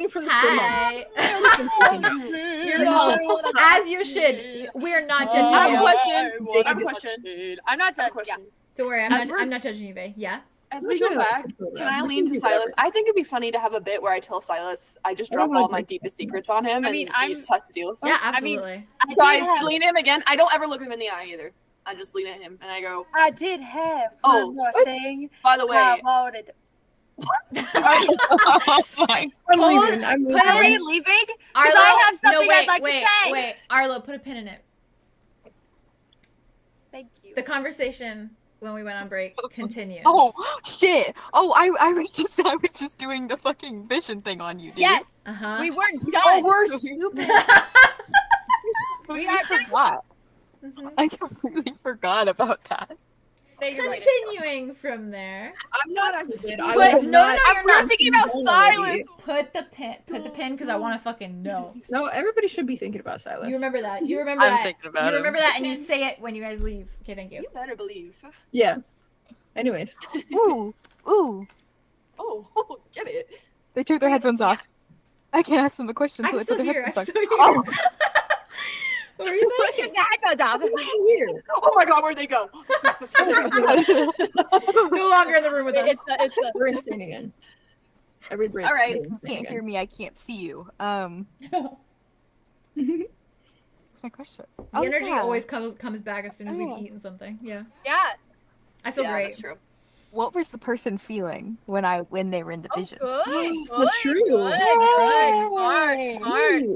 waiting for the swim. Hi. As you should. We're not judging I have you. a question. I'm not done. Question. Don't worry, I'm not judging you, Vay. Yeah? As we go back, can I lean to Silas? I think it'd be funny to have a bit where I tell Silas I just drop all my deepest secrets on him, and he just has to deal with them. Yeah, absolutely. So I lean him again. I don't ever look him in the eye either. I just lean at him and I go. I did have one more thing. By the way, I wanted. I'm leaving. Are we leaving? Because Arlo, I have something I'd like to say. Wait, Arlo, put a pin in it. Thank you. The conversation when we went on break continues. Oh shit! Oh, I was just doing the fucking vision thing on you, dude. Yes. We weren't done. Oh, we're stupid. We are what? I completely forgot about that. Continuing from there. I'm not actually. No, you're not thinking about Silas. Put the pin because I want to fucking know. No, everybody should be thinking about Silas. You remember that. You remember I'm that. thinking about you remember that, and you say it when you guys leave. Okay, thank you. You better believe. Yeah. Anyways. Ooh. Oh, get it. They took their headphones off. I can't ask them a question until I'm they put still their here. headphones I'm on. still here. What were you saying? Weird. Oh my god, where'd they go? No longer in the room with us. We're insane again. Every break. All right. You can't hear me. I can't see you. What's my question? The energy always comes back as soon as we've eaten something. Yeah. Yeah. I feel great. That's true. What was the person feeling when they were in the vision? That's true.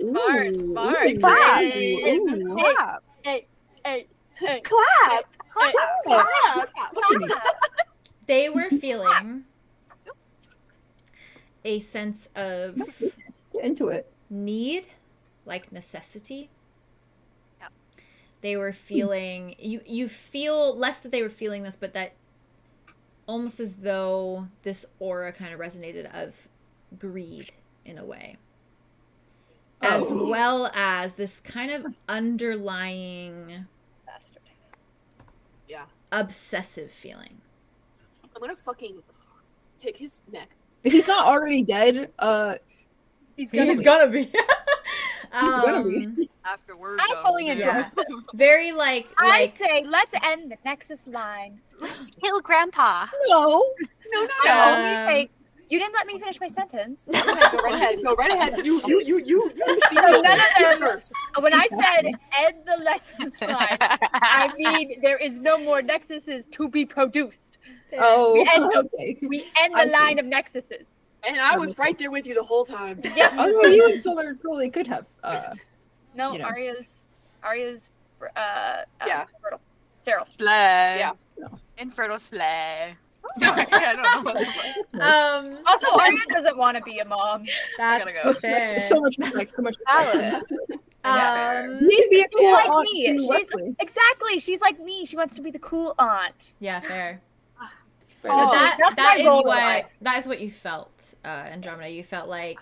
Smart. Clap. Hey. Clap. They were feeling a sense of Get into it. need, like necessity. They were feeling you feel less that they were feeling this, but that almost as though this aura kind of resonated of greed in a way. As well as this kind of underlying obsessive feeling. I'm gonna fucking take his neck. If he's not already dead, he's gonna be. Afterwards, I fully endorse this. Very like I say, let's end the Nexus line. Let's kill Grandpa. no. You say, you didn't let me finish my sentence. Go right ahead. Go right ahead. You. So none of them. When I said end the Nexus line, I mean there is no more Nexuses to be produced. Oh, We end the line of Nexuses. And I was right there with you the whole time. Yep. Oh, you and Solar totally could have. No, you know. Arya's Yeah. fertile. Sterile. Slay. Yeah. Infertile slay. Sorry, I don't know what it was. Also, Arya doesn't want to be a mom. That's gotta go. fair. So much respect. So much respect. She's cool like aunt me. to Wesley. Exactly. She's like me. She wants to be the cool aunt. Yeah, fair. Oh, But that's my goal in what life. that is what you felt, Andromeda. You felt like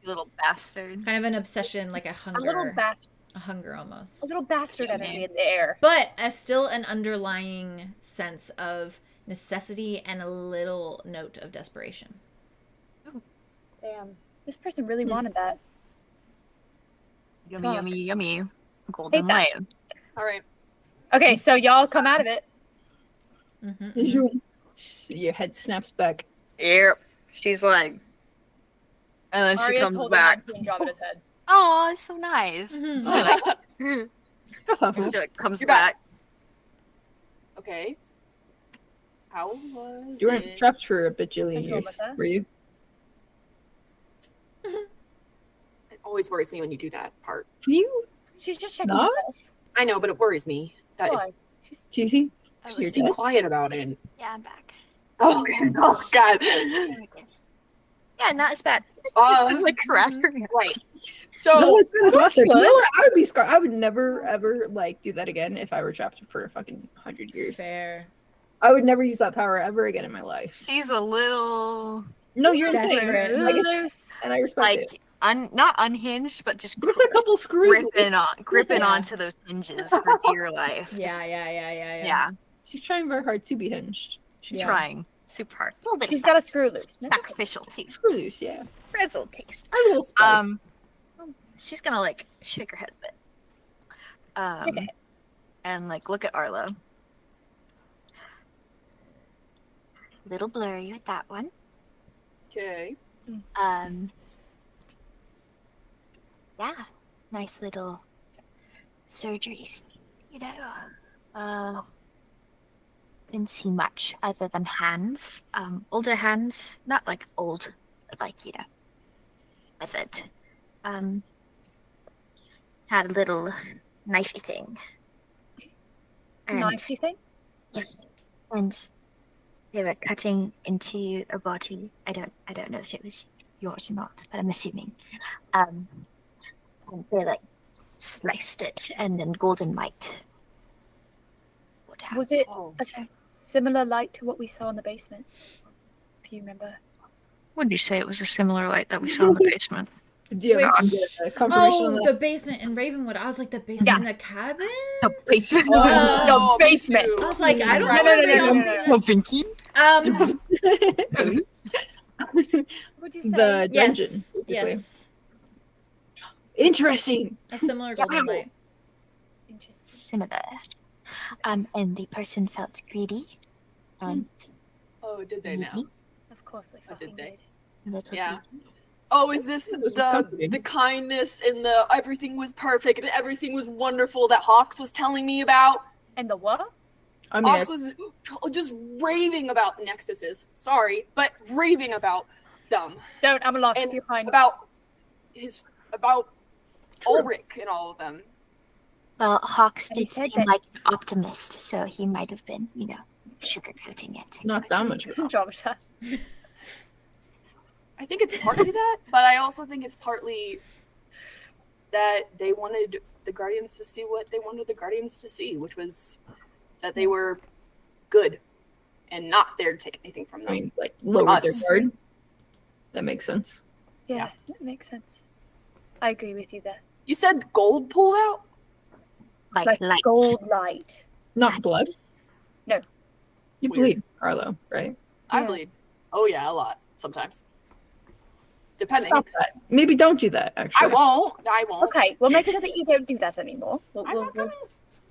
Little bastard. kind of an obsession, like a hunger, A little bastard. a hunger almost. A little bastard energy in the air. But as still an underlying sense of necessity and a little note of desperation. Damn. This person really wanted that. Yummy, Fuck. yummy, yummy. Golden that. lion. All right. Okay, so y'all come out of it. Your head snaps back. Yep. She's like, and then she Arya's comes holding back. on to Andromeda's head. Oh, it's so nice. Mhm. She like comes You're back. Okay. How was You weren't it? trapped for a bajillion years, Andromeda? were you? It always worries me when you do that part. You? She's just checking Not? the pulse. I know, but it worries me. That Why? Do you think? just be quiet about it. Yeah, I'm back. Oh, oh God. Yeah, not as bad. I'm like cracking. Right. No, So it's been as last time. You good. know what? I would be scarred. I would never ever like do that again if I were trapped for a fucking 100 years. Fair. I would never use that power ever again in my life. She's a little No, you're insane. Desperate. Like, Loose. and I respect it. like not unhinged, but just Just a couple screws. gripping Yeah. onto those hinges for dear life. Yeah. Yeah, She's trying very hard to be hinged. she's Yeah. trying. super hard. A little bit She's of got a screw loose. sacrificial too. Produce, yeah. Frizzle taste. A little spice. She's gonna like shake her head a bit. And like look at Arlow. Little blurry with that one. Okay. Yeah, nice little surgery scene, you know. Didn't see much other than hands. Older hands, not like old, but like, you know, withered. Had a little knifey thing. And, Nicey thing? yeah, and they were cutting into a body. I don't know if it was yours or not, but I'm assuming. And they like sliced it, and then golden light. Was it Oh, a similar light to what we saw in the basement? If you remember. Wouldn't you say it was a similar light that we saw in the basement? Do you have confirmation on Oh, that? the basement in Ravenwood. I was like, the basement in the cabin? The basement. Oh, the basement. I was like, I don't No, know no, if they no, all no, see No, Vinky. that. Would you say? The dungeon. Yes. basically. Yes. Interesting. A similar golden light. Interesting. Similar. And the person felt greedy and Oh, did they now? Of course they Oh, did fucking they? did. a little Yeah. greedy. Oh, is this This is the comforting. the kindness and the everything was perfect and everything was wonderful that Hawks was telling me about? And the what? I mean, Hawks was just raving about the Nexuses. Sorry, but raving about them. Don't, I'm lost. And You're fine. about Ulrich and all of them. Well, Hawks And he did said seem that- like an optimist, so he might have been, you know, sugarcoating it. not that much. of a- Drama shot. I think it's partly that, but I also think it's partly that they wanted the Guardians to see what they wanted the Guardians to see, which was that they were good and not there to take anything from I them. mean, like lower their Us. guard. That makes sense. Yeah, that makes sense. I agree with you there. You said gold pulled out? Like lights. gold light. Not blood. No. You Weird. bleed, Arlo, right? I Yeah. bleed. Oh yeah, a lot sometimes. Depending. Stop that. Maybe don't do that. Actually, I won't. I won't. Okay, we'll make sure that you don't do that anymore.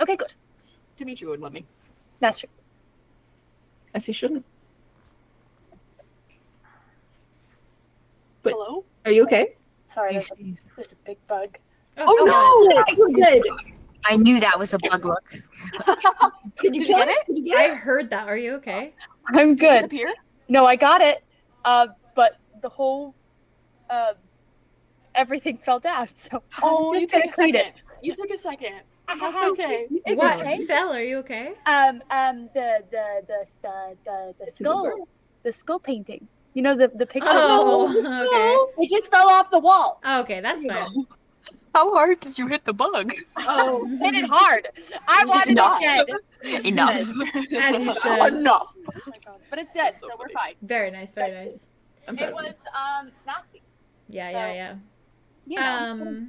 Okay, good. Dimitri would let me. That's true. As he shouldn't. But- Hello? Are you okay? Sorry, there's a big bug. Oh no! You're good. I knew that was a bug look. Did you Did you get it? Did you I get it? heard that. Are you okay? I'm Did it good. disappear? No, I got it. But the whole, everything fell down. So Oh, I'm you just took gonna a clean second. it. You took a second. That's That's okay. It's What okay. fell? Are you okay? The skull, the skull painting. You know the picture. Oh, It just fell off the wall. okay. Okay, that's fine. How hard did you hit the bug? Oh, hit it hard. I wanted Enough. it dead. Enough. As you should. Enough. But it's dead, So so we're funny. fine. Very nice. Very nice. I'm proud It of you. was nasty. Yeah, So- yeah, yeah. You know.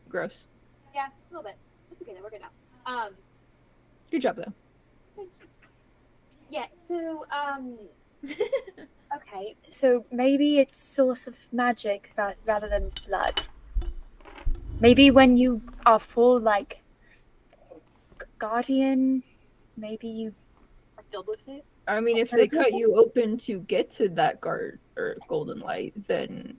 Gross. Yeah, a little bit. It's okay though, we're good now. Good job though. Yeah, so okay, so maybe it's source of magic rather than blood. Maybe when you are full like guardian, maybe you Are filled with it? I mean, if they cut you open to get to that guard or golden light, then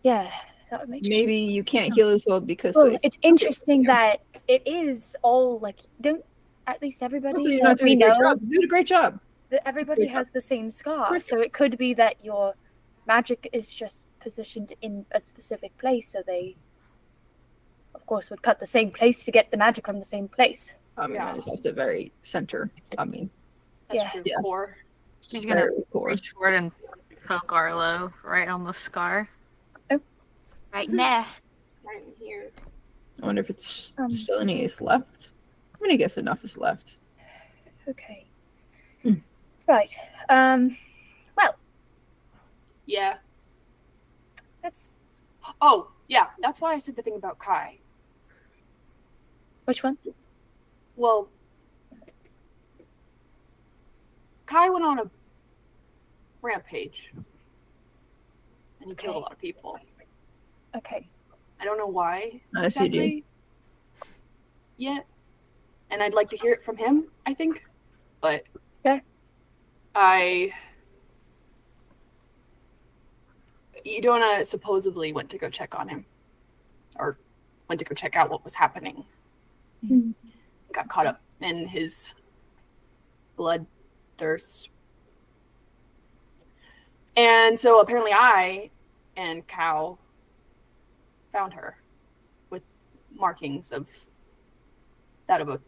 yeah, that would make sense. maybe you can't heal as well because Well, they- it's interesting that it is all like don't at least everybody Hopefully you're that not we doing a great know job. You're doing a great job. that everybody great job. has the same scar. So it could be that your magic is just positioned in a specific place, so they of course would cut the same place to get the magic from the same place. I mean, Yeah. that is also very center. I mean, That's Yeah. true. Yeah. Core. She's gonna very core. reach forward and poke Arlo right on the scar. Oh. Right there. Right in here. I wonder if it's Um. still any is left. I'm gonna guess enough is left. Okay. Hmm. Right. Well, Yeah. that's Oh, yeah. That's why I said the thing about Kai. which one? Well, Kai went on a rampage. And he killed a lot of people. Okay. I don't know why Yes, you do. exactly yet. And I'd like to hear it from him, I think. But Okay. Idona supposedly went to go check on him. Or went to go check out what was happening. Got caught up in his bloodthirst. And so apparently I and 𝐂 found her with markings of that of a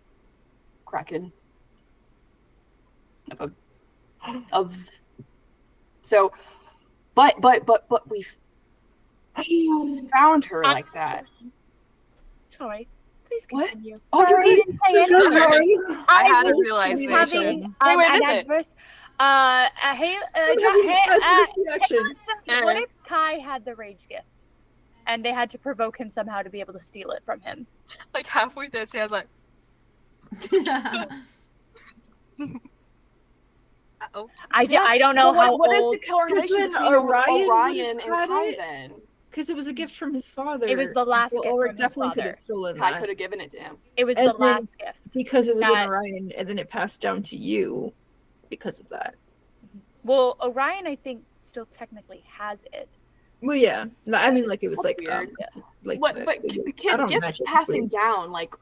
kraken. But we found her like that. Sorry. Please What? continue. Oh, you Sorry, didn't say it. So sorry. I had a was realization. having Wait, what an is it? adverse. I'm having an adverse reaction. What if 𝐂𝐻 had the rage gift, and they had to provoke him somehow to be able to steal it from him? Like halfway through, I was like, "Uh-oh." I don't know how what is old. the correlation then between Orion and had 𝐂𝐻 it? then? Because it was a gift from his father. It was the last So gift Ulrich from his definitely could father. have stolen 𝐂𝐻 that. could have given it to him. It was And the then- last gift. Because it was that- in Orion, and then it passed down to you because of that. Well, Orion, I think, still technically has it. Well, yeah. No, I mean, like, it was That's like, weird. like, What? the- But I don't gifts imagine it's passing weird. down, like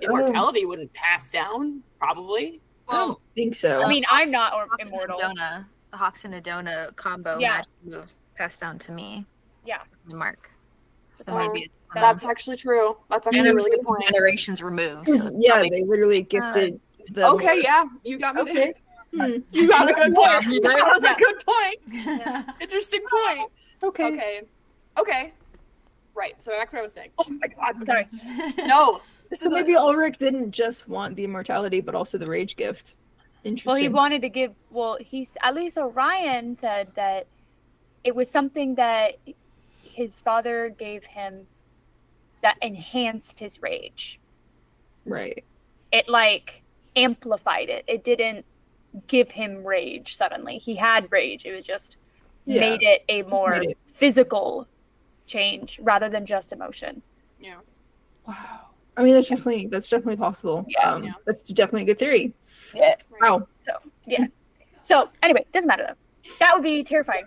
immortality wouldn't pass down, probably. I don't think so. I mean, I'm not Hawks and immortal. Adona, the Hawks and Adona combo Yeah. magic move passed down to me. Yeah. Mark. So Oh, maybe it's That's actually true. That's actually and a I'm really good point. generations removed. 'Cause, So yeah, they literally gifted the. Okay, yeah, you got me Okay. there. Hmm. You got a good Got point. me there. That was Yeah. a good point. Yeah. Interesting point. Okay. Okay. Right. So back to what I was saying. Oh my god. Sorry. No. This So is maybe Ulrich didn't just want the immortality, but also the rage gift. Interesting. Well, he wanted to give. Well, he's at least Orion said that it was something that his father gave him that enhanced his rage. Right. It like amplified it. It didn't give him rage suddenly. He had rage. It was just Yeah. made it a more made it- physical change rather than just emotion. Yeah. Wow. I mean, that's definitely possible. Yeah. Yeah. That's definitely a good theory. Yeah. Wow. So yeah. So anyway, doesn't matter though. That would be terrifying.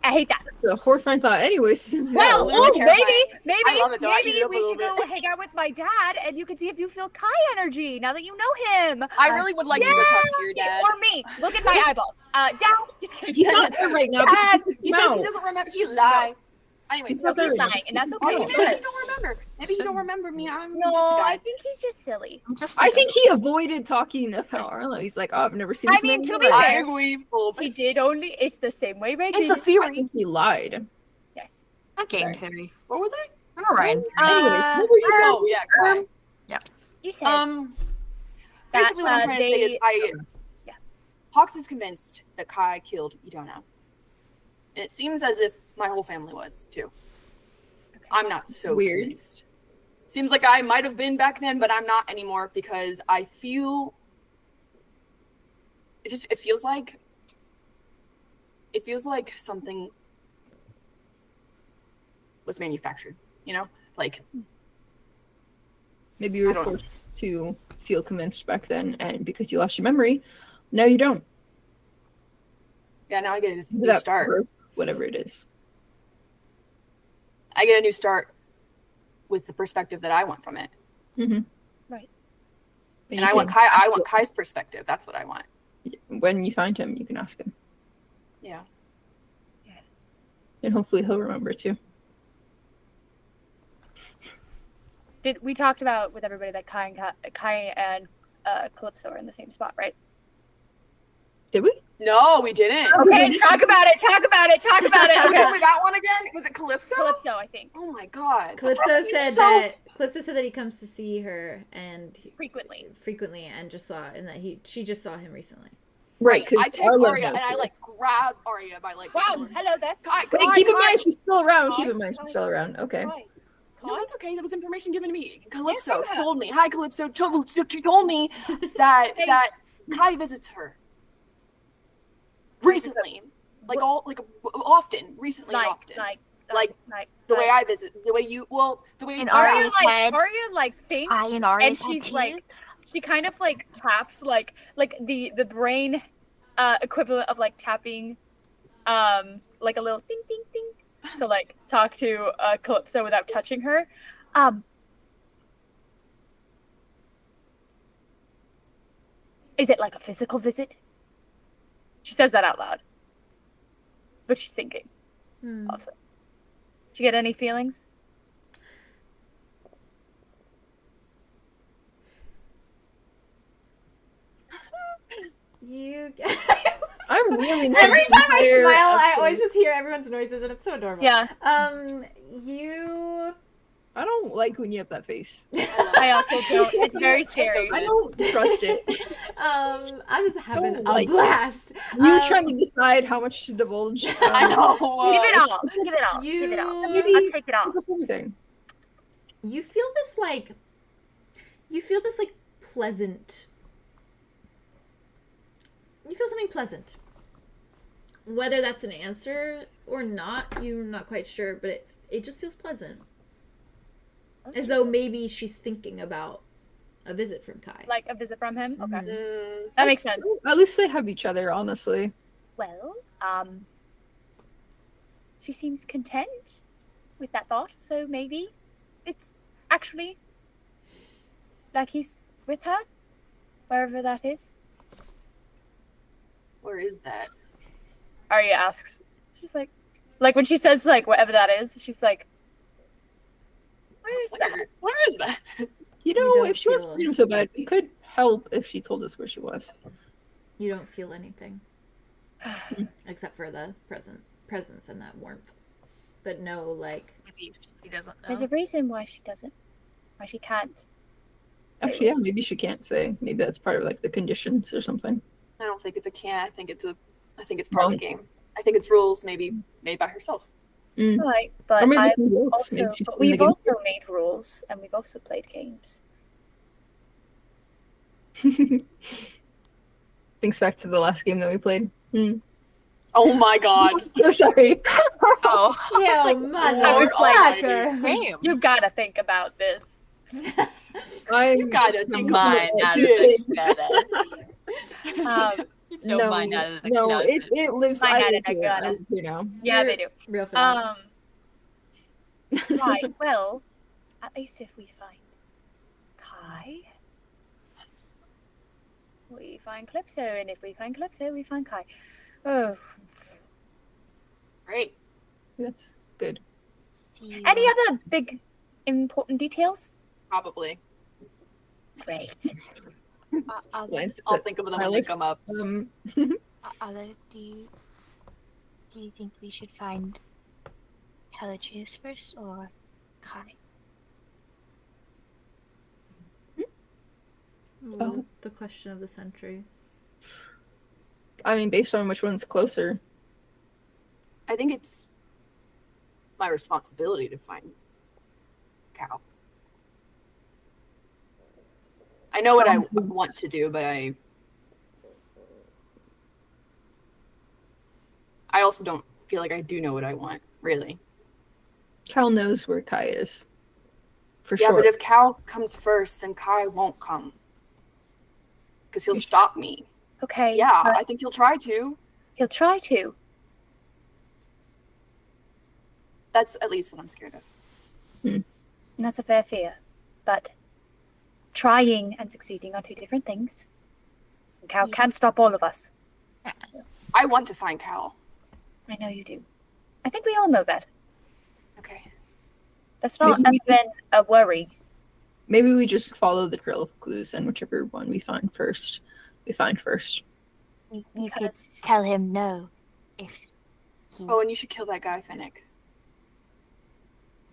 I hate that. The horrifying thought. Anyways. Well, little oh, terrifying. maybe I love it, though. I eat it up a we little should go bit. hang out with my dad, and you can see if you feel 𝐂𝐻 energy now that you know him. I really would like to go talk to your dad. Or me. Look at my eyeballs. Dad. Just kidding. He's not there right now. Dad. because He he's says he out. doesn't remember. He lied. Anyways, He's not there He's right now. lying, and that's Oh, okay. maybe you don't remember. Maybe you don't remember me. I'm No, just a guy. I think he's just silly. I'm just I think he avoided talking about Arlow. He's like, oh, I've never seen I this mean, man to in be my life. I fair, agree. Well, He did only. It's the same way Ray it's did. a I theory. think he lied. Yes. a game Sorry. theory. What was I? I'm Orion. Anyways, what were you saying? Oh yeah. Kai. You said. Basically, what I'm trying to say is, Yeah. Hawks is convinced that 𝐂𝐻 killed Idona, and it seems as if my whole family was too. Okay. I'm not so Weird. convinced. Seems like I might have been back then, but I'm not anymore because I feel. It feels like. It feels like something was manufactured. You know, like. Maybe you I were don't know. forced to feel convinced back then, and because you lost your memory, now you don't. Yeah, now I get a Maybe new that start. broke whatever it is. I get a new start with the perspective that I want from it. Mm-hmm. Right. And I want 𝐂𝐻's perspective. That's what I want. When you find him, you can ask him, Yeah. and hopefully he'll remember too. We talked about with everybody that 𝐂𝐻 and Calypso are in the same spot, right? Did we? No, we didn't. Okay, talk about it. Talk about it. Talk about it. Okay, Okay. we got one again. Was it Calypso? Calypso, I think, Oh my god. Calypso said So- that he comes to see her and frequently. and just saw and that she just saw him recently. Right. I take Arya and I like grab Arya by like. Wow. the- Hello, that's Kai, Wait, Kai, keep in Kai. mind she's still around. Keep Kai, in mind she's Kai. still around. Okay. No, that's okay. That was information given to me. Calypso Yeah. told me. Hi, Calypso. She told me that Hey. that Kai visits her. recently, often, recently, and often. Like the way I visit, the way you, the way And Arya Arya's like head. Arya like thinks, I and and Arya's head she's too. like, she kind of like taps like the brain equivalent of like tapping, like a little ding ding ding. So like talk to Calypso without touching her. Is it like a physical visit? She says that out loud, but she's thinking. Also, did you get any feelings? You. I'm really Every time I aware smile, of I always things. just hear everyone's noises, and it's so adorable. Yeah. You. I don't like when you have that face. I also don't. It's very scary. I don't trust it. I was having Don't a like it. blast. You trying to decide how much to divulge? I know. Give it all. Give it all. Give it all. You- I'll take it all. Almost everything. You feel this like pleasant. You feel something pleasant. Whether that's an answer or not, you're not quite sure, but it just feels pleasant. As though maybe she's thinking about a visit from Kai. Like a visit from him. Okay, Mhm. that makes sense. At least they have each other, honestly. Well, she seems content with that thought, so maybe it's actually like he's with her, wherever that is. Where is that? Arya asks. She's like when she says like whatever that is, she's like, where is that? Where is that? You know, don't if she wants feel- freedom so bad, it could help if she told us where she was. You don't feel anything. Except for the presence and that warmth. But no, like... Maybe she doesn't know. There's a reason why she doesn't. Why she can't. say Actually, yeah, maybe she can't say. Maybe that's part of like the conditions or something. I don't think it's a can. I think it's part of the game. I think it's rules maybe made by herself. Right, but Or maybe I've somebody else. also, Maybe she's but playing the we've game. also made rules and we've also played games. Thinks back to the last game that we played. Oh my god. So sorry. Oh, Yeah, like, I was motherfucker. damn. You gotta think about this. You gotta think Mine out of this. the Um, No, mine out of the no, closet. it lives. Mine I out live of the here. I gutter. live here now. yeah, You're- they do. Real for that. Right, well, at least if we find Kai, we find Calypso, and if we find Calypso, we find Kai. Oh, Right. That's good. any other big important details? Probably. Great. Glance I'll at think of them my when they list. come up. Arlo, do you think we should find Heligeus first or Kai? Ooh, the question of the century. I mean, based on which one's closer. I think it's my responsibility to find Cal. I know what I want to do, but I also don't feel like I do know what I want, really. Cal knows where Kai is. For Yeah, sure. but if Cal comes first, then Kai won't come. Because he'll stop me. Okay. Yeah, but I think he'll try to. he'll try to. That's at least what I'm scared of. And that's a fair fear. But trying and succeeding are two different things. And Cal Yeah. can stop all of us. I want to find Cal. I know you do. I think we all know that. Okay. That's not Maybe we- even a worry. Maybe we just follow the trail of clues, and whichever one we find first, we find first. You could Because- tell him no if he... Oh, and you should kill that guy, Fennec.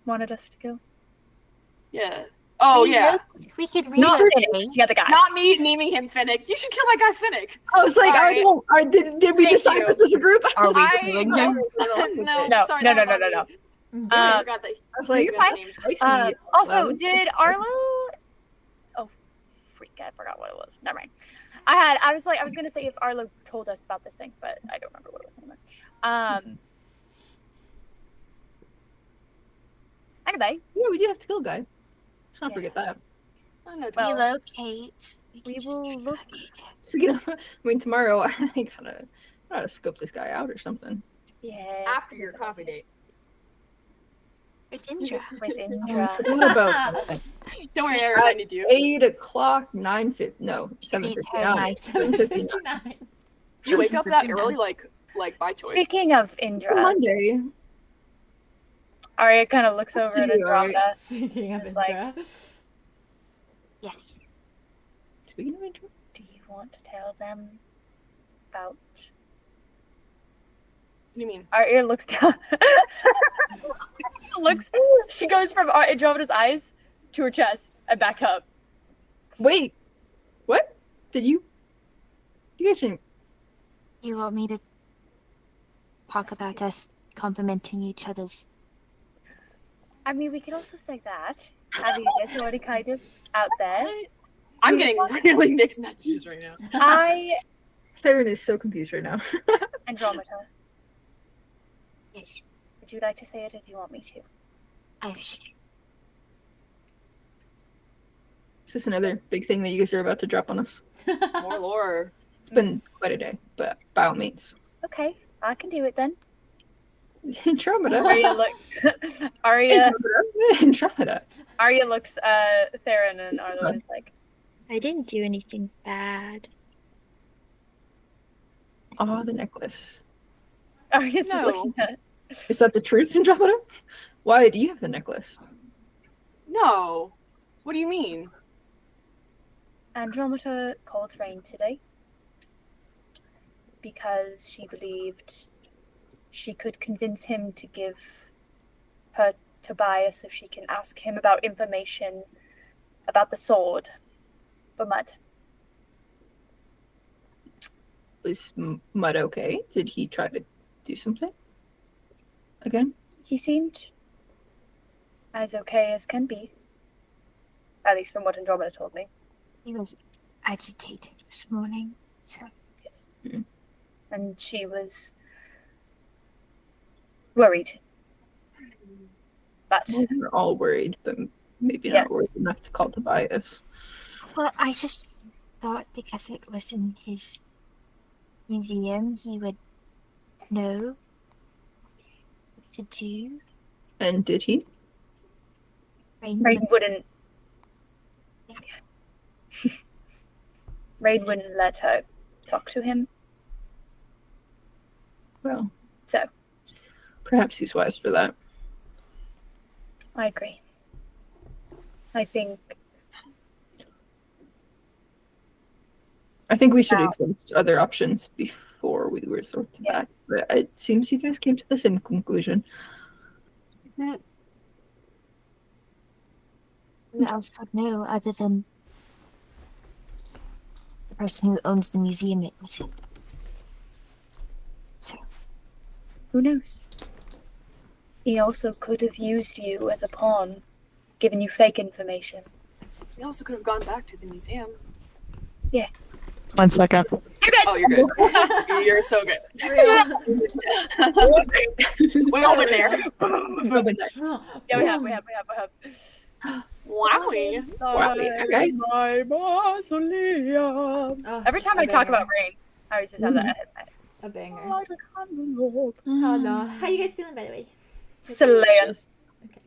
Wanted us to go. Yeah. Oh, yeah. We could Not relocate. Finnick, the other guy. Not me naming him Fennec. You should kill that guy, Fennec. I was like, Sorry. did we Thank decide you. this as a group? Are we I- killing no. him? No, sorry, no, that was no, on no, me. Mhm. I Uh, forgot that. I was like, You're fine. I see. Also, Well, did Arlo? Oh, freak! I forgot what it was. Never mind. I was gonna say if Arlo told us about this thing, but I don't remember what it was anymore. Anyway, Yeah, we do have to kill a guy. Let's not Yes. forget that. I know. Well, Relocate. we can just will look- Speaking of, I mean, tomorrow I gotta scope this guy out or something. yes, after your coffee date. with Indra. with I Indra. forgot about that. Don't worry, I reminded you. 8 o'clock, 9:50. No, Very 7:59. nice. 7:59. You wake up that early, like by choice. Speaking of It's a Indra, Monday. Arya kind of looks over at you, Arya. Andromeda. Speaking of It's like- Indra. Yes. Speaking of intro, Do you want to tell them about? What do you mean? Arya looks down. She goes from Andromeda's eyes to her chest and back up. wait, what? Did you? You guys didn't. You want me to talk about us complimenting each other's? I mean, we could also say that. I mean, it's already kind of out there. I'm getting really mixed messages right now. Theron is so confused right now. Andromeda, Yes. would you like to say it or do you want me to? I wish. Is this another big thing that you guys are about to drop on us? More lore. It's been quite a day, but by all means. Okay, I can do it then. Andromeda. Arya looks. Arya Andromeda. looks Theron and Arlo is like, I didn't do anything bad. Oh, the necklace. Arya's just No. looking at. Is that the truth, Andromeda? Why do you have the necklace? No. What do you mean? Andromeda called Rain today because she believed she could convince him to give her Tobias so she can ask him about information about the sword for Mud. Was Mud okay? Did he try to do something? Again? He seemed as okay as can be, at least from what Andromeda told me. He was agitated this morning, so Yes. Mhm. And she was worried. But We're all worried, but maybe Yes. not worried enough to call Tobias. well, I just thought because it was in his museum, he would know what to do. And did he? Rain Rain wouldn't. Rain wouldn't let her talk to him. Well, So perhaps he's wise for that. I agree. I think I think we should Wow. exhaust other options before we resort to that. But it seems you guys came to the same conclusion. Who else would know other than the person who owns the museum it was in? So, who knows? He also could have used you as a pawn, given you fake information. We also could have gone back to the museum. 1 second. You're good. Oh, you're good. You're so good. We all went there. Yeah, we have. Wowie. Okay. My mausoleum. Oh, Every time a I talk banger. about rain, I always just have that in my head. A banger. Oh, Hello. How you guys feeling, by the way? Slaying. Okay.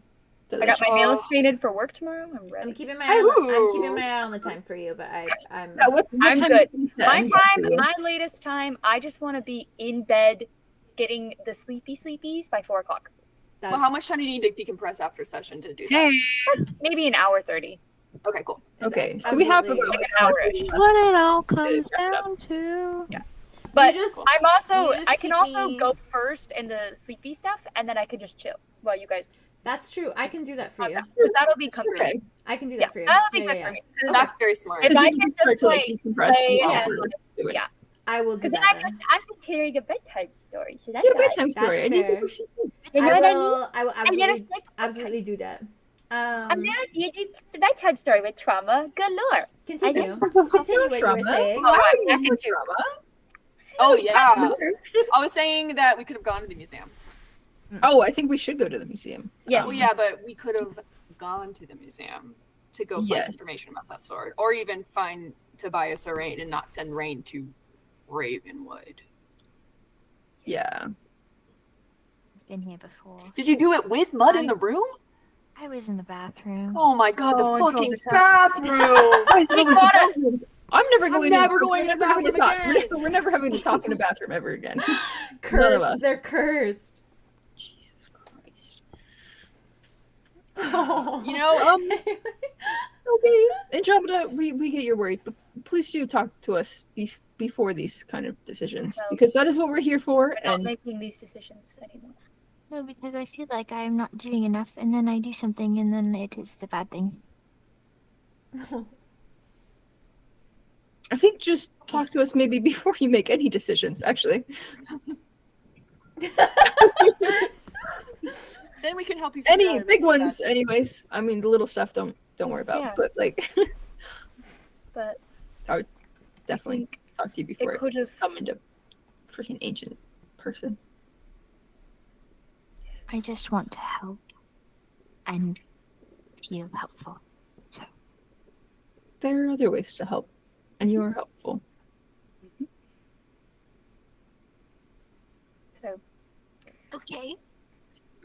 I got my Oh. nails painted for work tomorrow. I'm I'm ready. keeping my eye on, I'm keeping my eye on the time for you, but I'm I'm time good. is the My end for time, you? my latest time, I just want to be in bed getting the sleepies by 4 o'clock. that's, Well, how much time do you need to decompress after session to do that? Maybe an hour 30. Okay, cool. is Okay, that so we have absolutely- about Like an hour-ish. what it all comes wrap it up. down to. But just- I'm also, you just I can keep also me- go first in the sleepy stuff, and then I can just chill while you guys. That's true. I can do that for you. Because that'll be comfy. Okay. I can do Yeah, that for you. that'll be Yeah, good yeah, for yeah. me. 'Cause That's very smart. If I You can start just, to, like, decompress play while and, we're doing yeah. it. I will do Because that. then Then. I'm just hearing a bedtime story, so that's Yeah, nice. bedtime story. That's I need fair. to go see- You know I what I mean? will I get a absolutely, sleep absolutely do that. I'm now D&D the bedtime story with trauma galore. Continue what you were saying. Oh yeah. I was saying that we could have gone to the museum. Oh, I think we should go to the museum. Yes. Oh yeah, but we could have gone to the museum to go find Yes. information about that sword, or even find Tobias or Rain and not send Rain to Ravenwood. Yeah. He's been here before. Did you do it with mud in the room? I was in the bathroom. Oh my god, Oh, the fucking it's bathroom! I'm never going. never to, going we're to never having bathroom talk. again. We're never having to talk in a bathroom ever again. None of us. Cursed. They're cursed. Jesus Christ. Oh. You know, Okay, Andromeda, we get you're worried, but please do talk to us before these kind of decisions, No. because that is what we're here for. We're not And making these decisions anymore. No, because I feel like I am not doing enough, and then I do something, and then it is the bad thing. I think just talk to us maybe before you make any decisions, actually. then we can help you. Any big ones, anyways. I mean, the little stuff don't worry about, Yeah. but like, But definitely talk to you before it could have. summoned a freaking ancient person. I just want to help and feel helpful. So There are other ways to help, and you are helpful. So okay.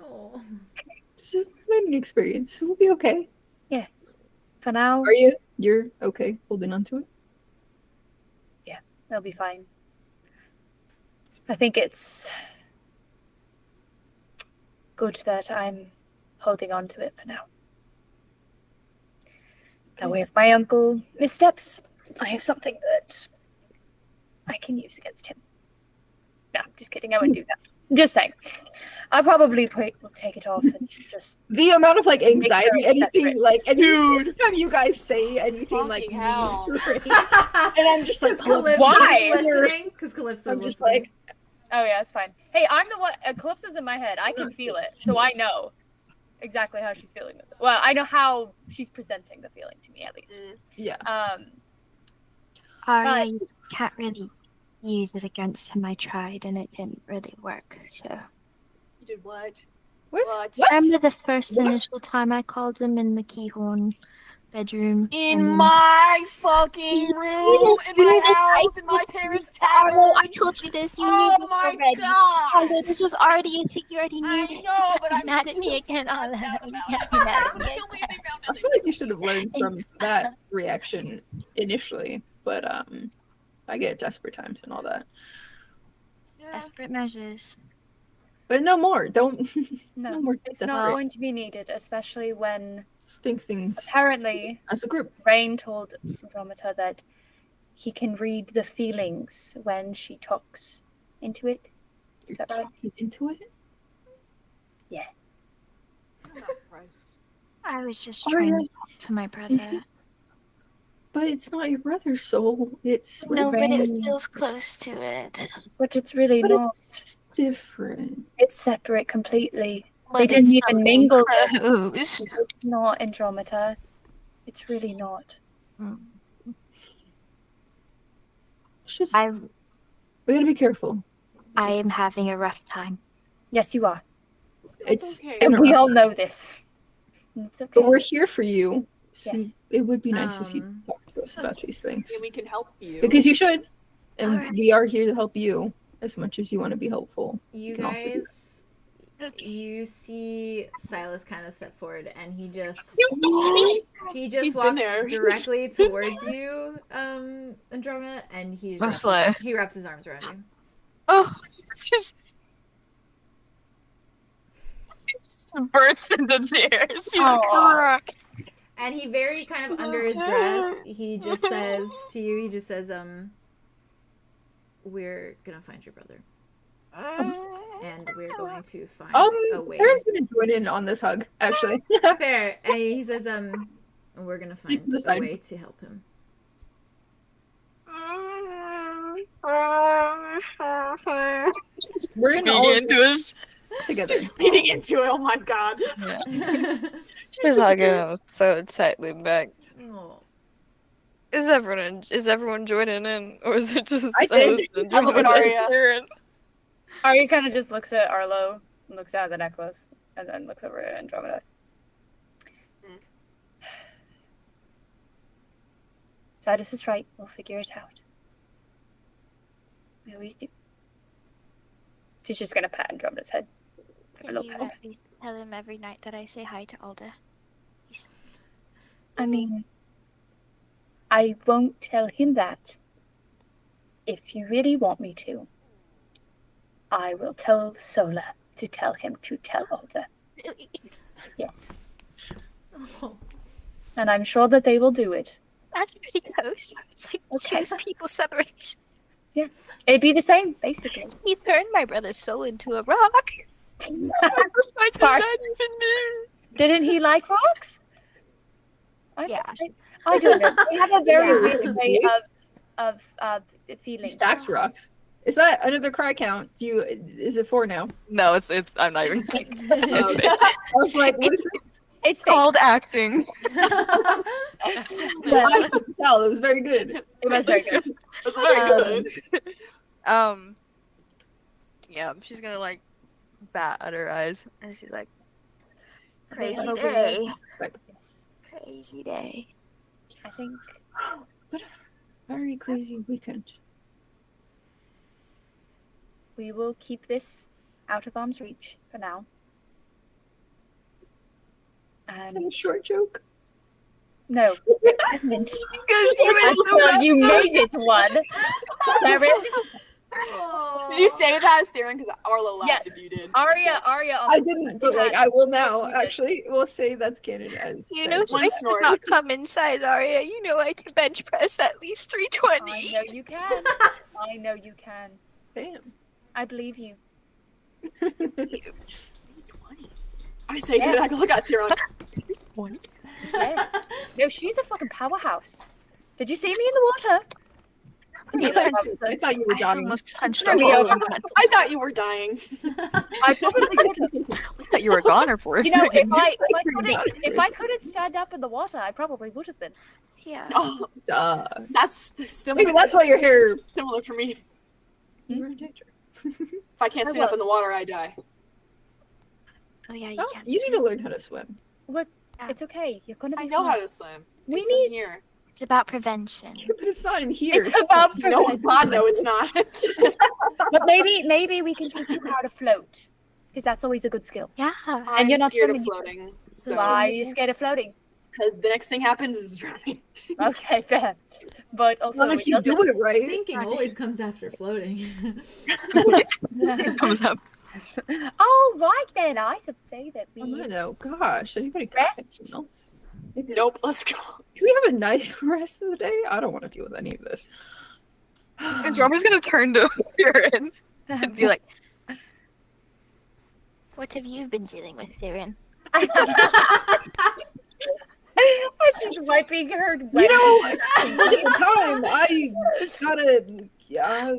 Oh. This is a learning experience. We'll be okay. for now, Are you? You're okay holding on to it? they'll be fine. I think it's good that I'm holding on to it for now. That way, if my uncle missteps, I have something that I can use against him. No, just kidding. I wouldn't do that. I'm just saying. I probably will take it off and just. The amount of like anxiety, Make sure it's anything separate. like Dude. anytime you guys say anything like Fucking hell. and I'm just like, Why? Listening? Because Calypso's I'm just listening. like, Oh yeah, it's fine. Hey, I'm the one. Calypso's in my head. I can feel it, so I know exactly how she's feeling. Well, I know how she's presenting the feeling to me, at least. yeah. Aria, But- you can't really use it against him. I tried, and it didn't really work. So You did what? What? remember the first What? initial time I called him in the Keyhorn bedroom? In and then- my fucking room, in my house, in my parents' Arlo, house. I told you this. You Oh knew my already. god! Arlo, this was already a thing. You already knew I this. know, but You're I'm mad at me still again, Arlo. stressed out You about can't it. be mad at I me can't believe again. they found I it. feel like you should have learned from that reaction initially, but I get desperate times and all that. Yeah. Desperate measures. But no more. Don't No, no more it's not desperate. going to be needed, especially when Think things apparently as a group. Rain told Andromeda that he can read the feelings when she talks into it. You're that right? talking into it. I'm not surprised. I was just Aria. trying to talk to my brother. But it's not your brother's soul. It's No, but it Rain. feels close to it. But it's really but not. it's different. It's separate completely. But They didn't it's even still mingle close. It's not Andromeda. It's really not. It's just I we gotta be careful. am having a rough time. Yes, you are. It's okay. And we interrupt, all know this. It's okay. but we're here for you. So Yes. it would be nice if you Um, talk to us about these things. Yeah, we can help you. Because you should. And Alright. we are here to help you as much as you want to be helpful. You can also do guys, you see Silas kind of step forward, and he just He's been walks there. directly towards you, Andromeda, and he just he wraps his arms around you. Oh, burst into tears. She's Aw. crying. And he very kind of under his breath, he just says to you, he just says, we're gonna find your brother. And we're going to find a way. Karen's gonna join in on this hug, actually. Fair. And he says, we're gonna find This a side. way to help him. We're in all Speaking of into his together. Just feeding into it. Oh my god. Yeah. She's hugging him so tightly back. Oh. Is everyone joining in, or is it just I did. I look at Arya. Arya kind of just looks at Arlo, and looks at the necklace, and then looks over at Andromeda. Titus is right. We'll figure it out. We always do. She's just gonna pat Andromeda's head. Can you at least tell him every night that I say hi to Alder? I mean, I won't tell him that. If you really want me to, I will tell Sola to tell him to tell Alder. Really? Yes. Oh. And I'm sure that they will do it. That's pretty close. It's like two people separation. Yeah. It'd be the same, basically. He turned my brother's soul into a rock. Smart. Didn't he like rocks? Yeah. I don't know. They have a very weird way of feeling. He stacks rocks. Is that another cry count? Is it 4 now? No, it's I'm not even saying. I was like, what is this? It's called acting. I could tell. It was very good. It was very good. It was very good. Yeah, she's gonna like bat at her eyes, and she's like, Crazy Yeah. day. Yes. Crazy day. I think Very crazy weekend. we will keep this out of arm's reach for now. Is that a short joke? No, it didn't. Until you made it one. Darren. Did you say that, Theron? Because Arlo laughed Yes. if you did. Arya, Yes. Arya. I didn't, but like I will now. You did. Actually, we'll say that's canon as. You know, as- One Swiss does snort. not come in size, Arya. You know I can bench press at least 320. I know you can. I know you can. Damn. I believe you. I say, Yeah. good. I look at Theron. Yeah. No, she's a fucking powerhouse. Did you see me in the water? I thought you were I dying. almost punched Threw a me hole over. in my- I thought you were dying. I probably could have. I thought you were a goner for a You know, second. if I couldn't stand up in the water, I probably would have been. Yeah. Oh, that's similar. Maybe that's why your hair. Similar for me. You were in danger. If I can't I stand up was. in the water, I die. Oh yeah, you Oh, can. you need to learn how to swim. What? Yeah. It's okay. You're gonna be I know fine. how to swim. We It's in need- here. It's about prevention. But it's not in here. It's about No, prevention. God, no, it's not. But maybe we can teach you how to float, because that's always a good skill. Yeah. I'm you're not scared of swimming. floating. So, Why are you scared of floating? because the next thing happens is drowning. Okay, fair. But also, Not if you do it right. Sinking always comes after floating. Comes up. Oh, right then. I should say that I don't we. know. Gosh, anybody Rest? got something else? Maybe- Nope, let's go. Can we have a nice rest of the day? I don't want to deal with any of this. Andromeda's gonna turn to Theron and be like, What have you been dealing with, Theron? She's wiping her. You know, at the time, I gotta.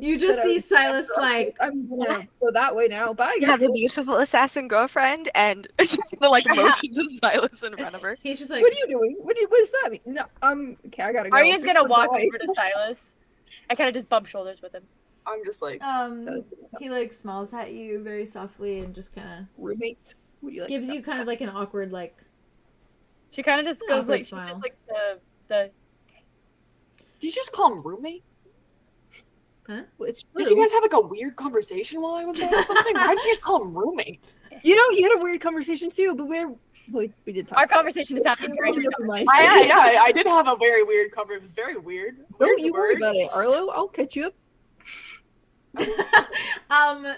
You just see Silas like, I'm gonna go that way now. Bye. you have a beautiful assassin girlfriend, and it's just the like motions of silence in front of her. he's just like, What are you doing? What does that mean? No, okay, I gotta go. Arya's gonna walk Bye. over to Silas. I kind of just bump shoulders with him. I'm just like, he like smiles at you very softly and just kind Roommate. What do you of like? gives you kind of like an awkward like, She kind of just Yeah, goes awkward like, she smile. just like the. did you just call him roommate? Well, it's Did true. you guys have like a weird conversation while I was there or something? Why did you just call him roommate? You know, you had a weird conversation too, but we did talk. Our about it. conversation is happening right now. I did have a very weird cover. It was very weird. Don't Weird's you a worry word. about it, Arlo. I'll catch you up.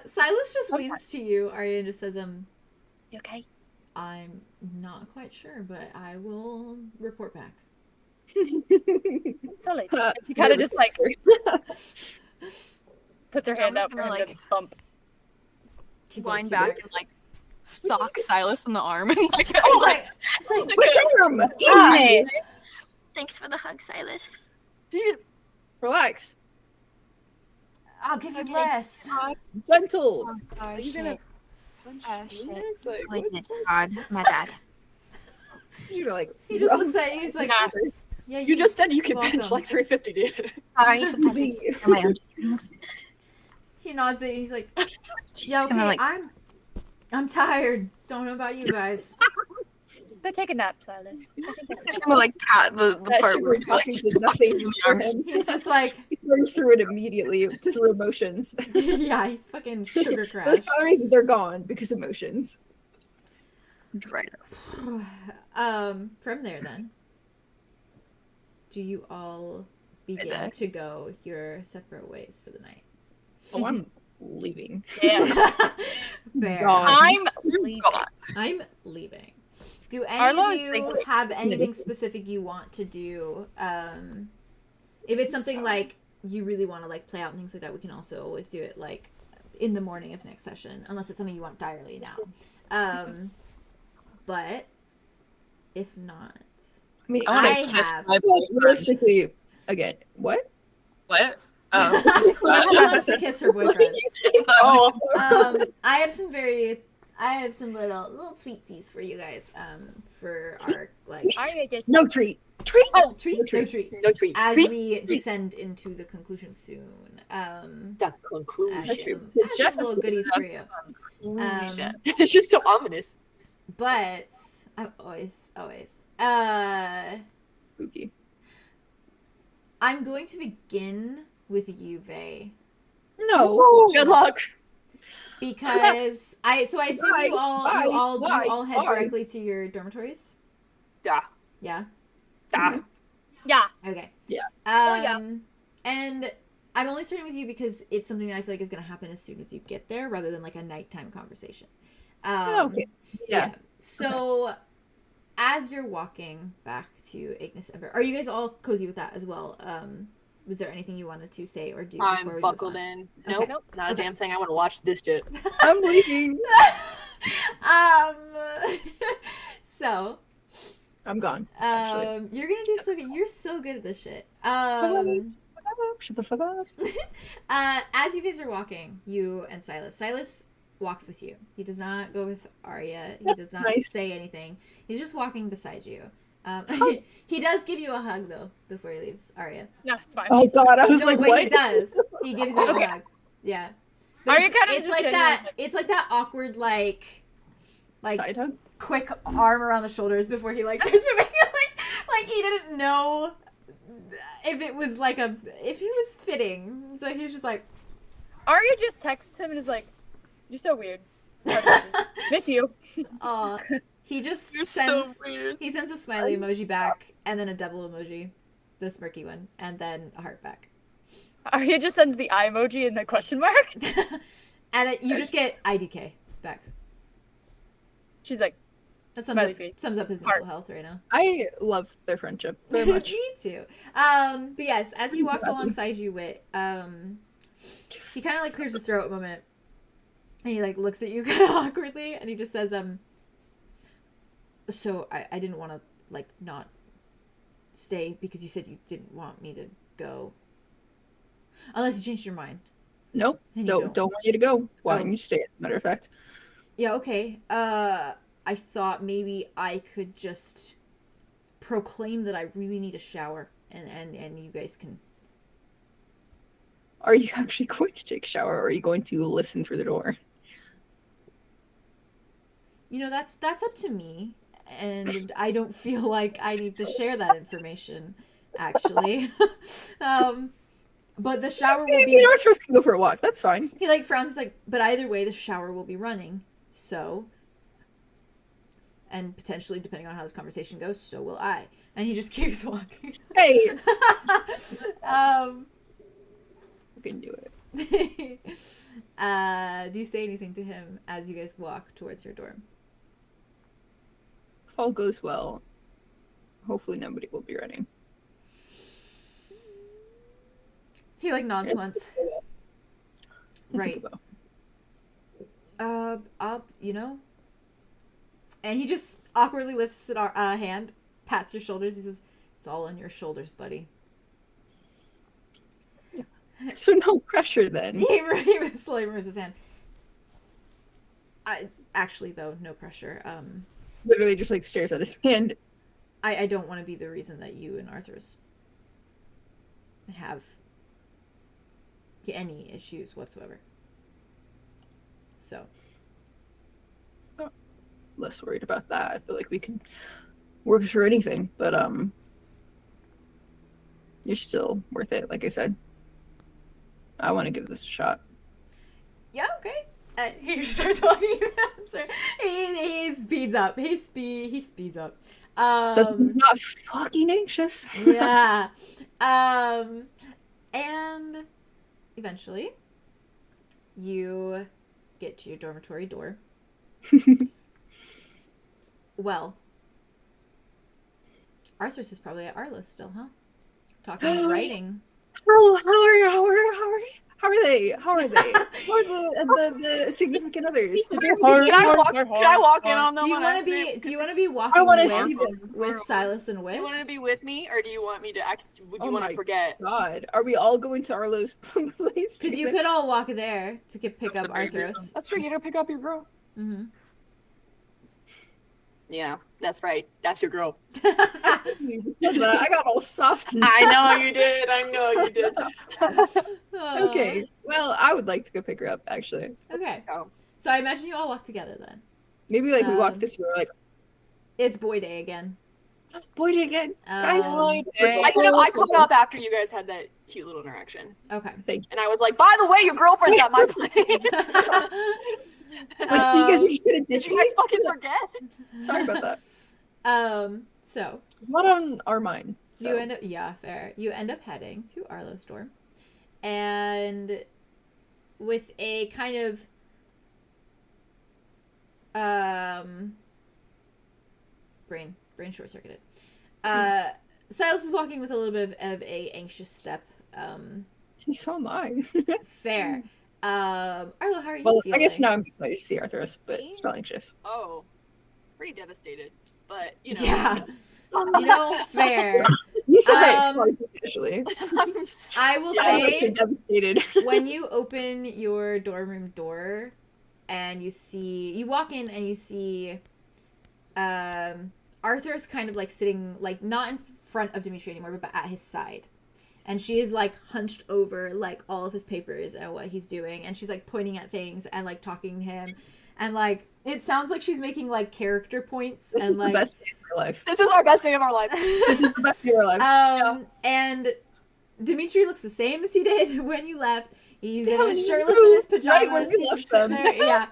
Silas just leans to you, Arya, and just says, You okay? I'm not quite sure, but I will report back. Solid. And she kind of just like puts her hand I'm out just for him gonna, to bump. He Wind bumps you back and like sock Silas in the arm and like, Oh my! It's like, Which arm? Hi. Thanks for the hug, Silas. Dude, Relax. I'll give you Okay. less. Gentle. Oh, sorry, are you gonna? bunch Oh, of shit. units? Like, I what? did hard. My bad. You're like, He just looks at you. He's like, Nah. yeah, You just said you could welcome. bench like 350, dude. Sorry, sometimes I do my own strings. He nods at you. He's like, She's yeah, okay, gonna like I'm tired. Don't know about you guys. Go take a nap, Silas. I think that's Just gonna like pat the that part sugar where you're like coffee did nothing the for arms. him. He's just like, He turns through it immediately, just through emotions. yeah, he's fucking sugar crash. Those calories, they're gone because emotions. Right. From there then, do you all begin to go your separate ways for the night? Oh, I'm leaving. Yeah. Fair. God. I'm leaving. God. I'm leaving. Do any Arlo of is you thinking. have anything specific you want to do? If it's something like you really want to like play out and things like that, we can also always do it like in the morning of next session, unless it's something you want direly now. But if not, I mean, I wanna kiss have. my like, boyfriend. realistically, again, what? What? She wants to kiss her boyfriend. Oh. I have some little tweetsies for you guys. For our like Arya just No treat. Treat? oh treat, No no treat. treat. No tweet. As Tweet. we descend into the conclusion soon. The I have conclusion. some, It's I have just some little goodies for you. It's just so ominous. But I'm always. Spooky. I'm going to begin with you, Vey, No. Ooh. Good luck. because I assume you all head Why? directly to your dormitories. Yeah. Yeah. Yeah. yeah. Okay. Yeah. yeah. And I'm only starting with you because it's something that I feel like is going to happen as soon as you get there, rather than like a nighttime conversation. Okay. Yeah. So, as you're walking back to 𝐂𝐻𝐿 Ember, are you guys all cozy with that as well? Was there anything you wanted to say or do before we I'm move buckled on? in. Okay. Nope. Nope. Not a Okay. damn thing. I want to watch this shit. I'm leaving. So, I'm gone. Actually. you're gonna do so good. You're so good at this shit. Shut the fuck up. As you guys are walking, you and Silas walks with you. He does not go with Arya. He does not nice. say anything. He's just walking beside you. He does give you a hug though before he leaves, Arya. No, it's fine. Oh god, I was No, like, but what? he does. He gives you a Okay. hug. Yeah. But Arya it's, kind of it's just like genuinely that. like- It's like that awkward like Side hug? quick arm around the shoulders before he like starts moving. like he didn't know if it was like if he was fitting. So he's just like, Arya just texts him and is like, "You're so weird. Miss you." he just You're so sends weird. he sends a smiley emoji back and then a devil emoji, the smirky one, and then a heart back. Arya just sends the eye emoji and the question mark. And you just get IDK back. She's like, That Smiley face. sums up his mental health right now. I love their friendship very much. Me too. But yes, as he walks alongside you, Wit, he kind of like clears his throat a moment, and he like looks at you kind of awkwardly, and he just says, "So I didn't want to like not stay because you said you didn't want me to go, unless you changed your mind." Nope. And you Don't want you to go. Why Oh. don't you stay, as a matter of fact? Yeah, okay. I thought maybe I could just proclaim that I really need a shower, and you guys can. Are you actually going to take a shower, or are you going to listen through the door? You know, that's up to me, and I don't feel like I need to share that information, actually. But the shower will Maybe be. you don't trust can go for a walk. That's fine. He like frowns. He's like, but either way, the shower will be running. So, and potentially, depending on how this conversation goes, so will I. And he just keeps walking. Hey, you can do it. Do you say anything to him as you guys walk towards your dorm? If all goes well, hopefully nobody will be running. He like nods once. I think Right. about- You know. And he just awkwardly lifts a hand, pats your shoulders. He says, "It's all on your shoulders, buddy." So no pressure then. He slowly removes his hand. actually, though, no pressure. Literally just like stares at his hand. I don't want to be the reason that you and Arthur's have any issues whatsoever. So. Less worried about that. I feel like we can work through anything, but you're still worth it. Like I said, I want to give this a shot. Yeah, okay. And he starts walking faster. He speeds up. He speeds up. Doesn't not fucking anxious. Yeah. And eventually, you get to your dormitory door. Well, Arthur's is probably at Arlow still, huh? Talking and writing. Oh, how are they? How are the significant others? Can I walk in on them? Do you want to be walking with Silas and Wit? Do you want to be with me, or do you want me to would you want to forget? God, are we all going to Arlow's place? Because you could all walk there to pick up Arthur's. That's true. You don't pick up your girl. Mm-hmm. Yeah, that's right. That's your girl. I got all soft. I know you did. Okay. Well, I would like to go pick her up, actually. Okay. Oh. So I imagine you all walk together then. Maybe like we walk this way, like it's boy day again. Boy day again. Guys, I caught up after you guys had that cute little interaction. Okay. Thank you. And I was like, by the way, your girlfriend's at my place. You guys Did you guys fucking forget? Sorry about that. So Not on our mind. So. you end up fair. You end up heading to Arlow's door, and with a kind of brain short circuited. Silas is walking with a little bit of a anxious step. So am I. Fair. Arlow, how are you Well, feeling? I guess now I'm excited to see Arthurus, but still anxious. Oh, pretty devastated. But, you know. Yeah. You know, fair. You said that actually. I will I'm say, devastated. when you open your dorm room door and you walk in and you see Arthur's kind of like sitting, like not in front of Dimitri anymore, but at his side. And she is like hunched over like all of his papers and what he's doing. And she's like pointing at things and like talking to him. And like, it sounds like she's making like character points. This and is like, the best day of our life. This is our best day of our life. This is the best day of our lives. And Dimitri looks the same as he did when you left. He's Yeah, shirtless you in his do. pajamas. Right when we He's left just sitting them. there. Yeah.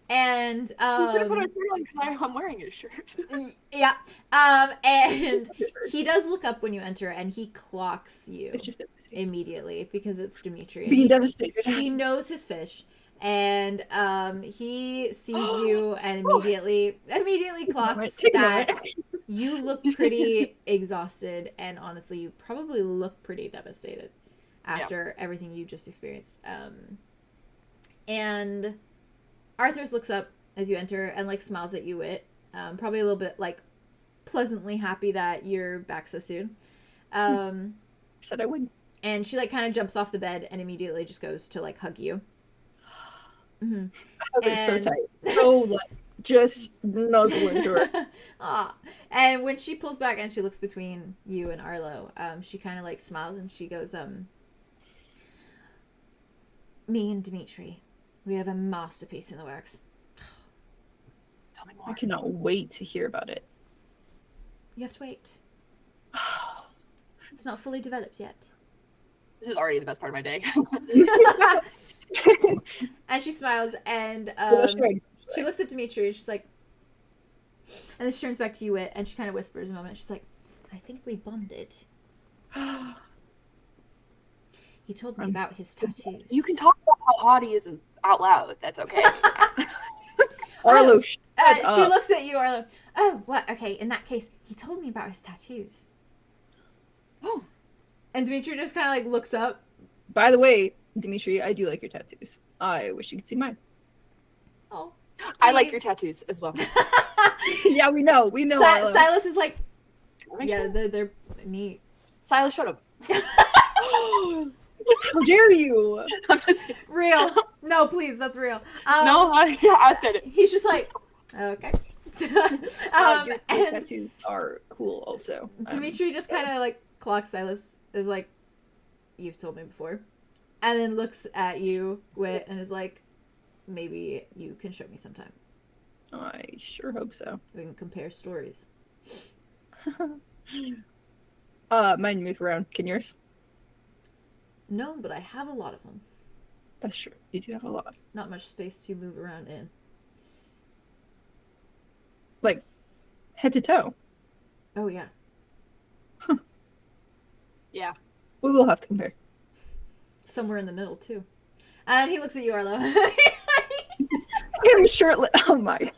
And because I'm wearing his shirt. yeah. And he does look up when you enter, and he clocks you It's just immediately because it's Dimitri. being devastated. He knows his fish, and he sees you and immediately clocks Take a that moment. you look pretty exhausted, and honestly, you probably look pretty devastated after everything you just experienced. And Arthur's looks up as you enter and like smiles at you, Wit. Probably a little bit like pleasantly happy that you're back so soon. Said I would. And she like kind of jumps off the bed and immediately just goes to like hug you. Mm-hmm. So tight. So like just nuzzle into her. Aw. And when she pulls back and she looks between you and Arlow, she kind of like smiles and she goes, me and Dimitri, we have a masterpiece in the works. Tell me I more. cannot wait to hear about it. You have to wait. It's not fully developed yet. This is already the best part of my day. And she smiles and she looks at Dimitri and she's like, and then she turns back to you, Wit, and she kind of whispers a moment. She's like, I think we bonded. He told me about his tattoos. You can talk about how odd he is out loud. That's okay. Arlow, she up. looks at you, Arlow. Oh, what? Okay, in that case, he told me about his tattoos. Oh. And Dimitri just kind of like looks up. By the way, Dimitri, I do like your tattoos. I wish you could see mine. Oh. I like your tattoos as well. Yeah, we know. Arlow. Silas is like, yeah, they're neat. Silas, shut up. How dare you? I'm just kidding. Real. No, please, that's real. No, I said it. He's just like, okay. Your And tattoos are cool also. Dimitri just kind of like clocks Silas, is like, you've told me before. And then looks at you, Wit, and is like, maybe you can show me sometime. I sure hope so. We can compare stories. Mine move around. Can yours? No, but I have a lot of them. That's true. You do have a lot. Not much space to move around in. Like, head to toe. Oh, yeah. Yeah. We will have to compare. Somewhere in the middle, too. And he looks at you, Arlo. I'm shirtless. Oh my.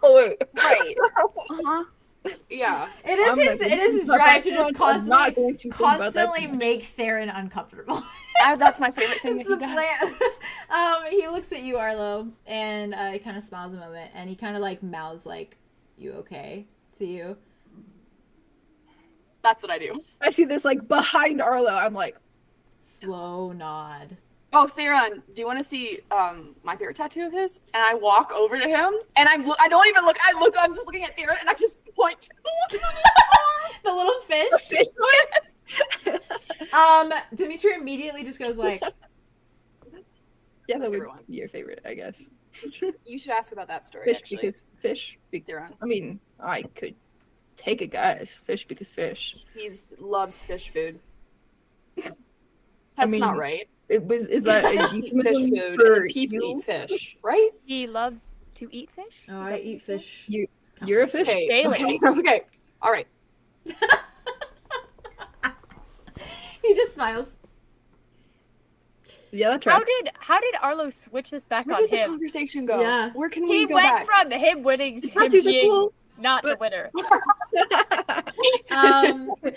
Oh, wait. Right. Uh-huh. Yeah. It is his drive to just constantly make. make Theron uncomfortable. That's my favorite thing that It's he the does. plan. He looks at you, Arlo, and he kind of smiles a moment, and he kind of like mouths like, "You okay?" to you. That's what I do. I see this like behind Arlo. I'm like, Slow nod. Oh, Theron, do you want to see my favorite tattoo of his? And I walk over to him, and I don't even look. I'm just looking at Theron, and I just point to The little fish. fish Dimitri immediately just goes like, Yeah, that would Everyone. be your favorite, I guess. You should ask about that story. Fish actually. because fish. Theron. I mean, I could take a guess. Fish because fish. He loves fish food. That's mean, not right. Is that a Fish euphemism food, for and people you? eat fish, right? He loves to eat fish. "Oh, Is I that eat what said? fish." You're a fish. Okay. Daily. Okay. All right. He just smiles. Yeah, that tracks. How did Arlo switch this back Where on did the him? conversation go? Yeah. Where can He we go went back? from him winning to him Tattoos are being cool, not the but- winner.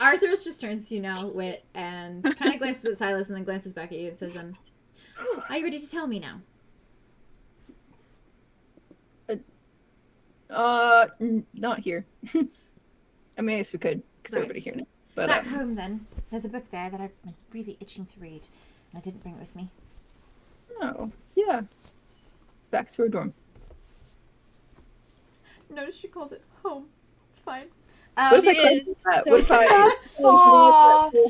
Arthurus just turns to you now, Wit, and kind of glances at Silas and then glances back at you and says, "Are you ready to tell me now?" Not here. I mean, I guess we could, because everybody Right. here now. But Back home, then. There's a book there that I've been really itching to read, and I didn't bring it with me. oh, yeah. Back to our dorm. Notice she calls it home. It's fine. What if I She cried is that? so What if I That's so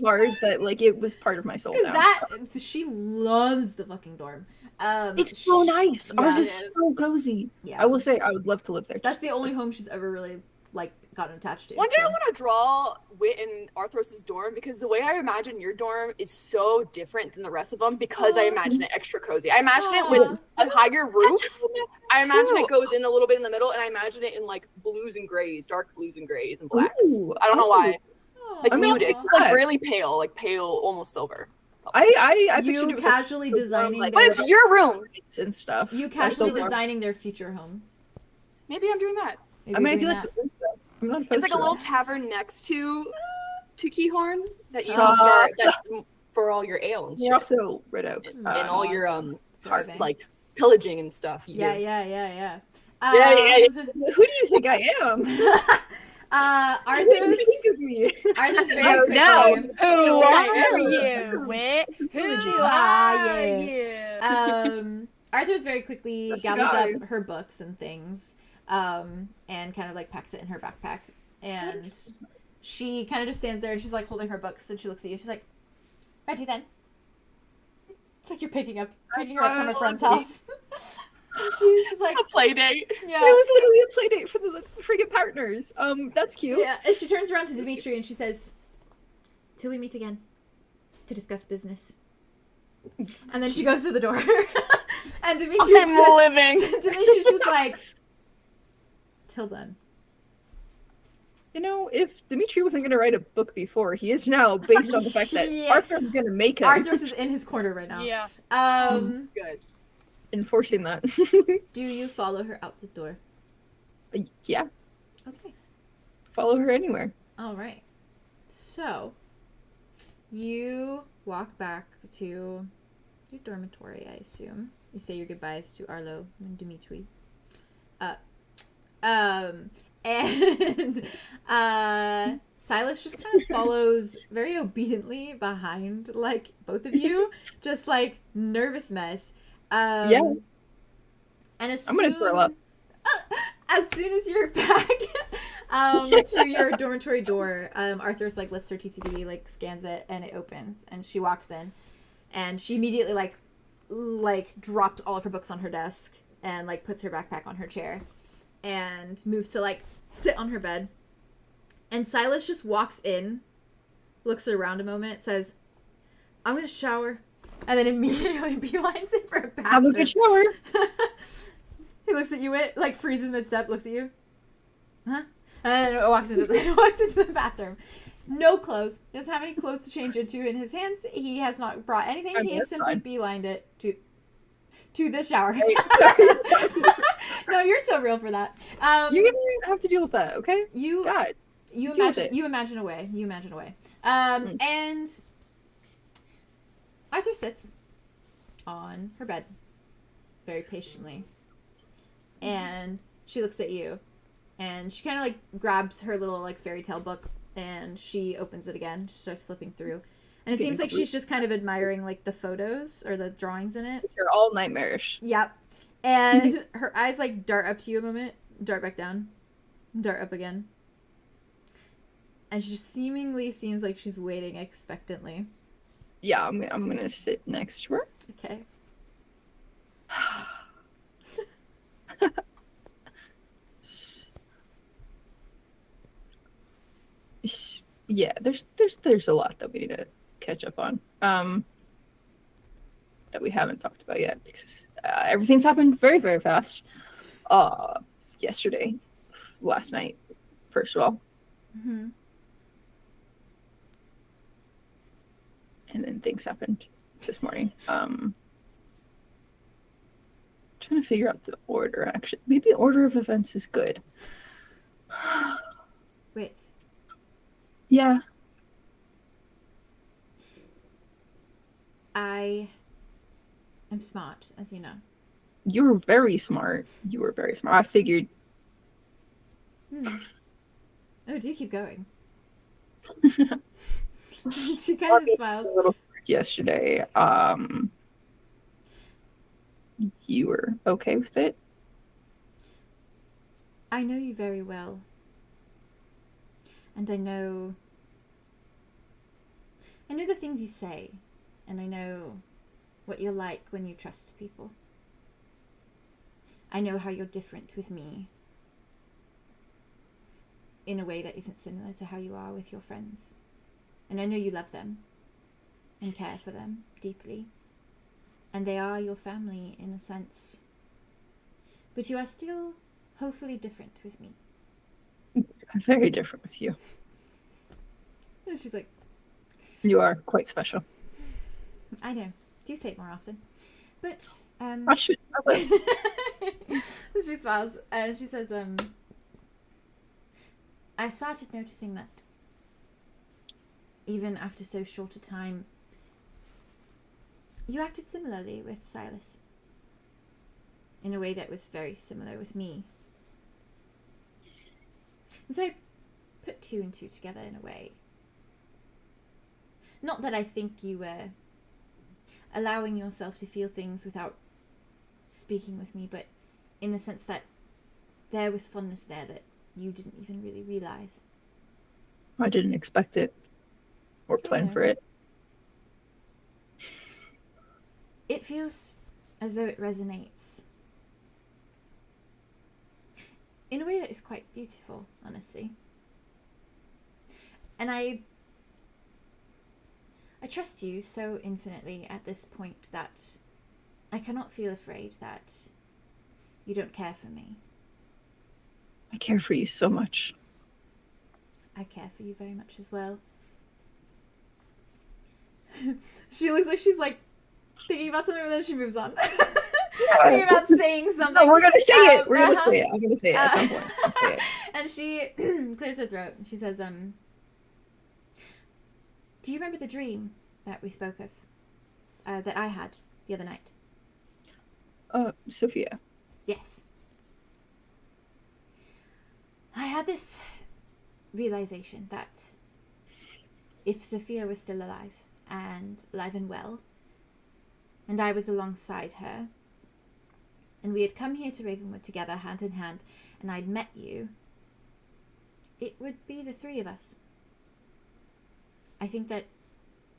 hard that like it was part of my soul Because now? that she loves the fucking dorm. It's so nice. Yeah, Ours it is is. so cozy. Yeah, I will say I would love to live there. that's the only home she's ever really like gotten attached to. One day so. I want to draw Wit and Arthros' dorm because the way I imagine your dorm is so different than the rest of them because I imagine it extra cozy. I imagine it with a higher roof. I imagine it goes in a little bit in the middle, and I imagine it in like blues and grays, dark blues and grays and blacks. Ooh, I don't know why. Like I mean, muted. It's yeah. like really pale, like pale, almost silver. I pictured You it with casually like, designing like, But their, it's your room. lights and stuff. you Like, casually so dark. designing their future home. Maybe I'm doing that. Maybe I mean, I you're do doing like the blue stuff. I'm not It's opposed like a to little that. tavern next to 𝐂𝐩𝐤𝐢𝐤𝐿 that you Stop. can start. That's for all your ale and You're shit, also Red Oak. and all your Thriving. like pillaging and stuff. You Yeah, do. yeah. Yeah, yeah, Who do you think I am? What do you Arthur's think of me? Arthur's Oh very quickly. no! Who I are am. you, Wit? Who are are you? you? Arthur's very quickly That's gathers right. up her books and things, and kind of like packs it in her backpack. And she kind of just stands there and she's like holding her books and she looks at you. She's like, "Ready then?" It's like you're picking her up from a friend's house. And she's just like, It's a play date. yeah. It was literally a play date for the freaking partners. That's cute. Yeah, and she turns around to Dimitri and she says, "Till we meet again, to discuss business." And then she goes to the door. And Dimitri's living. Dimitri's just like, "Till then." You know, if Dimitri wasn't going to write a book before, he is now, based on the fact that Yeah. Arthur's going to make him. Arthur's is in his corner right now. Yeah. Good. Enforcing that. Do you follow her out the door? Yeah, Okay. follow her anywhere. All right. So, you walk back to your dormitory, I assume. You say your goodbyes to Arlo and Dimitri. And Silas just kind of follows very obediently behind, like, both of you, just like nervous mess. Yeah. And I'm gonna throw up. As soon as you're back to your dormitory door, Arthur's like lifts her TCD, like scans it, and it opens, and she walks in, and she immediately like drops all of her books on her desk and like puts her backpack on her chair, and moves to like sit on her bed. And Silas just walks in, looks around a moment, says, "I'm gonna shower," and then immediately beelines it for a bathroom. Have a good shower. He looks at you, it like freezes mid-step, looks at you. Huh? And walks into the bathroom. No clothes. Doesn't have any clothes to change into in his hands. He has not brought anything. He has simply beelined it to the shower. No, you're so real for that. You're gonna have to deal with that, okay? You imagine a way. And Arthur sits on her bed very patiently. And she looks at you, and she kind of like grabs her little like fairy tale book, and she opens it again. She starts flipping through, and it seems like she's just kind of admiring like the photos or the drawings in it. They're all nightmarish. Yep. And her eyes like dart up to you a moment, dart back down, dart up again, and she just seemingly seems like she's waiting expectantly. Yeah, I'm gonna sit next to her. Okay. Yeah, there's a lot that we need to catch up on that we haven't talked about yet, because everything's happened very, very fast. Yesterday, last night, first of all, Mm-hmm. and then things happened this morning. Trying to figure out the order, actually. Maybe order of events is good. Wait. Yeah. I am smart, as you know. You were very smart. I figured. Oh, do keep going. She kind of smiles. A little yesterday. You were okay with it? I know you very well. And I know the things you say, and I know what you're like when you trust people. I know how you're different with me in a way that isn't similar to how you are with your friends. And I know you love them and care for them deeply. And they are your family in a sense. But you are still hopefully different with me. I'm very different with you. And she's like, You are quite special. I know. Do say it more often. But, I should. she smiles and she says, I started noticing that even after so short a time, you acted similarly with Silas. In a way that was very similar with me. And so I put two and two together in a way. Not that I think you were allowing yourself to feel things without speaking with me, but in the sense that there was fondness there that you didn't even really realize. I didn't expect it or plan for it. It feels as though it resonates in a way that is quite beautiful, honestly. And I trust you so infinitely at this point that I cannot feel afraid that you don't care for me. I care for you so much. I care for you very much as well. She looks like she's like thinking about something, and then she moves on. Thinking about saying something. No, we're gonna say it. We're gonna say it. I'm gonna say it at some point. Say it. And she clears her throat. She says, do you remember the dream that we spoke of? That I had the other night? Sophia. Yes. I had this realization that if Sophia was still alive and well, and I was alongside her, and we had come here to Ravenwood together, hand in hand, and I'd met you, it would be the three of us. I think that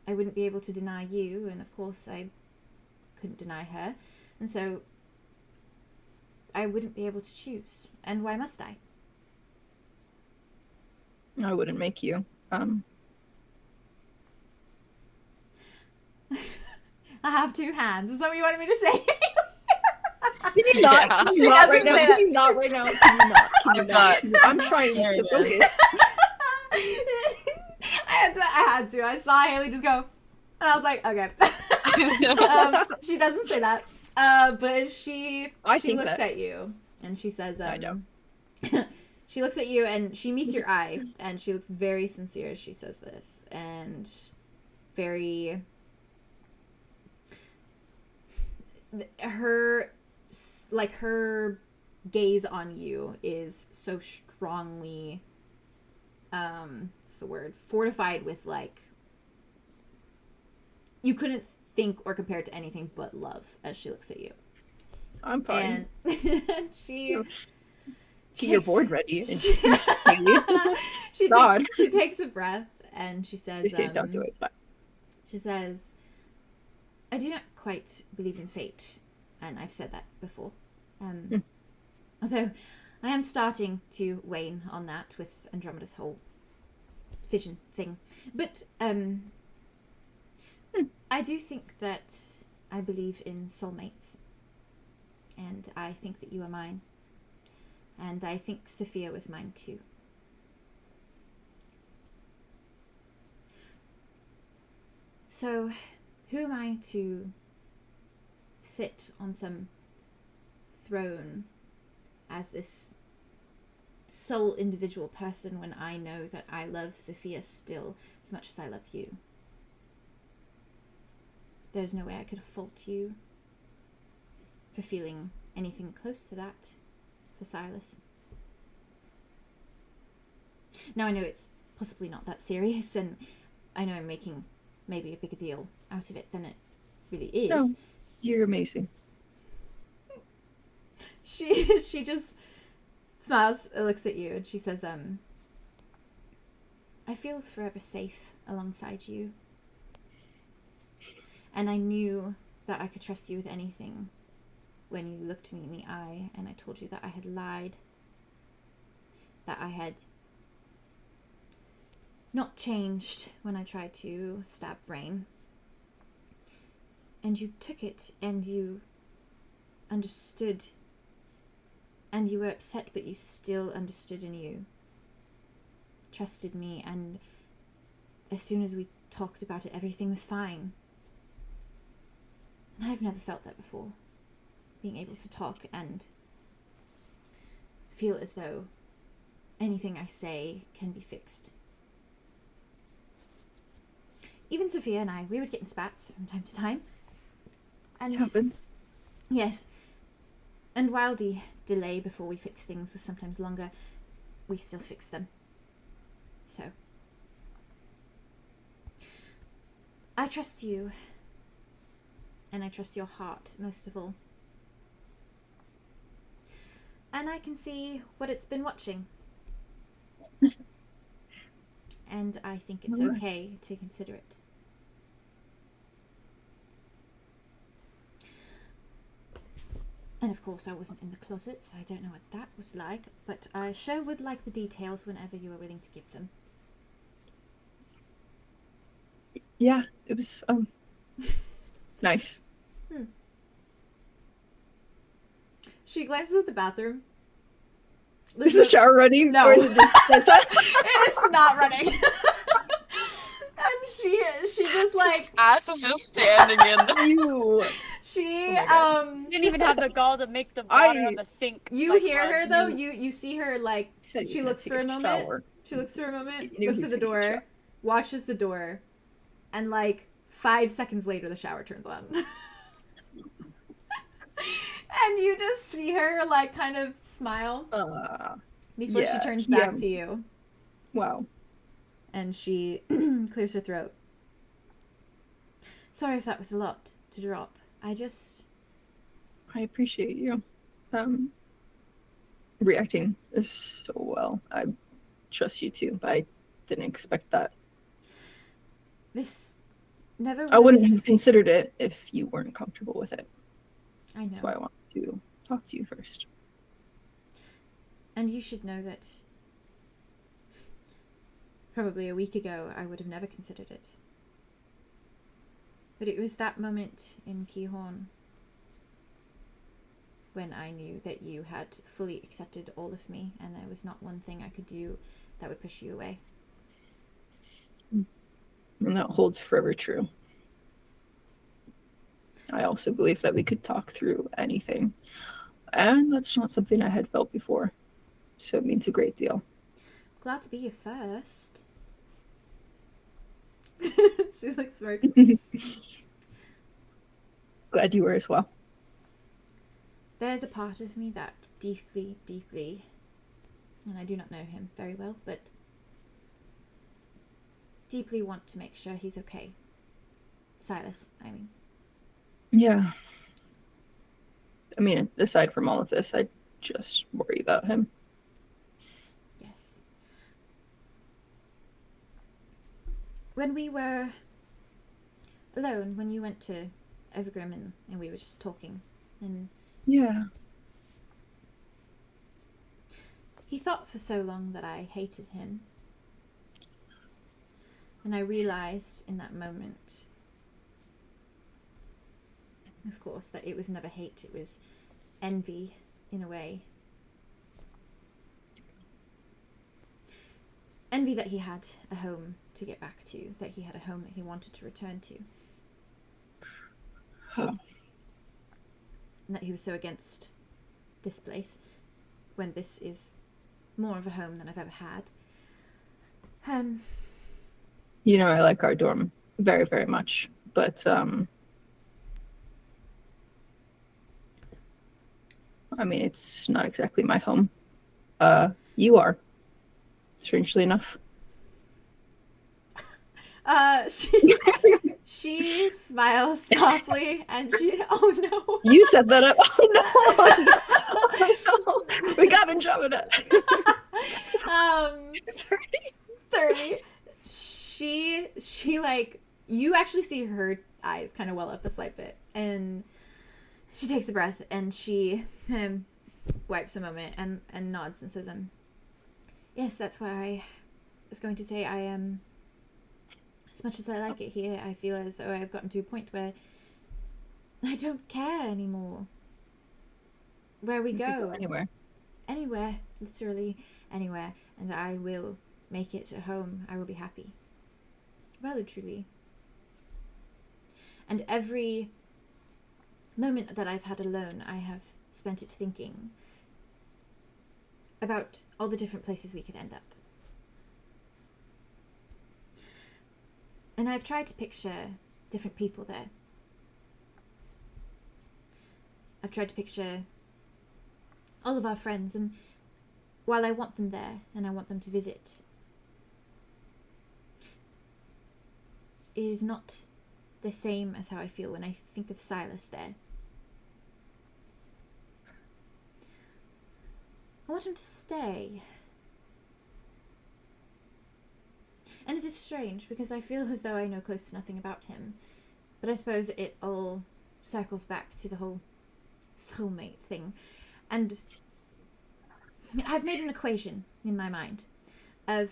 I wouldn't be able to deny you, and of course I couldn't deny her, and so I wouldn't be able to choose. And why must I? I wouldn't make you. I have two hands. Is that what you wanted me to say? Can you not? Yeah. Can She you not right doesn't now? say Can you not right now? Can you not? Can you not? Can you- I'm trying There to you go. focus. I had to. I saw Haley just go, and I was like, okay. She doesn't say that. But she think looks that. at you and she says, I know. she looks at you and she meets your eye and she looks very sincere as she says this, and very her gaze on you is so strongly what's the word, fortified with, like, you couldn't think or compare it to anything but love as she looks at you. I'm fine. And she Get your board ready. And she takes a breath and she says, don't do it. It's fine. she says, I do not quite believe in fate, and I've said that before. Although I am starting to wane on that with Andromeda's whole vision thing. But I do think that I believe in soulmates. And I think that you are mine. And I think Sophia was mine too. So, who am I to sit on some throne as this sole individual person when I know that I love Sophia still as much as I love you? There's no way I could fault you for feeling anything close to that for Silas. Now I know it's possibly not that serious, and I know I'm making maybe a bigger deal out of it than it really is. No, you're amazing. She just smiles, looks at you, and she says, I feel forever safe alongside you. And I knew that I could trust you with anything when you looked me in the eye and I told you that I had lied, that I had not changed when I tried to stab Brain. And you took it and you understood, and you were upset, but you still understood, and you trusted me, and as soon as we talked about it, everything was fine. And I've never felt that before. Being able to talk and feel as though anything I say can be fixed. Even Sophia and I, we would get in spats from time to time. And It happens. yes. And while the delay before we fix things was sometimes longer, we still fixed them. So, I trust you. And I trust your heart most of all. And I can see what it's been watching. And I think it's Alright. okay to consider it. And of course I wasn't in the closet, so I don't know what that was like, but I sure would like the details whenever you are willing to give them. Yeah, it was nice. She glances at the bathroom. Is the shower running? No. Or is it just that's It is not running. And she just like Ass is just standing in. you? she Oh my God. You didn't even have the gall to make the water on the sink. you like, hear run. her though, you see her like Said you she said looks take for a moment. shower. She looks for a moment, You knew looks he at was the taking a door, shower. watches the door, and like 5 seconds later the shower turns on. And you just see her like kind of smile before she yeah, turns yeah. back to you. Wow. And she clears her throat. Sorry if that was a lot to drop. I appreciate you reacting so well. I trust you too, but I didn't expect that. This never I wouldn't have considered it if you weren't comfortable with it. I know. That's why I wanted to talk to you first. And you should know that probably a week ago I would have never considered it. But it was that moment in 𝐄𝐩𝐢𝐻 when I knew that you had fully accepted all of me, and there was not one thing I could do that would push you away. And that holds forever true. I also believe that we could talk through anything. And that's not something I had felt before. So it means a great deal. Glad to be your first. She's like smirks. Glad you were as well. There's a part of me that deeply, and I do not know him very well, but deeply want to make sure he's okay. Silas, I mean. Yeah. I mean, aside from all of this, I just worry about him. Yes. When we were alone, when you went to 𝐓𝐺𝐵 and we were just talking, and yeah, he thought for so long that I hated him, and I realized in that moment, of course, that it was never hate, it was envy in a way. Envy that he had a home to get back to, that he had a home that he wanted to return to. Oh. And that he was so against this place, when this is more of a home than I've ever had. You know, I like our dorm very, very much, but I mean, it's not exactly my home. You are, strangely enough. She smiles softly and she, oh no. You set that up. Oh no. Oh, no. We got Andromeda. 30. She like, you actually see her eyes kind of well up a slight bit, and she takes a breath and she kind of wipes a moment and nods and says, yes, that's why I was going to say I am, as much as I like it here, I feel as though I've gotten to a point where I don't care anymore. Where we go. Anywhere. Anywhere. Literally anywhere. And I will make it a home. I will be happy. Well and truly. And every moment that I've had alone, I have spent it thinking about all the different places we could end up. And I've tried to picture different people there. I've tried to picture all of our friends, and while I want them there and I want them to visit, it is not the same as how I feel when I think of Silas there. I want him to stay. And it is strange because I feel as though I know close to nothing about him. But I suppose it all circles back to the whole soulmate thing. And I've made an equation in my mind of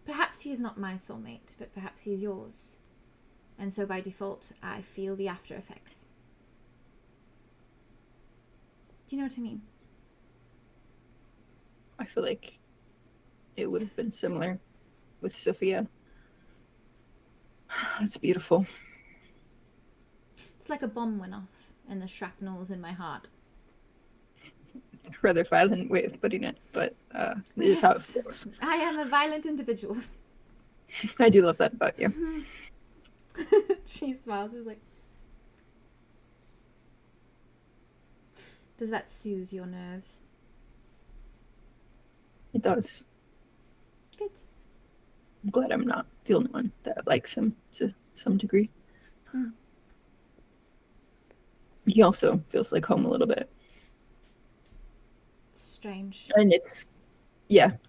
perhaps he is not my soulmate, but perhaps he is yours. And so by default, I feel the after effects. Do you know what I mean? I feel like it would have been similar with Sophia. That's beautiful. It's like a bomb went off and the shrapnel's in my heart. It's a rather violent way of putting it, but it is how it feels. I am a violent individual. I do love that about you. She smiles. She's like, does that soothe your nerves? It does. Good. I'm glad I'm not the only one that likes him to some degree. He also feels like home a little bit. It's strange. And it's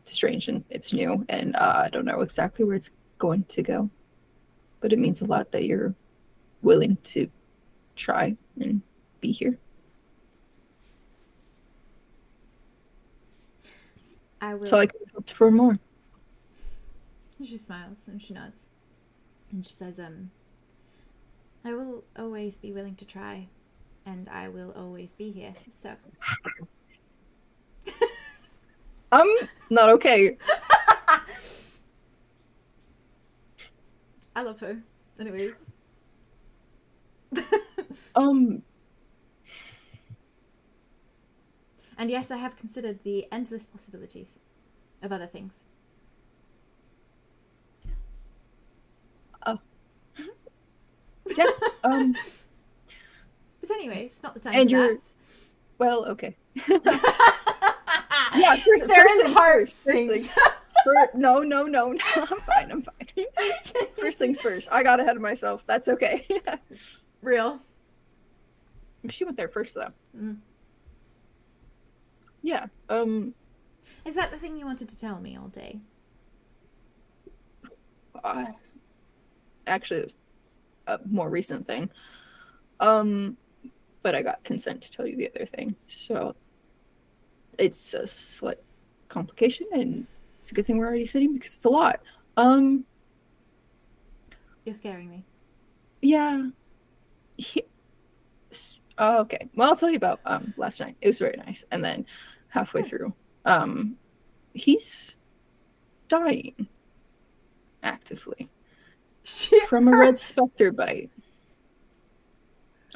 strange and it's new, and I don't know exactly where it's going to go. But it means a lot that you're willing to try and be here. I will. So I could have hoped for more. She smiles and she nods. And she says, I will always be willing to try. And I will always be here. So. I'm not okay. I love her. Anyways. And yes, I have considered the endless possibilities of other things. Oh. Yeah. But anyways, not the time And for you're- that. Well, okay. Yeah, There's heart first things. No. I'm fine. First things first. I got ahead of myself. That's okay. Real. She went there first, though. Mm. Yeah. Is that the thing you wanted to tell me all day? Actually, it was a more recent thing. But I got consent to tell you the other thing. So it's a slight complication, and it's a good thing we're already sitting because it's a lot. You're scaring me. Yeah. Okay. Well, I'll tell you about last night. It was very nice. And then halfway through, he's dying actively from a red specter bite.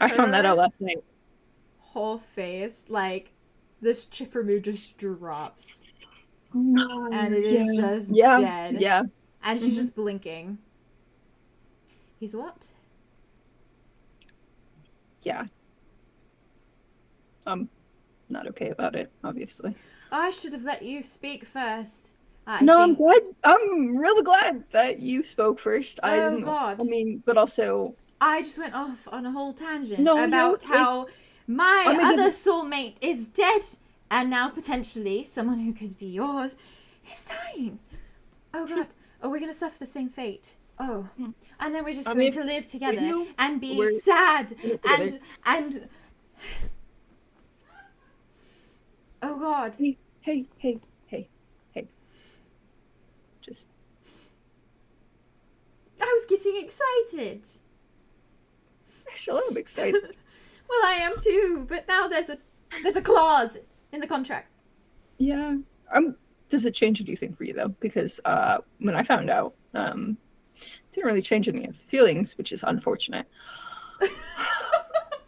I found that out last night. Whole face, like, this chipper mood just drops. And it is just dead. Yeah. And she's just blinking. He's what? Yeah. I'm not okay about it, obviously. I should have let you speak first. I'm glad. I'm really glad that you spoke first. Oh, God. I mean, but also, I just went off on a whole tangent No, about how my other does soulmate is dead, and now potentially someone who could be yours is dying. Oh God, are we gonna suffer the same fate? Oh, and then we're just going to live together and be sad and oh God. Hey. Just. I was getting excited. I still am excited. Well, I am too, but now there's a clause in the contract. Yeah. Does it change anything for you though? Because when I found out, it didn't really change any of the feelings, which is unfortunate.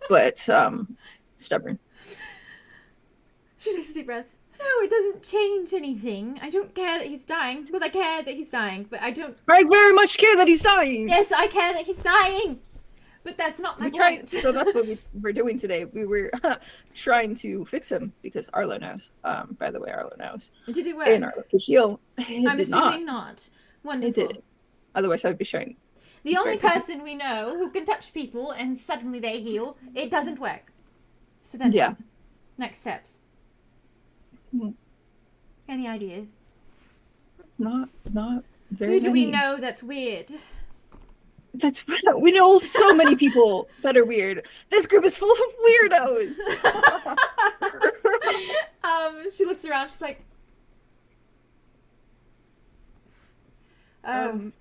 But stubborn. She takes a deep breath. No, it doesn't change anything. I don't care that he's dying. Well, I care that he's dying, but I don't. I very much care that he's dying. Yes, I care that he's dying. But that's not my point. So that's what we're doing today. We were trying to fix him because Arlow knows. By the way, Arlow knows. Did it work? And Arlow could heal. I'm assuming not. Wonderful. It did. Otherwise, I would be showing. The only person we know who can touch people and suddenly they heal, it doesn't work. So then, Yeah. Next steps. Hmm. Any ideas? Not very. Who do we many. know that's weird? We know so many people that are weird. This group is full of weirdos. She looks around. She's like, oh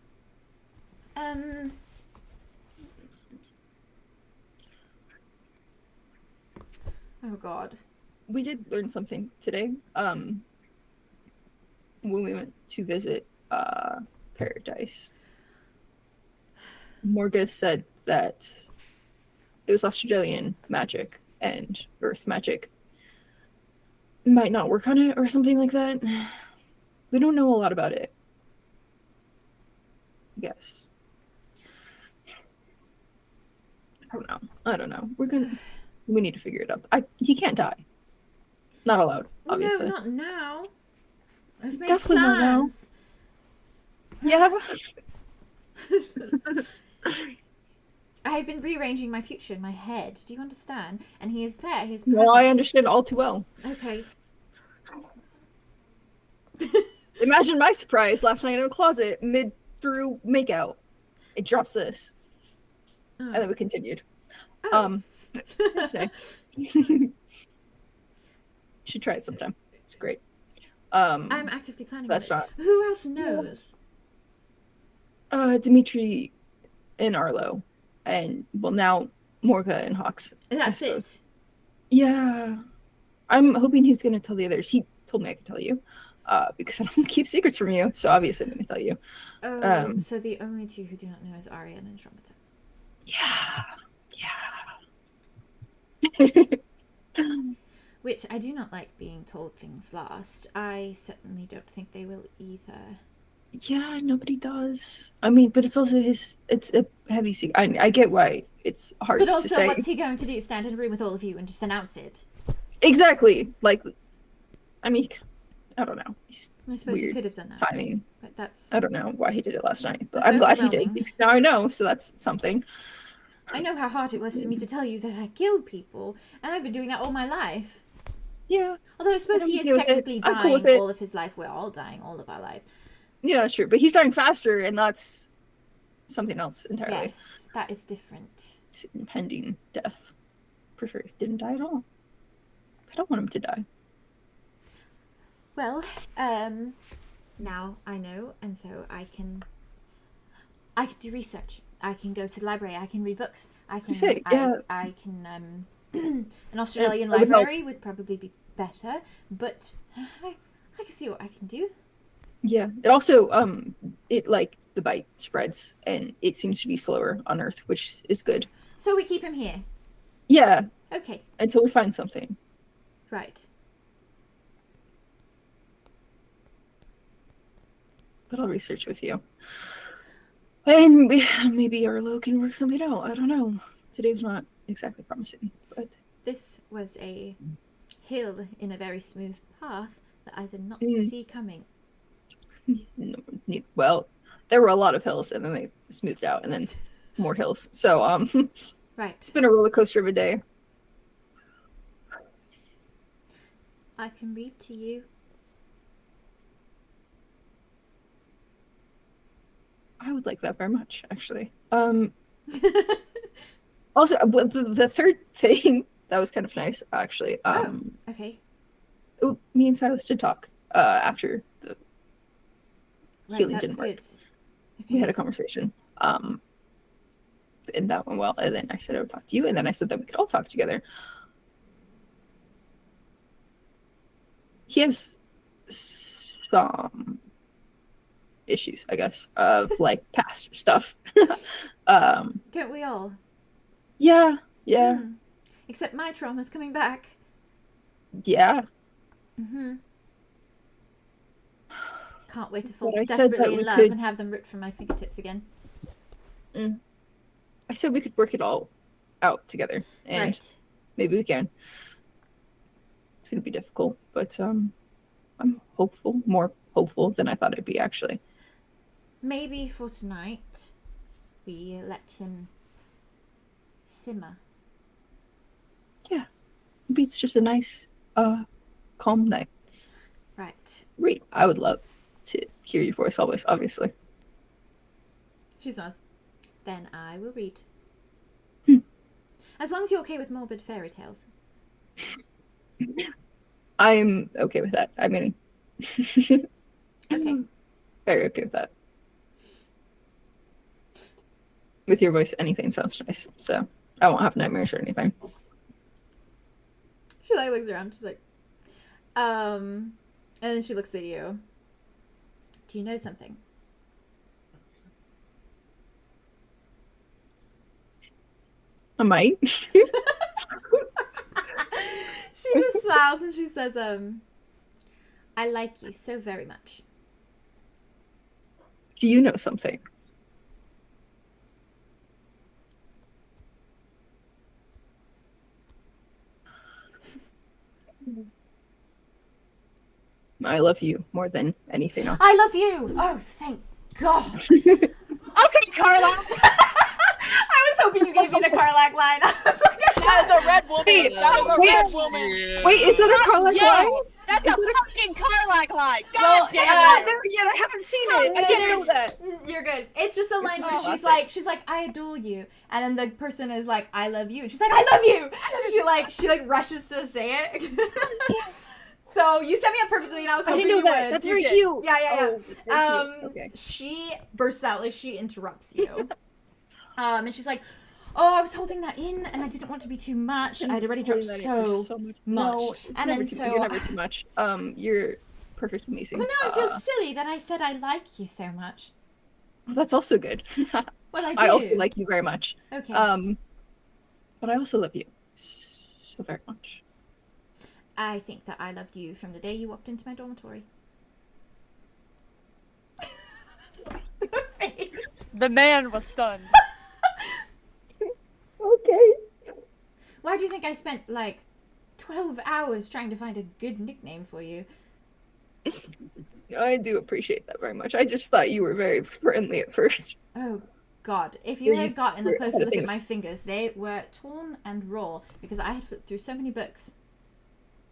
God. We did learn something today. When we went to visit Paradise, Morga said that it was Australian magic and Earth magic might not work on it or something like that. We don't know a lot about it. Yes. I don't know. We need to figure it out. He can't die. Not allowed, obviously. No, not now. I've made Definitely not now. plans. Yeah. I've been rearranging my future in my head. Do you understand? And he is there. He is Well, present. I understand all too well. Okay. Imagine my surprise last night in the closet, mid through makeout. It drops this. And then we continued. Oh. It's nice. Should try it sometime. It's great. I'm actively planning That's it. not. Who else knows? Dimitri and Arlow. And, well, now Morga and Hawks. That's it. Yeah. I'm hoping he's going to tell the others. He told me I could tell you. Because I don't keep secrets from you. So obviously I'm going to tell you. Oh, so the only two who do not know is Arya and Andromeda. Yeah. Which I do not like being told things last. I certainly don't think they will either. Yeah, nobody does. I mean, but it's also it's a heavy secret. I get why it's hard But to also, say. what's he going to do? Stand in a room with all of you and just announce it? Exactly. Like, I mean, I don't know. He's I suppose he weird could have done that. timing. But that's... I don't know why he did it last night, but That's I'm glad he did, overwhelming. because now I know, so that's something. I know how hard it was for me to tell you that I killed people, and I've been doing that all my life. Yeah. Although I suppose I'm he is okay with it. technically I'm cool dying with it. all of his life. We're all dying all of our lives. Yeah, that's true. But he's dying faster, and that's something else entirely. Yes, that is different. It's impending death. Prefer he didn't die at all. I don't want him to die. Well, now I know, and so I can do research. I can go to the library. I can read books. I can. Say, yeah. I can. An Australian I would help. library would probably be better, but I can see what I can do. Yeah. It also it like the bite spreads and it seems to be slower on Earth, which is good. So we keep him here. Yeah. Okay. Until we find something. Right. But I'll research with you. And maybe Arlo can work something out. I don't know. Today was not exactly promising, but This was a hill in a very smooth path that I did not Mm. see coming. well, there were a lot of hills and then they smoothed out and then more hills. So Right. it's been a roller coaster of a day. I can read to you. I would like that very much, actually. Also, the third thing that was kind of nice, actually. Okay. Me and Silas did talk after the Right, healing that's didn't work. good. Okay. We had a conversation. And that went well. And then I said I would talk to you, and then I said that we could all talk together. He has some issues, I guess, of like past stuff. Don't we all? Yeah. Hmm. Except my trauma's coming back. Yeah. Mm-hmm. Can't wait to fall But I said that desperately we in love could- and have them ripped from my fingertips again. I said we could work it all out together, and Right. maybe we can. It's gonna be difficult, but I'm hopeful, more hopeful than I thought I'd be, actually. Maybe for tonight, we let him simmer. Maybe it's just a nice, calm night. Right. Read. I would love to hear your voice always, obviously. She smiles. Then I will read. Hmm. As long as you're okay with morbid fairy tales. I'm okay with that. I mean, Okay. very okay with that. With your voice, anything sounds nice, so I won't have nightmares or anything. She like looks around. She's like, and then she looks at you. Do you know something? I might. She just smiles and she says, I like you so very much. Do you know something? I love you more than anything else. I love you! Oh, thank God. Okay, Carla. I was hoping you gave me the Carlac line. I was like, That is a red woman. Wait, That is a wait. red woman. Wait, is that a Carlac Yo, line? that's Is a it fucking Carlac line. God Well, damn I it. never yet. I haven't seen it. I didn't know that. You're good. It's just a line where Oh, she's like, I adore you, and then the person is like, I love you, and she's like, I love you. And she rushes to say it. So you set me up perfectly, and I was I hoping didn't know you that. would. That's You very did. cute. Yeah. Oh, okay. She bursts out, like she interrupts you. And she's like, oh, I was holding that in, and I didn't want to be too much. I'd already dropped so much. No, it's And never then too, so- you're never too much. You're perfect, amazing. But now it feels silly that I said I like you so much. That's also good. Well, I do. I also like you very much. Okay. But I also love you so very much. I think that I loved you from the day you walked into my dormitory. The man was stunned. Okay. Why do you think I spent like 12 hours trying to find a good nickname for you? I do appreciate that very much. I just thought you were very friendly at first. Oh God, if you Yeah, had gotten a you're closer had a look thing at of- my fingers, they were torn and raw because I had flipped through so many books.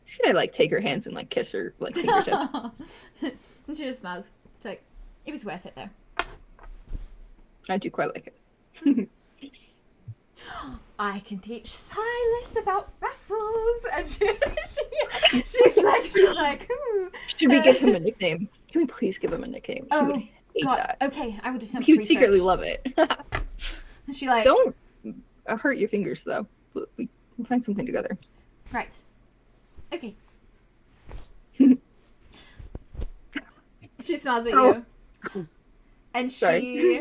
Just gonna like take her hands and like kiss her like fingertips. And she just smiles. It's like, it was worth it though. I do quite like it. I can teach Silas about raffles, and she's like, Should we give him a nickname? Can we please give him a nickname? He would oh hate God, that. okay, I will do some. He would secretly love it. And she like, Don't hurt your fingers though. We'll find something together. right, okay. She smiles at Oh. you, and Sorry. she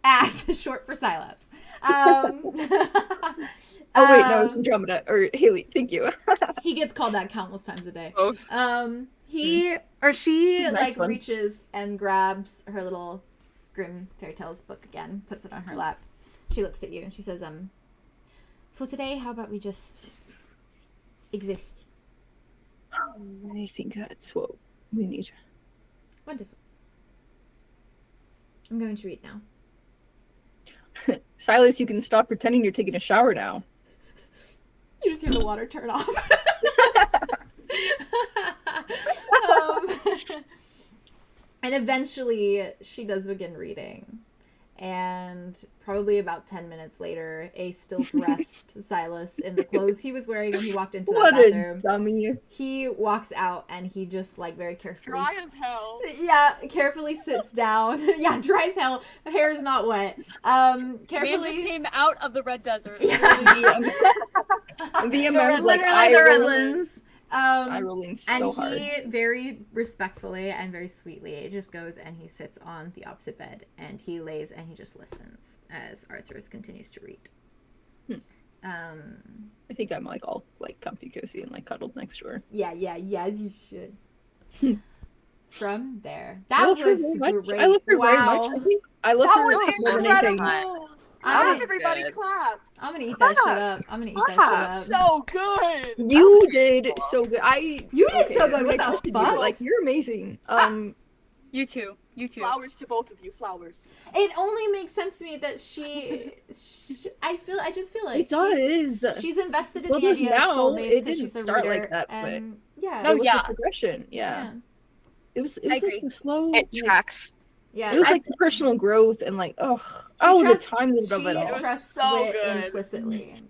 asks, short for Silas. Oh wait, no, it's Andromeda or Haley. Thank you. He gets called that countless times a day. Both. He or she Nice like one. reaches and grabs her little Grimm Fairy Tales book again, puts it on her lap. She looks at you and she says, for today, how about we just exist? I think that's what we need. Wonderful. I'm going to read now. Silas, you can stop pretending you're taking a shower now. You just hear the water turn off. And eventually she does begin reading. And probably about 10 minutes later, a still dressed Silas in the clothes he was wearing when he walked into that What a bathroom. dummy. He walks out and he just like very carefully. Dry as hell. Yeah, carefully sits down. Yeah, dry as hell. Hair's not wet. Man just Carefully. came out of the red desert. The amount of like Literally the eye Redlands. rolling so And hard. he very respectfully and very sweetly just goes and he sits on the opposite bed and he lays and he just listens as Arthurus continues to read. I think I'm like all like comfy cozy and like cuddled next to her. Yeah, as you should. From there, I that love her was very much. great. I love her very Wow. much. I think I love That her was more than anything. incredible. I'm Not gonna, everybody good. clap. I'm gonna eat that shit up. I'm gonna eat that shit up. So good. You did so good. You did so good. I What the trusted you, fuck? but, like you're amazing. You too. Flowers to both of you. Flowers. It only makes sense to me that she I just feel like it does. she's invested in Well, the just idea now, of soulmates it because didn't she's a start like reader, that, but- and yeah, No, It was yeah. a progression. Yeah. It was Yeah. like agree. the slow. It like, tracks. yeah. it was like the personal growth and like She the trusts- time of it all. She trusts so Wit good. implicitly.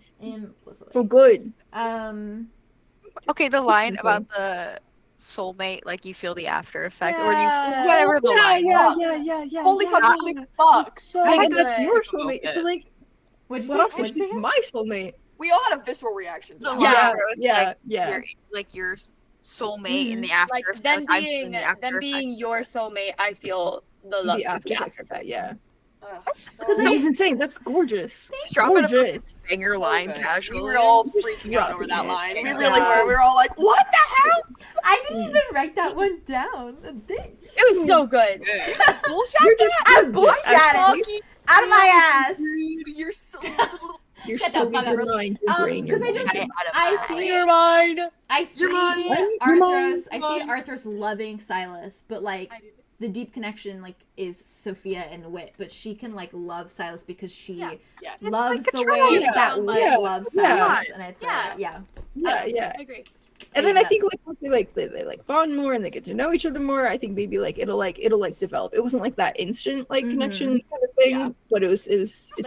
So good. Okay, the line simple. about the soulmate, like you feel the after effect, or Yeah. you whatever the line. yeah. Holy fuck. Holy fuck. So I think good. that's your soulmate. So like, What'd you what say? else? What'd you She's say? my soulmate. We all had a visceral reaction to The that. line Yeah, where it was yeah, like, yeah. Like your soulmate in the after Like effect. them I'm feeling being the after effect. your soulmate, I feel the love. The after yeah. effects of that, yeah. Because This is insane. That's gorgeous. Dropping a Gorgeous. banger line good. casually. We were all freaking out over that Dropping it. line. We Yeah. really were. We were all like, what the hell? I didn't even write that one down. It was so good. Bullshit. You're just I'm bullshitting out of my ass. Dude, you're so. You're Shut so the fuck good. Your up. mind, your brain, your Because mind. I see Your mind. I see Your mind. Arthur's Your I see mind. Arthur's loving Silas, but like the deep connection like is Sophia and Wit, but she can like love Silas because she Yes. loves like a the way triangle. that Wit Yeah. loves Yeah. Silas, and it's Yeah. yeah. Yeah. I agree. And then I Yeah. think like once they like bond more and they get to know each other more, I think maybe like it'll develop. It wasn't like that instant like Mhm. connection kind of thing, Yeah. but it's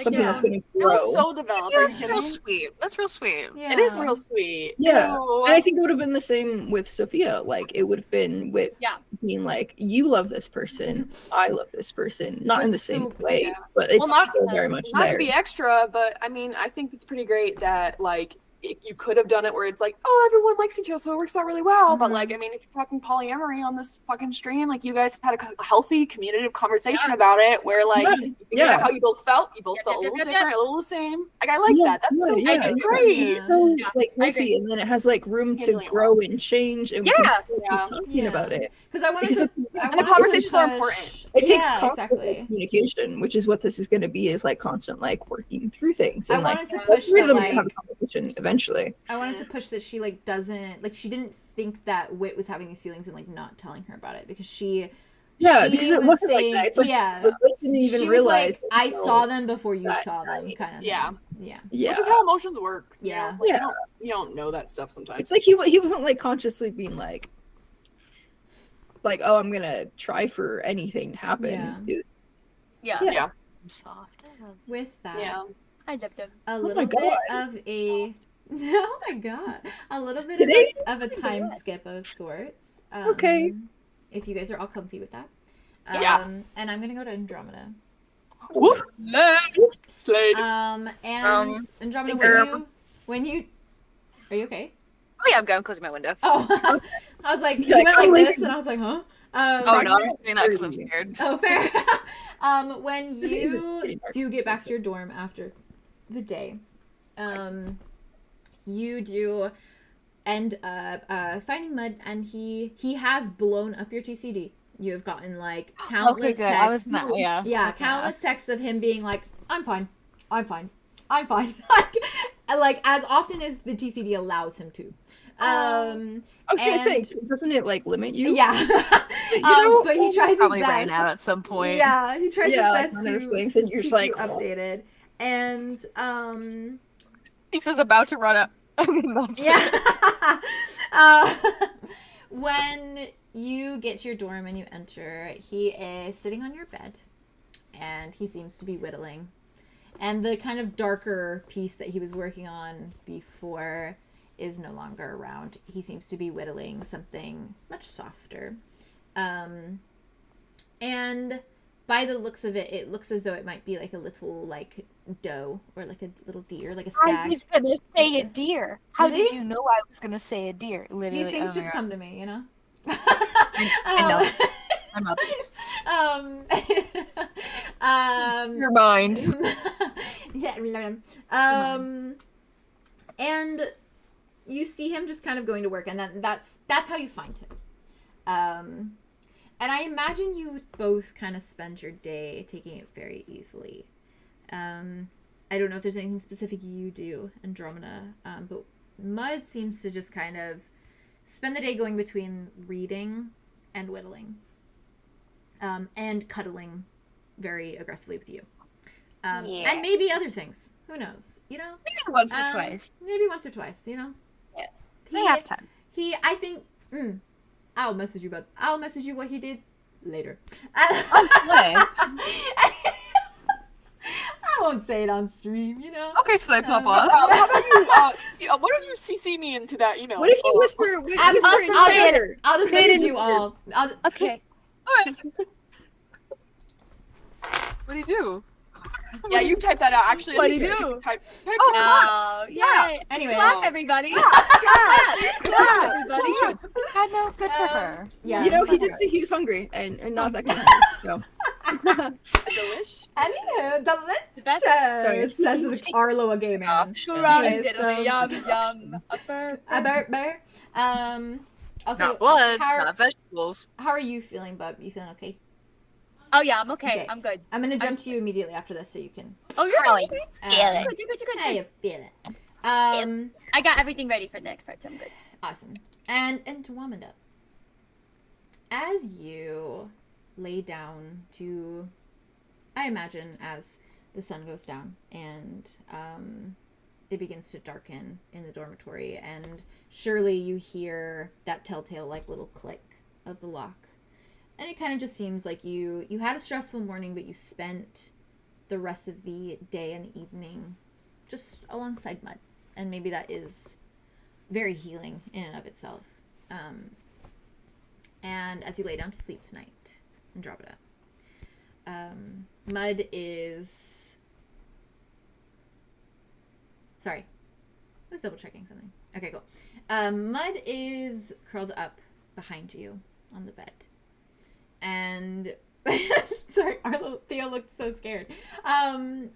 something yeah. that's gonna It grow. was so developed. That's Are you real kidding? sweet. That's real sweet. Yeah. It is real sweet. Yeah. Ew. And I think it would have been the same with Sophia. Like it would have been with Yeah. being like, you love this person, I love this person, not in the It's same so- way, yeah. but it's Well, not- still very much Not there. to be extra, but I mean, I think it's pretty great that like you could have done it where it's like, oh, everyone likes each other, so it works out really well. But like, I mean, if you're talking polyamory on this fucking stream, like you guys had a healthy communicative conversation about it, where like Yeah. you figured out how you both felt. You both Yep, felt a yep, little yep, different, yep. a little the same. Like I like Yeah, that. That's so yeah, fucking yeah. great. Yeah. So Yeah, like I healthy, and then it has like room to Handling it grow and change, and we can Yeah. still keep Yeah. talking about it. Because I wanted Because to. it's- I And the wanted to conversations are push- important. It takes Yeah, constant exactly. communication, which is what this is going to be, is like constant like working through things. I And like wanted to all push three of that them will have a like conversation eventually. I wanted to push that she like doesn't like she didn't think that Wit was having these feelings and like not telling her about it because she Yeah, she because it was wasn't saying, like that. It's like yeah, the person didn't even she was realize. like, I until- saw them before you that saw them, night. kind of. Yeah. Thing. Yeah. Yeah, Which is how emotions work. you Yeah. know? Like, Yeah. You don't know that stuff sometimes. it's like he wasn't like consciously being like, oh, I'm gonna try for anything to happen. Yeah. It- Yeah. Yeah. Soft. With that, Yeah. I loved them. a my little bit God. of a oh my god, a little bit Today? of a time skip of sorts. Okay. If you guys are all comfy with that. Yeah. And I'm gonna go to Andromeda. Whoop. Slade. And Andromeda, when you are you okay? Oh yeah, I'm going closing my window. Oh, I was like, you Like, went I'm like leaving. this, and I was like, huh? Oh no, I'm just doing that because I'm scared. Oh, fair. When It is you pretty dark. do get back to your dorm after the day, you do end up finding Mud, and he has blown up your TCD. You have gotten like countless texts. I was not. Yeah. Yeah, countless texts of him being like, I'm fine. like as often as the TCD allows him to. I was gonna say, and- doesn't it like limit you? Yeah. know, but he tries his Probably best. ran out at some point. Yeah, he tries Yeah, like his best one of to those things, and you're keep just like, you updated. And He says about to run up. I mean, that's yeah. When you get to your dorm and you enter, he is sitting on your bed, and he seems to be whittling. And the kind of darker piece that he was working on before is no longer around. He seems to be whittling something much softer. And by the looks of it, it looks as though it might be like a little like doe or like a little deer, like a I stag. was gonna say a deer. How Really? did you know I was gonna say a deer? Literally. These things oh my just God. come to me, you know? I know. I'm up. Your mind. And you see him just kind of going to work, and that's how you find him. And I imagine you would both kind of spend your day taking it very easily. I don't know if there's anything specific you do, Andromeda, but Mud seems to just kind of spend the day going between reading and whittling, and cuddling very aggressively with you. Yeah. And maybe other things. Who knows? You know? Maybe once or Um, twice. Maybe once or twice, you know? Yeah. He, They have time. I think, I'll message you what he did later. Oh, slay. I won't say it on stream, you know? Okay, so they pop Um, off. How about you? Why don't you CC me into that email? What if you whisper? I'll just message you all. Okay. What do you do? Yeah, you type that out. Actually, What I do think you should do? Type No. Yay. Anyways. Clap, everybody. Clap, everybody. I know. Good for her. Yeah. You know, he was hungry and not that kind of delish. Anywho, Best- delicious, says the Arlow a gay man. Hurrah, Anyways, diddly, yum, yum. A burp. A bear. Also, Not blood, how, not vegetables. how are you feeling, bub? You feeling okay? Oh yeah, I'm okay. Okay. I'm good. I'm gonna jump to you immediately after this so you can. Oh, you're Really? good. Yeah. You're good. You're good. You're good. How you feeling? I got everything ready for the next part, so I'm good. Awesome. And Andromeda, as you lay down to, I imagine, as the sun goes down and it begins to darken in the dormitory, and surely you hear that telltale like little click of the lock. And it kind of just seems like you had a stressful morning, but you spent the rest of the day and evening just alongside Mud. And maybe that is very healing in and of itself. And as you lay down to sleep tonight, Andromeda, Mud is... Sorry. I was double checking something. Okay, cool. Mud is curled up behind you on the bed. And... Sorry, Theo looked so scared. And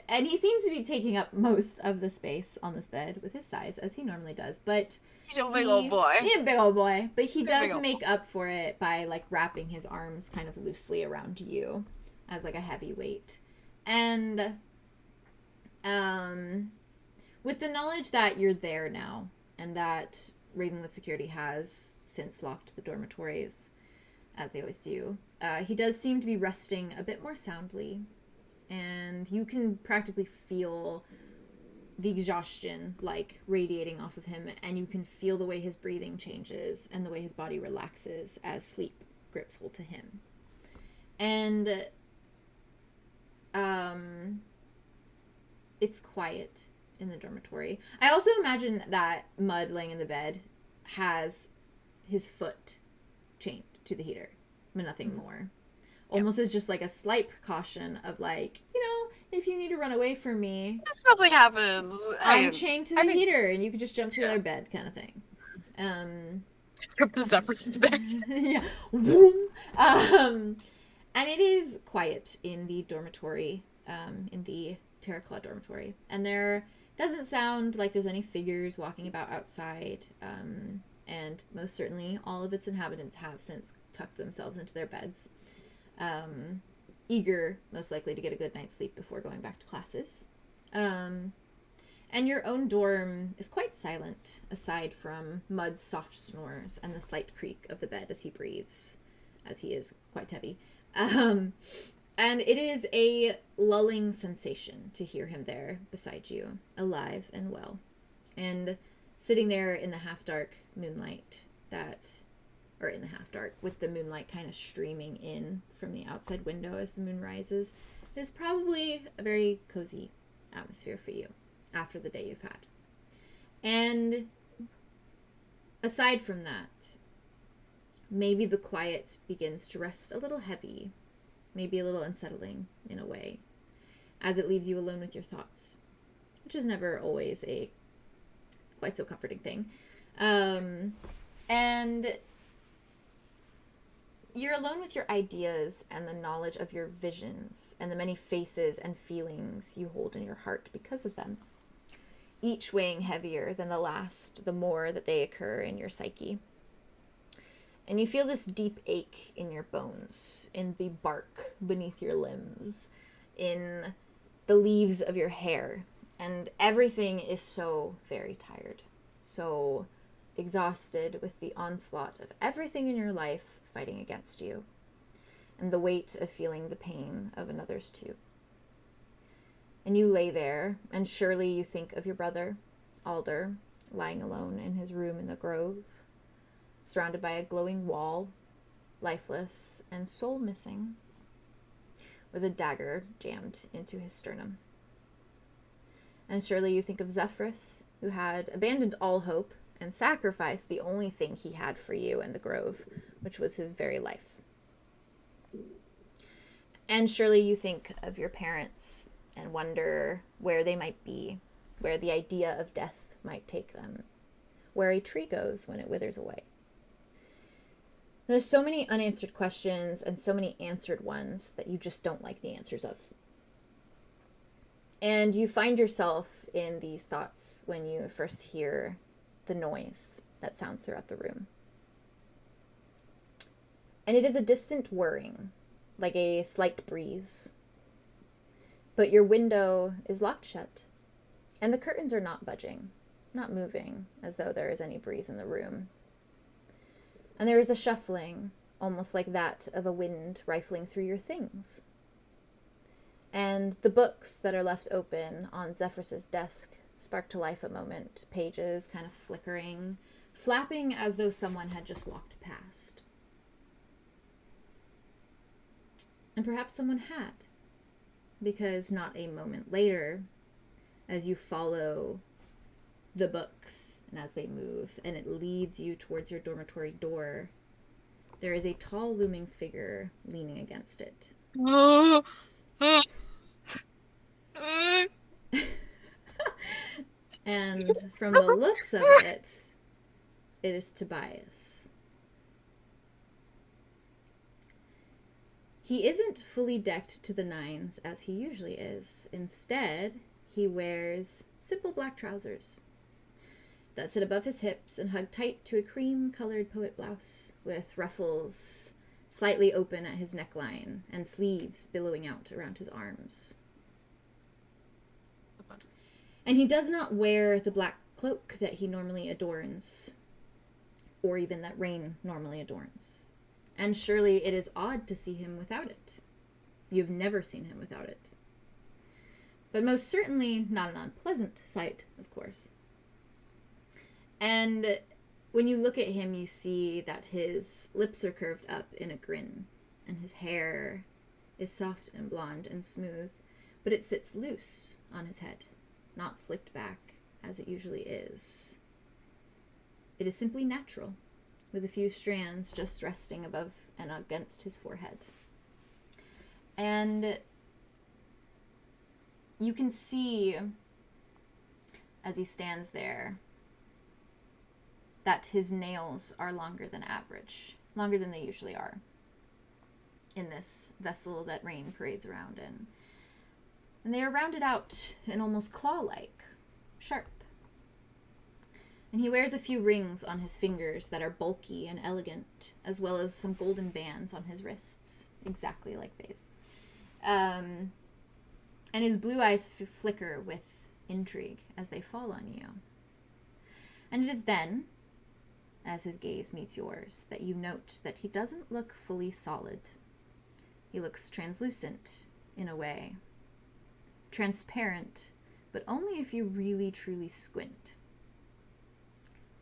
he seems to be taking up most of the space on this bed with his size, as he normally does. But he's a big old boy. He's a big old boy. But he does make up for it by, like, wrapping his arms kind of loosely around you as, like, a heavy weight. And with the knowledge that you're there now and that Ravenwood security has since locked the dormitories, as they always do, he does seem to be resting a bit more soundly. And you can practically feel the exhaustion, like, radiating off of him. And you can feel the way his breathing changes and the way his body relaxes as sleep grips hold to him. And it's quiet in the dormitory. I also imagine that Mud, laying in the bed, has his foot chained to the heater, but nothing more. Almost as just like a slight precaution of, like, you know, if you need to run away from me, something happens, I'm chained to the heater and you could just jump to the other bed, kind of thing. Jump to Zephyr's bed. Yeah. And it is quiet in the dormitory, in the 𝐓𝐸𝐺 dormitory, and there doesn't sound like there's any figures walking about outside, and most certainly all of its inhabitants have since tucked themselves into their beds, eager, most likely, to get a good night's sleep before going back to classes. And your own dorm is quite silent, aside from Mud's soft snores and the slight creak of the bed as he breathes, as he is quite heavy. And it is a lulling sensation to hear him there beside you, alive and well. And sitting there in the half-dark moonlight in the half-dark, with the moonlight kind of streaming in from the outside window as the moon rises, is probably a very cozy atmosphere for you after the day you've had. And aside from that, maybe the quiet begins to rest a little heavy, maybe a little unsettling in a way, as it leaves you alone with your thoughts, which is never always a quite so comforting thing. And you're alone with your ideas and the knowledge of your visions and the many faces and feelings you hold in your heart because of them, each weighing heavier than the last, the more that they occur in your psyche. And you feel this deep ache in your bones, in the bark beneath your limbs, in the leaves of your hair, and everything is so very tired, so exhausted with the onslaught of everything in your life fighting against you, and the weight of feeling the pain of another's too. And you lay there, and surely you think of your brother, Alder, lying alone in his room in the grove, surrounded by a glowing wall, lifeless and soul missing, with a dagger jammed into his sternum. And surely you think of Zephyrus, who had abandoned all hope and sacrificed the only thing he had for you and the grove, which was his very life. And surely you think of your parents and wonder where they might be, where the idea of death might take them, where a tree goes when it withers away. There's so many unanswered questions and so many answered ones that you just don't like the answers of. And you find yourself in these thoughts when you first hear the noise that sounds throughout the room. And it is a distant whirring, like a slight breeze. But your window is locked shut, and the curtains are not budging, not moving, as though there is any breeze in the room. And there is a shuffling, almost like that of a wind rifling through your things. And the books that are left open on Zephyrus's desk spark to life a moment, pages kind of flickering, flapping as though someone had just walked past. And perhaps someone had, because not a moment later, as you follow the books and as they move, and it leads you towards your dormitory door, there is a tall looming figure leaning against it. And from the looks of it, it is Tobias. He isn't fully decked to the nines as he usually is. Instead, he wears simple black trousers that sit above his hips and hug tight to a cream-colored poet blouse with ruffles slightly open at his neckline and sleeves billowing out around his arms. And he does not wear the black cloak that he normally adorns, or even that Rain normally adorns. And surely it is odd to see him without it. You've never seen him without it. But most certainly not an unpleasant sight, of course. And when you look at him, you see that his lips are curved up in a grin, and his hair is soft and blonde and smooth, but it sits loose on his head, not slicked back as it usually is. It is simply natural, with a few strands just resting above and against his forehead. And you can see, as he stands there, that his nails are longer than average, longer than they usually are in this vessel that Rain parades around in. And they are rounded out and almost claw-like, sharp. And he wears a few rings on his fingers that are bulky and elegant, as well as some golden bands on his wrists, exactly like Faye's. And his blue eyes flicker with intrigue as they fall on you. And it is then, as his gaze meets yours, that you note that he doesn't look fully solid. He looks translucent, in a way. Transparent, but only if you really truly squint.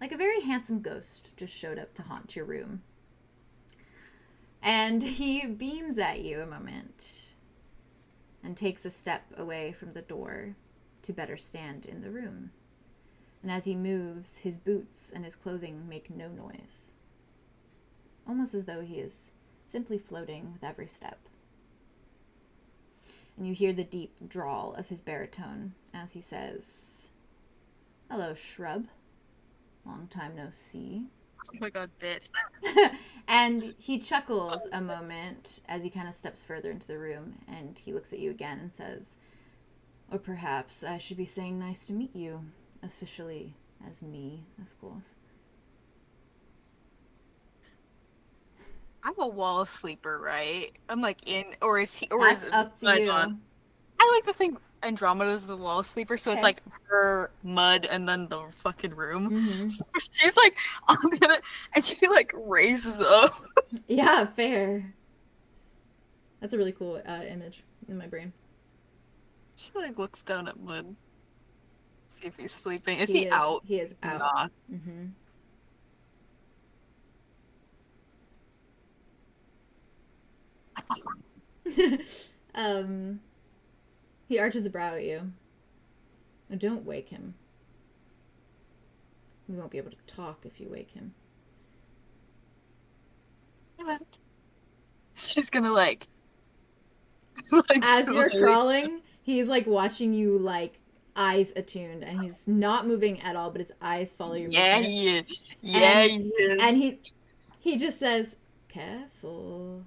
Like a very handsome ghost just showed up to haunt your room. And he beams at you a moment and takes a step away from the door to better stand in the room. And as he moves, his boots and his clothing make no noise. Almost as though he is simply floating with every step. And you hear the deep drawl of his baritone as he says, "Hello, shrub. Long time no see." Oh my god, bitch. And he chuckles a moment as he kind of steps further into the room, and he looks at you again and says, "Or perhaps I should be saying nice to meet you, officially as me, of course." I'm a wall sleeper, right? I'm like in, or is he, or That's is up to Mud you. on? I like to think Andromeda's the wall sleeper, so it's Okay. like her, Mud, and then the fucking room. Mm-hmm. So she's like on it, and she like raises up. Yeah, fair. That's a really cool image in my brain. She like looks down at Mud. See if he's sleeping. Is He he is, out? He is out. Nah. Mm-hmm. He arches a brow at you. Oh, don't wake him. We won't be able to talk if you wake him. I won't. She's gonna like As you're slowly- crawling, he's like watching you, like eyes attuned, and he's not moving at all, but his eyes follow your Yeah, movement. he is. Yeah, And- he is. And he just says, "Careful."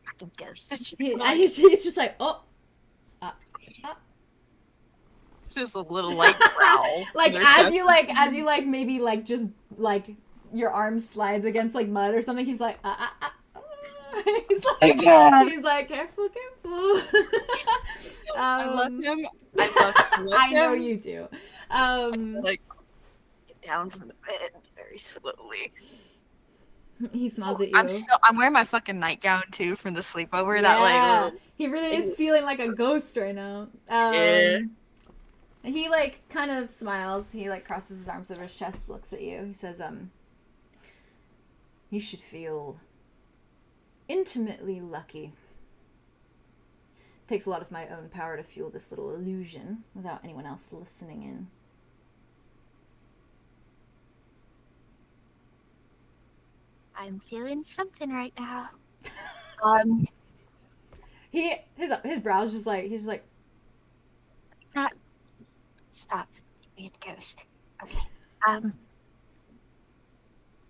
Fucking ghost. And he's just like, "Oh." Just a little light growl. Like There's as no- you maybe like just like your arm slides against like mud or something, he's like he's like careful. I love Um, him. I love I know him. you do. Like down from the bed very slowly. He smiles at you. I'm wearing my fucking nightgown too from the sleepover. Yeah. That like little... He really is feeling like a ghost right now. Yeah. He like kind of smiles. He like crosses his arms over his chest, looks at you. He says, you should feel intimately lucky. Takes a lot of my own power to fuel this little illusion without anyone else listening in. I'm feeling something right now. His brows just like, he's just like, Stop, weird ghost. Okay.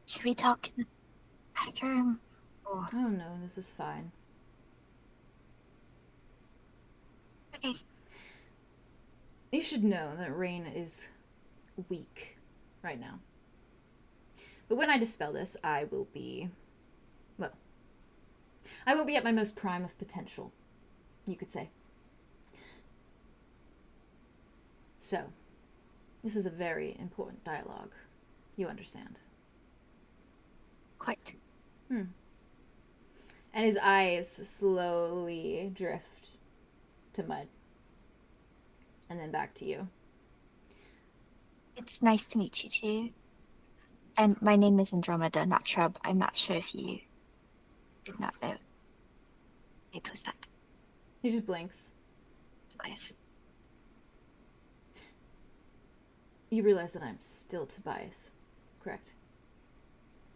Should we talk in the bathroom? Or... oh no, this is fine. Okay. You should know that Rain is weak right now. But when I dispel this, I will be at my most prime of potential, you could say. So, this is a very important dialogue. You understand. Quite. And his eyes slowly drift to Mud. And then back to you. It's nice to meet you too. And my name is Andromeda, not Shrub. I'm not sure if you did not know. It was that. He just blinks. Nice. You realize that I'm still Tobias, correct?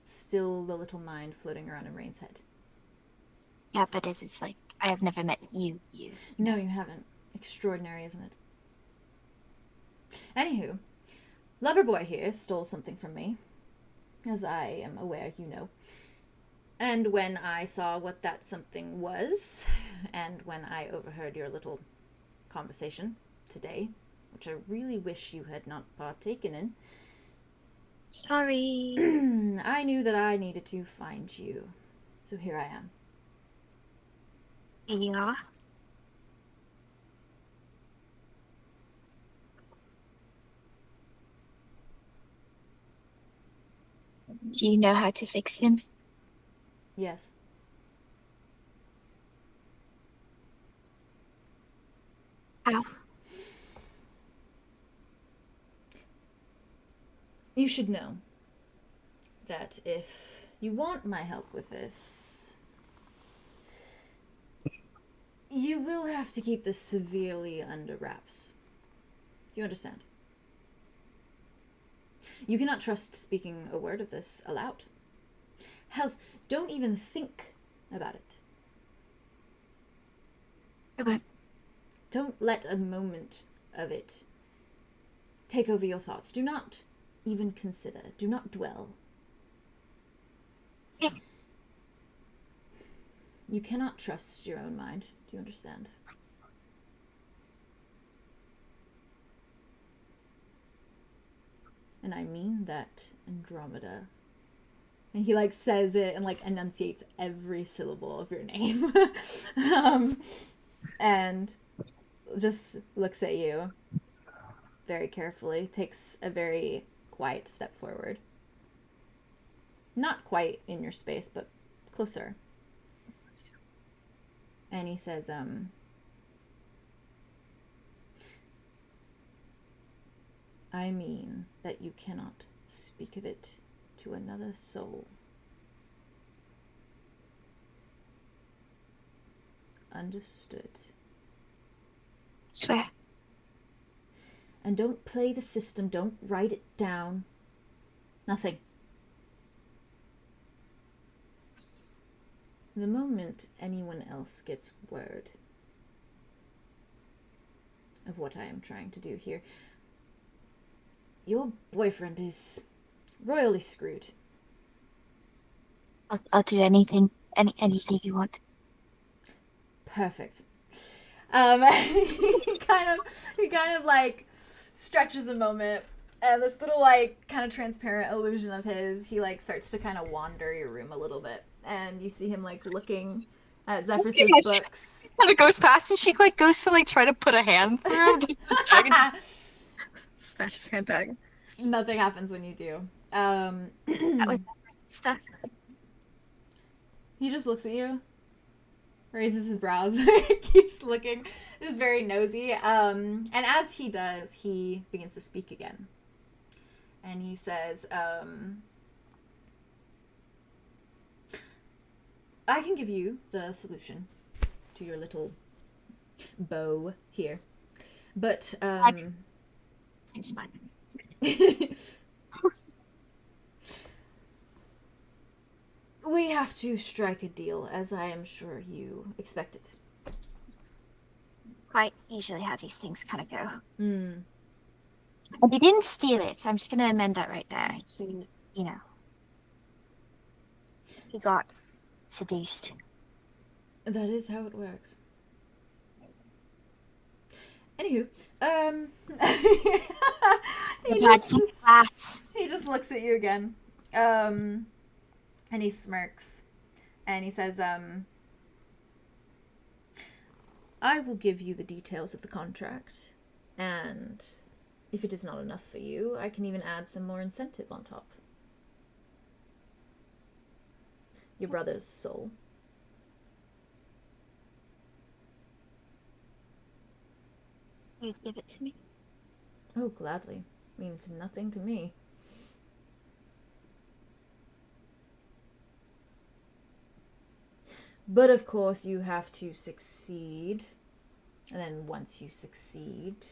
Still the little mind floating around in Rain's head. Yeah, but it is like, I have never met you. No, you haven't. Extraordinary, isn't it? Anywho, Loverboy here stole something from me, as I am aware you know. And when I saw what that something was, and when I overheard your little conversation today, which I really wish you had not partaken in. Sorry. I knew that I needed to find you. So here I am. Here you are. Do you know how to fix him? Yes. How? You should know that if you want my help with this, you will have to keep this severely under wraps. Do you understand? You cannot trust speaking a word of this aloud. Hells, don't even think about it. Okay. Don't let a moment of it take over your thoughts. Do not even consider. Do not dwell. Yeah. You cannot trust your own mind. Do you understand? And I mean that, Andromeda. And he, like, says it and, like, enunciates every syllable of your name. And just looks at you very carefully, takes a very quiet step forward. Not quite in your space, but closer. And he says, I mean that you cannot speak of it to another soul. Understood. Swear. And don't play the system. Don't write it down. Nothing. The moment anyone else gets word of what I am trying to do here, your boyfriend is royally screwed. I'll do anything you want. Perfect. He kind of like stretches a moment, and this little like kind of transparent illusion of his, he like starts to kind of wander your room a little bit, and you see him like looking at Zephyrus's books. Kind of goes past, and she like goes to like try to put a hand through. Just snatches her hand back. Nothing happens when you do. That was my first step. He just looks at you, raises his brows, keeps looking, just very nosy. And as he does, he begins to speak again. And he says, I can give you the solution to your little bow here. But, Seems fine. we have to strike a deal, as I am sure you expected. Quite usually how these things kind of go. Mm. And he didn't steal it, so I'm just going to amend that right there. He, he got seduced. That is how it works. Anywho, he just looks at you again. And he smirks. And he says, I will give you the details of the contract. And if it is not enough for you, I can even add some more incentive on top. Your brother's soul. You'd give it to me? Oh, gladly. Means nothing to me. But of course, you have to succeed. And then once you succeed,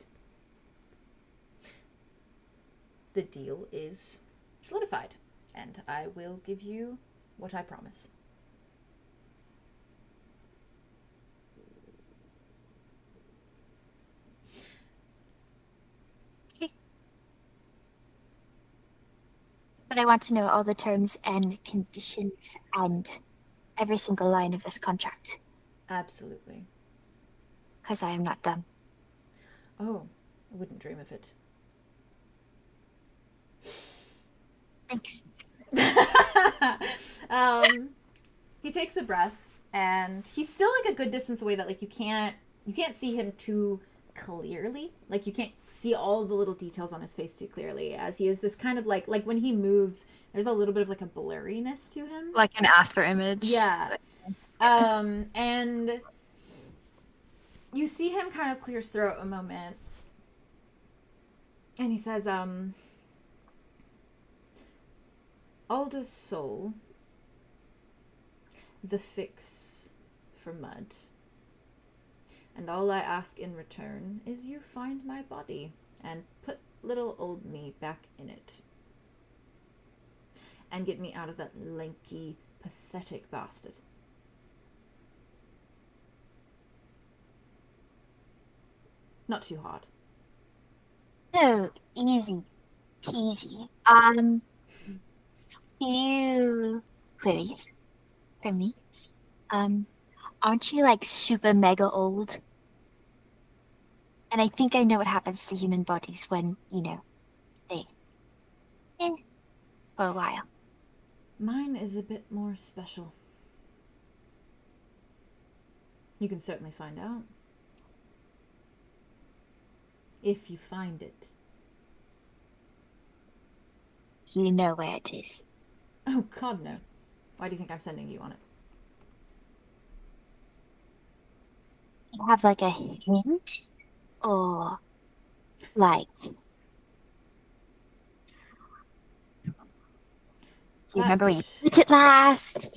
the deal is solidified. And I will give you what I promise. But I want to know all the terms and conditions and every single line of this contract. Absolutely. Because I am not dumb. Oh, I wouldn't dream of it. Thanks. He takes a breath, and he's still like a good distance away that like you can't see him too clearly. Like you can't see all the little details on his face too clearly, as he is this kind of like when he moves, there's a little bit of like a blurriness to him. Like an after image. Yeah. And you see him kind of clear his throat a moment. And he says, Alder's soul, the fix for mud. And all I ask in return is you find my body and put little old me back in it. And get me out of that lanky, pathetic bastard. Not too hard. No, easy peasy. Few queries from me. Aren't you like super mega old? And I think I know what happens to human bodies when, they for a while. Mine is a bit more special. You can certainly find out. If you find it. You know where it is. Oh, God, no. Why do you think I'm sending you on it? You have like a hint? Or like... Do you remember where you put it last?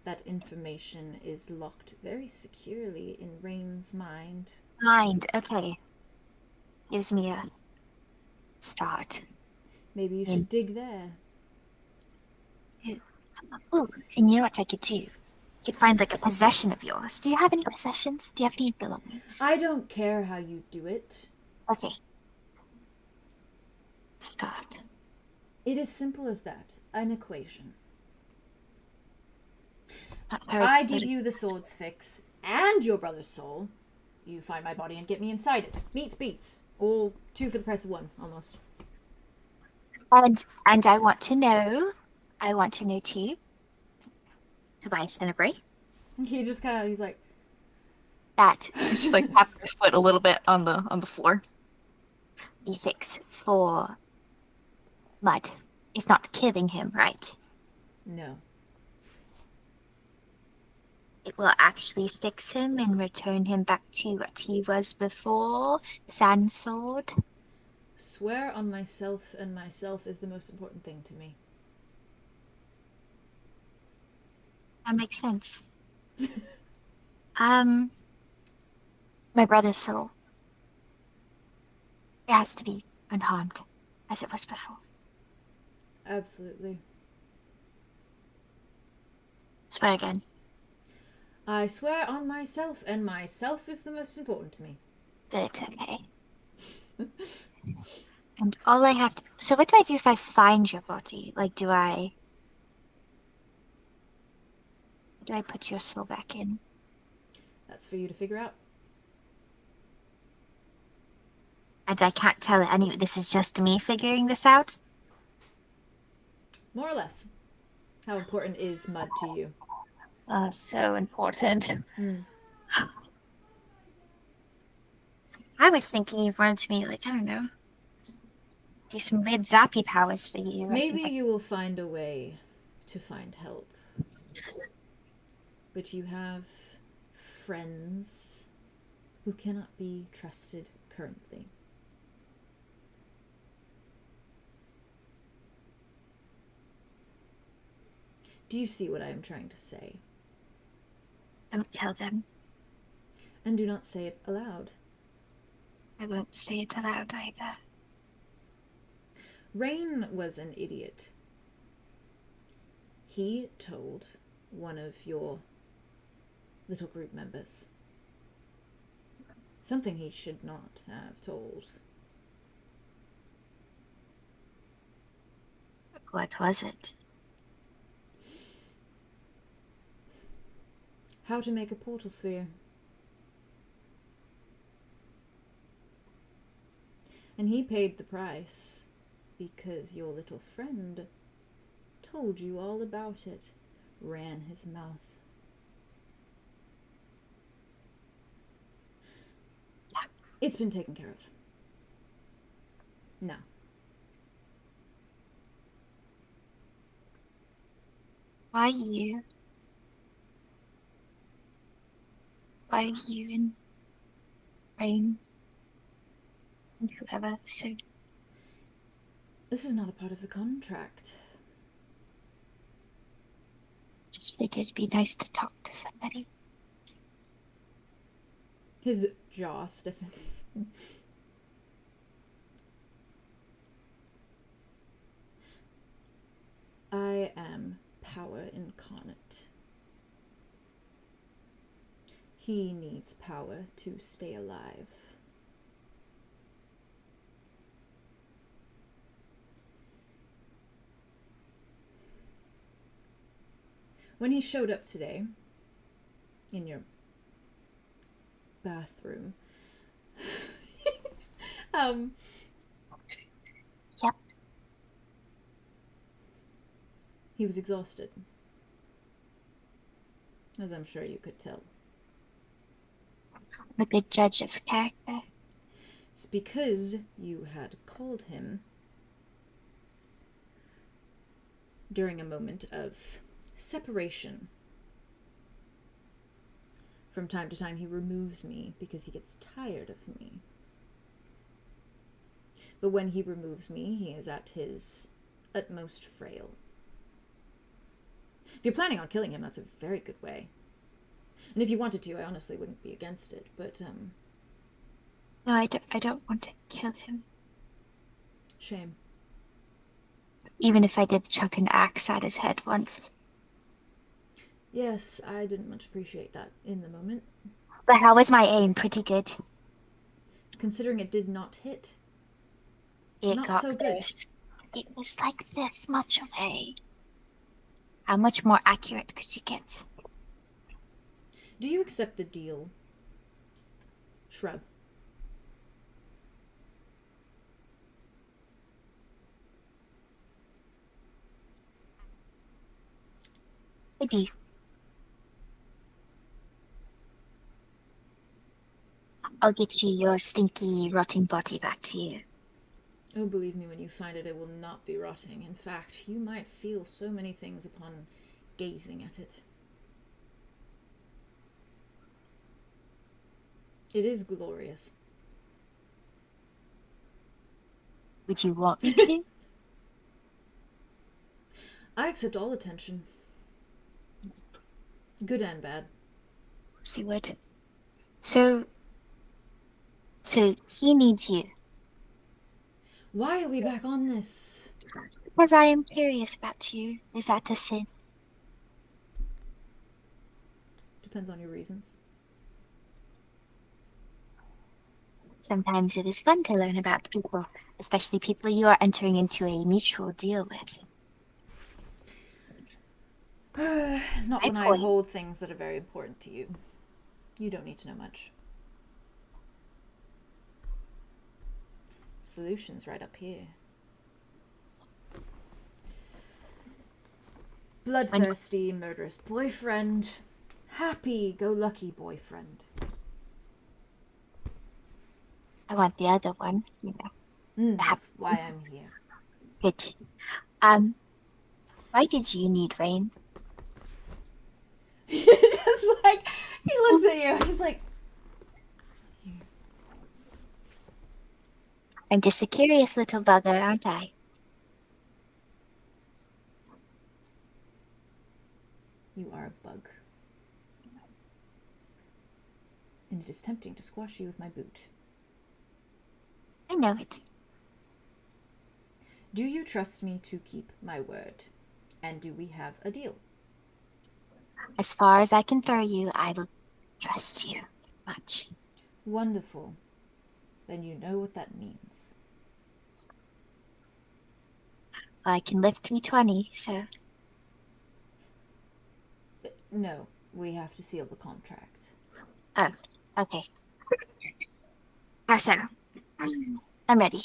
That information is locked very securely in Rain's mind. Mind, okay. Gives me a start. Maybe you should dig there. Ooh, and you know what I could do? You could find like a possession of yours. Do you have any possessions? Do you have any belongings? I don't care how you do it. Okay. Start. It is simple as that. An equation. Very I give you the sword's fix and your brother's soul. You find my body and get me inside it. Meets beats. All two for the price of one, almost. And I want to know too, Tobias 𝐸. He just kind of, he's like, That Just like tapping his foot a little bit on the floor. be fixed for Mud. It's not killing him, right? No. It will actually fix him and return him back to what he was before, Sand Sword. Swear on myself, and myself is the most important thing to me. That makes sense. My brother's soul. It has to be unharmed, as it was before. Absolutely. Swear again. I swear on myself, and myself is the most important to me. Good, okay. And all I have to... So what do I do if I find your body? Like, do I put your soul back in? That's for you to figure out. And I can't tell any... This is just me figuring this out? More or less. How important is Mud to you? Oh, so important. I was thinking you wanted to be like, I don't know, do some weird zappy powers for you. Maybe you will find a way to find help. But you have friends who cannot be trusted currently. Do you see what I am trying to say? Don't tell them. And do not say it aloud. I won't say it aloud either. Rain was an idiot. He told one of your little group members something he should not have told. What was it? How to make a portal sphere. And he paid the price because your little friend told you all about it, ran his mouth. It's been taken care of. Now. Why you? Why you and Rain and whoever? So This is not a part of the contract. just figured it'd be nice to talk to somebody. His jaw stiffens. I am power incarnate. He needs power to stay alive. When he showed up today, in your bathroom, Yep. he was exhausted, as I'm sure you could tell. I'm a good judge of character. It's because you had called him during a moment of separation. From time to time he removes me because he gets tired of me. But when he removes me, he is at his utmost frail. If you're planning on killing him, that's a very good way. And if you wanted to, I honestly wouldn't be against it, but, No, I don't want to kill him. shame. Even if I did chuck an axe at his head once. Yes, I didn't much appreciate that in the moment. But how was my aim? Pretty good. Considering it did not hit. It Not got so good. close. It was like this much away. How much more accurate could you get? Do you accept the deal? Shrub. Maybe. I'll get you your stinky, rotting body back to you. Oh, believe me, when you find it, it will not be rotting. In fact, you might feel so many things upon gazing at it. It is glorious. Would you want me to? I accept all attention. Good and bad. See what? So he needs you. Why are we back on this? Because I am curious about you. Is that a sin? Depends on your reasons. Sometimes it is fun to learn about people, especially people you are entering into a mutual deal with. Not when I hold things that are very important to you. You don't need to know much. Solution's right up here. Bloodthirsty, murderous boyfriend. Happy-go-lucky boyfriend. I want the other one, you know. That's why I'm here. Good. Why did you need rain? Just like, he looks at you, he's like... I'm just a curious little bugger, aren't I? You are a bug. And it is tempting to squash you with my boot. I know it. Do you trust me to keep my word? And do we have a deal? As far as I can throw you, I will trust you much. Wonderful. Then you know what that means. I can lift 320, so... No, we have to seal the contract. Oh, okay. So, I'm ready.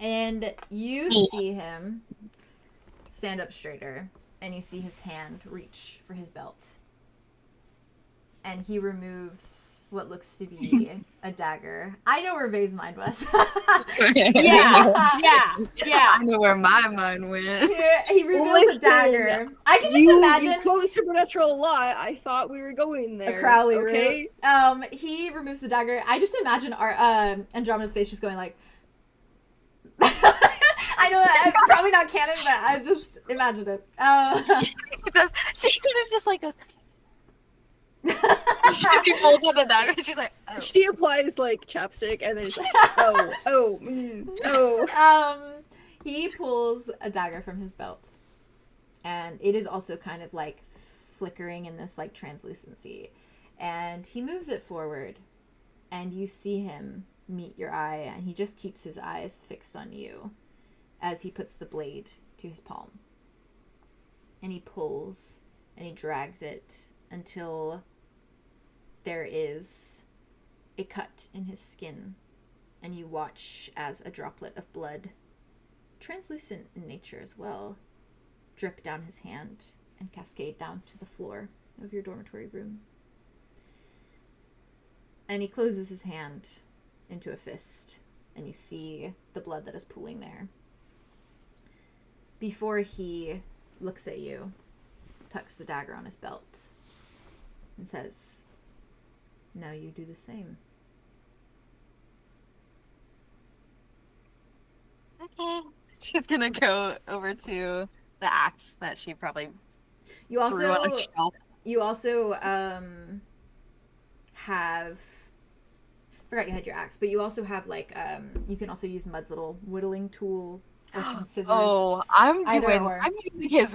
And you see him stand up straighter, and you see his hand reach for his belt. And he removes what looks to be a dagger. I know where Vay's mind was. Yeah. I know where my mind went. Yeah, he reveals a dagger. I can just imagine. You quote Supernatural a lot. I thought we were going there. A Crowley okay? route. He removes the dagger. I just imagine our Andromeda's face just going like. I know that probably not canon, but I just imagined it. She could have just like a. She folds up the dagger. She's like, oh. She applies like chapstick and then she's like, oh. He pulls a dagger from his belt, and it is also kind of like flickering in this like translucency, and he moves it forward, and you see him meet your eye, and he just keeps his eyes fixed on you as he puts the blade to his palm, and he pulls and he drags it until there is a cut in his skin, and you watch as a droplet of blood, translucent in nature as well, drip down his hand and cascade down to the floor of your dormitory room. And he closes his hand into a fist, and you see the blood that is pooling there. Before he looks at you, tucks the dagger on his belt, and says, "Now you do the same." Okay. She's gonna go over to the axe that she probably You threw on a also shelf. have, forgot you had your axe, but you also have like you can also use Mud's little whittling tool or some scissors. Oh, I'm Either using his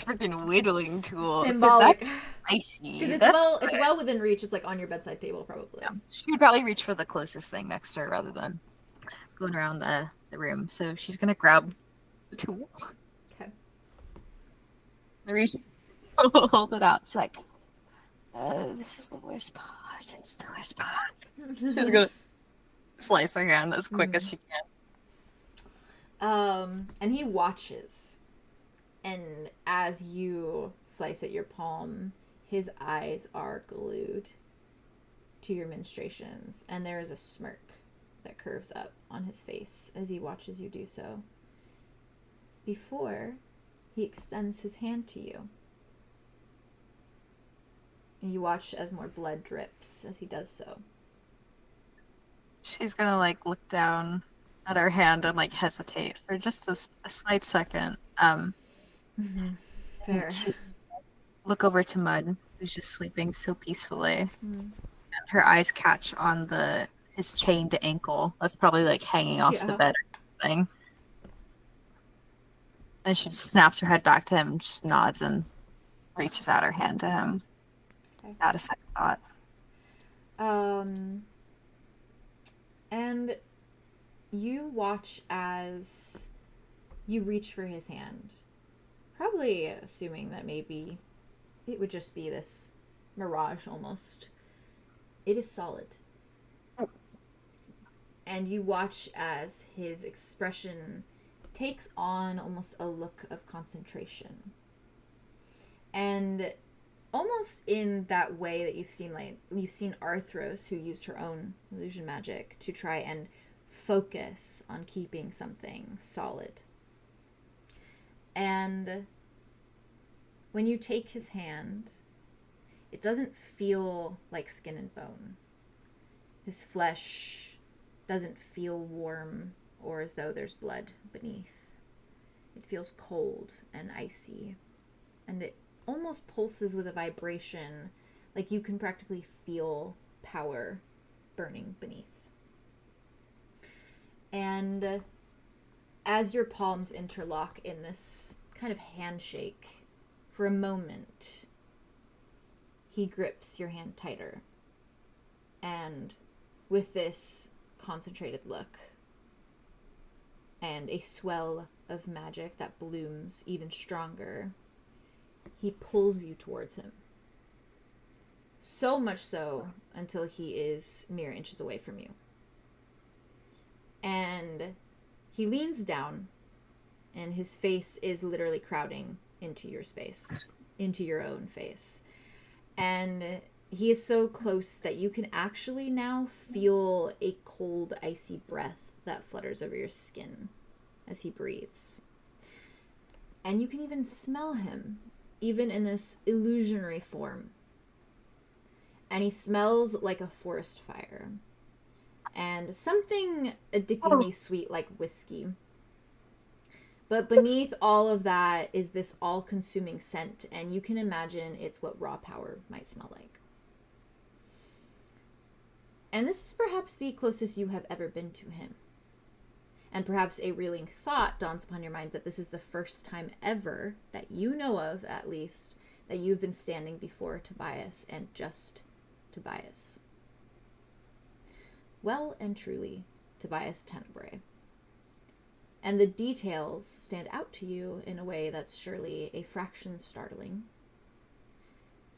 freaking whittling tool. Symbolic. That's spicy. Because it's That's well within reach. It's like on your bedside table probably. Yeah. She would probably reach for the closest thing next to her rather than going around the room. So she's gonna grab the tool. Okay. Reach, hold it out. It's like, this is the worst part. It's the worst part. She's gonna slice her hand as quick as she can. And he watches, and as you slice at your palm, his eyes are glued to your menstruations, and there is a smirk that curves up on his face as he watches you do so, before he extends his hand to you. And you watch as more blood drips as he does so. She's gonna, like, look down at her hand and, like, hesitate for just a slight second. Fair. She look over to Mud, who's just sleeping so peacefully. Mm. And her eyes catch on his chained ankle that's probably, like, hanging off the bed or something. And she just snaps her head back to him and just nods and reaches out her hand to him. Okay. Without a second thought. And you watch as you reach for his hand, probably assuming that maybe it would just be this mirage almost. It is solid. And you watch as his expression takes on almost a look of concentration. And almost in that way that you've seen Arthros, who used her own illusion magic to try and focus on keeping something solid. And when you take his hand, it doesn't feel like skin and bone. His flesh doesn't feel warm or as though there's blood beneath. It feels cold and icy, and it almost pulses with a vibration, like you can practically feel power burning beneath. And as your palms interlock in this kind of handshake, for a moment, he grips your hand tighter. And with this concentrated look and a swell of magic that blooms even stronger, he pulls you towards him. So much so until he is mere inches away from you. And he leans down, and his face is literally crowding into your space, into your own face. And he is so close that you can actually now feel a cold, icy breath that flutters over your skin as he breathes. And you can even smell him, even in this illusionary form. And he smells like a forest fire. And something addictingly sweet like whiskey. But beneath all of that is this all-consuming scent, and you can imagine it's what raw power might smell like. And this is perhaps the closest you have ever been to him. And perhaps a reeling thought dawns upon your mind that this is the first time ever, that you know of at least, that you've been standing before Tobias and just Tobias. Well and truly, Tobias Tenebrae. And the details stand out to you in a way that's surely a fraction startling.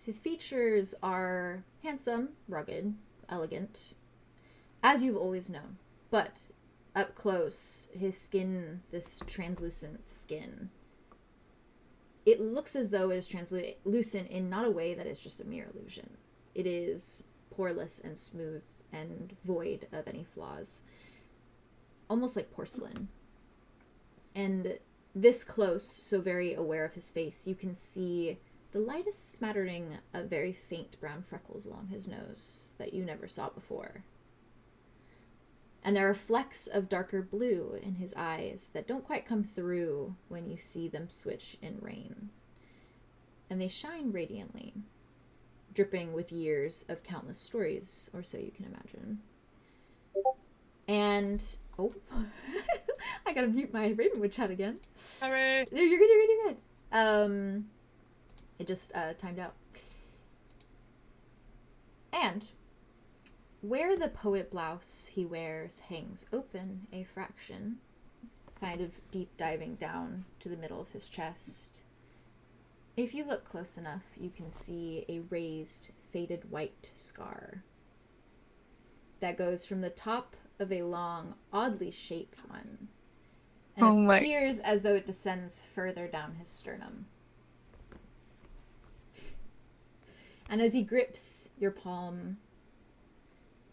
His features are handsome, rugged, elegant, as you've always known. But up close, his skin, this translucent skin, it looks as though it is translucent in not a way that is just a mere illusion. It is poreless and smooth and void of any flaws, almost like porcelain. And this close, so very aware of his face, you can see the lightest smattering of very faint brown freckles along his nose that you never saw before. And there are flecks of darker blue in his eyes that don't quite come through when you see them switch in rain. And they shine radiantly, dripping with years of countless stories, or so you can imagine. And, oh, I gotta mute my Ravenwood chat again. Sorry. No, you're good. It just timed out. And where the poet blouse he wears hangs open a fraction, kind of deep diving down to the middle of his chest, if you look close enough, you can see a raised, faded white scar that goes from the top of a long, oddly shaped one, and appears as though it descends further down his sternum. And as he grips your palm,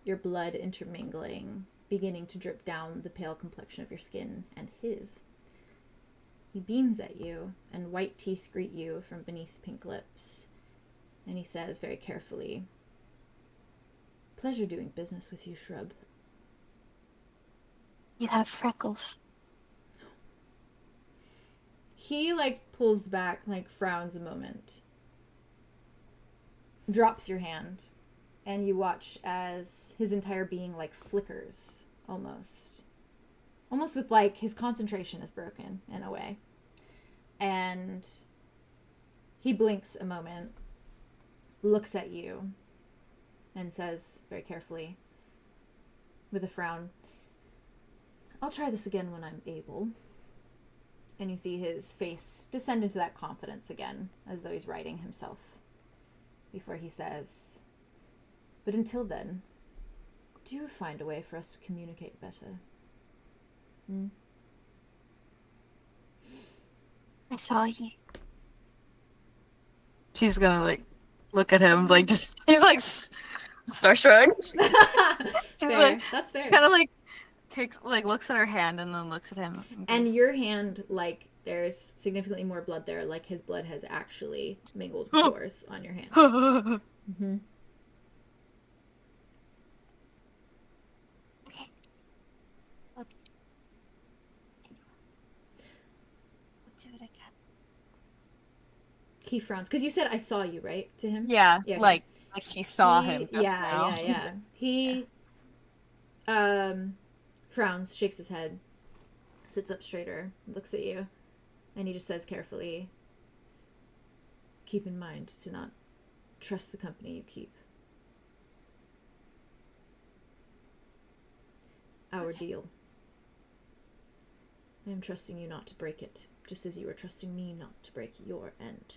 your blood intermingling beginning to drip down the pale complexion of your skin and his. He beams at you, and white teeth greet you from beneath pink lips. And he says very carefully, "Pleasure doing business with you, Shrub." You have freckles. He, pulls back, frowns a moment, drops your hand, and you watch as his entire being, flickers, almost. Almost with, his concentration is broken, in a way. And he blinks a moment, looks at you, and says, very carefully, with a frown, "I'll try this again when I'm able." And you see his face descend into that confidence again, as though he's righting himself, before he says, "But until then, do you find a way for us to communicate better?" I saw you. She's gonna look at him he's starstruck. She's Fair. That's fair. kind of takes looks at her hand and then looks at him. And your hand, there's significantly more blood there, his blood has actually mingled with yours on your hand. Mm-hmm. Okay. I'll do it again. He frowns, because you said, "I saw you," right, to him? Yeah, Yeah, like she saw him just yeah, now. yeah. He frowns, shakes his head, sits up straighter, looks at you, and he just says carefully, "Keep in mind to not trust the company you keep. Our deal. I am trusting you not to break it, just as you are trusting me not to break your end.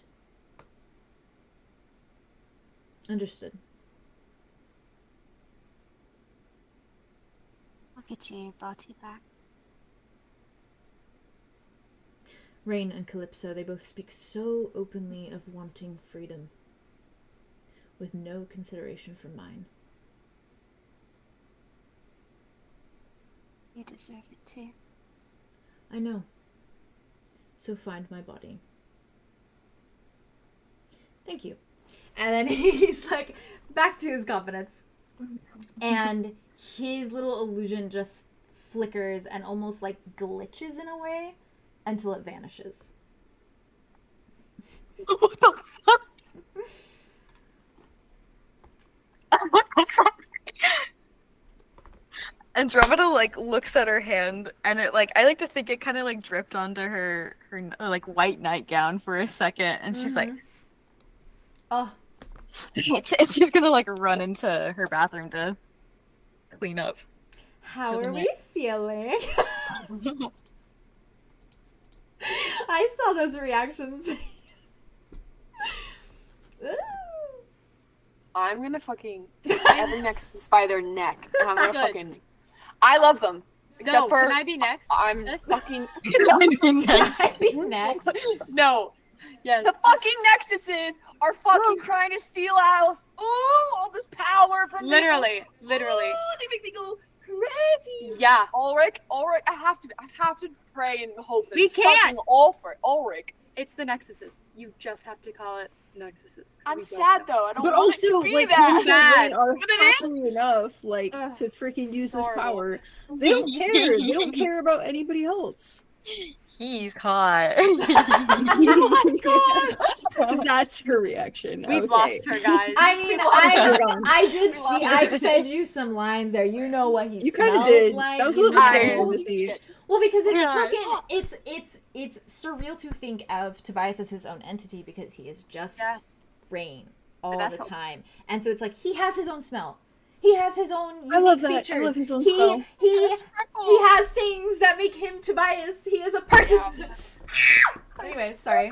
Understood." I'll get your body back. Rain and Calypso, they both speak so openly of wanting freedom, with no consideration for mine. You deserve it too. I know. So find my body. Thank you. And then he's back to his confidence. And his little illusion just flickers and almost glitches in a way until it vanishes. What the fuck? What the fuck? Andromeda looks at her hand, and it I like to think it kind of dripped onto her white nightgown for a second, and she's Oh, she's gonna run into her bathroom to clean up. how are we feeling? I saw those reactions. I'm gonna fucking every next by their neck, and I'm gonna fucking. I love them, except for can I be next? I'm Yes. fucking. Next. No. Yes. The fucking Nexuses are fucking trying to steal us. Ooh, all this power from me. Literally. Ooh, they make me go crazy. Yeah. Ulrich, I have to pray and hope that We it's can't. fucking Ulrich. It's the Nexuses. You just have to call it Nexuses. I'm We don't sad know. though. I don't But want also, it to be like, that. Lisa and Rain are But it is. happy enough, Ugh. to freaking use this Horrible. power. They don't care. They don't care about anybody else. He's hot. Oh my god. That's her reaction. We've okay. lost her, guys. I mean, I did see, I fed you some lines there. You know what he You smells kind of did. like. That was a you little know- bit Holy honesty. shit. Well, because it's Yeah. freaking, it's surreal to think of Tobias as his own entity because he is just Yeah. Rain all that's the so- time. And so it's he has his own smell. He has his own unique I love that. features. I love his own he, smell. he has things that make him Tobias. He is a person. Anyway, sorry.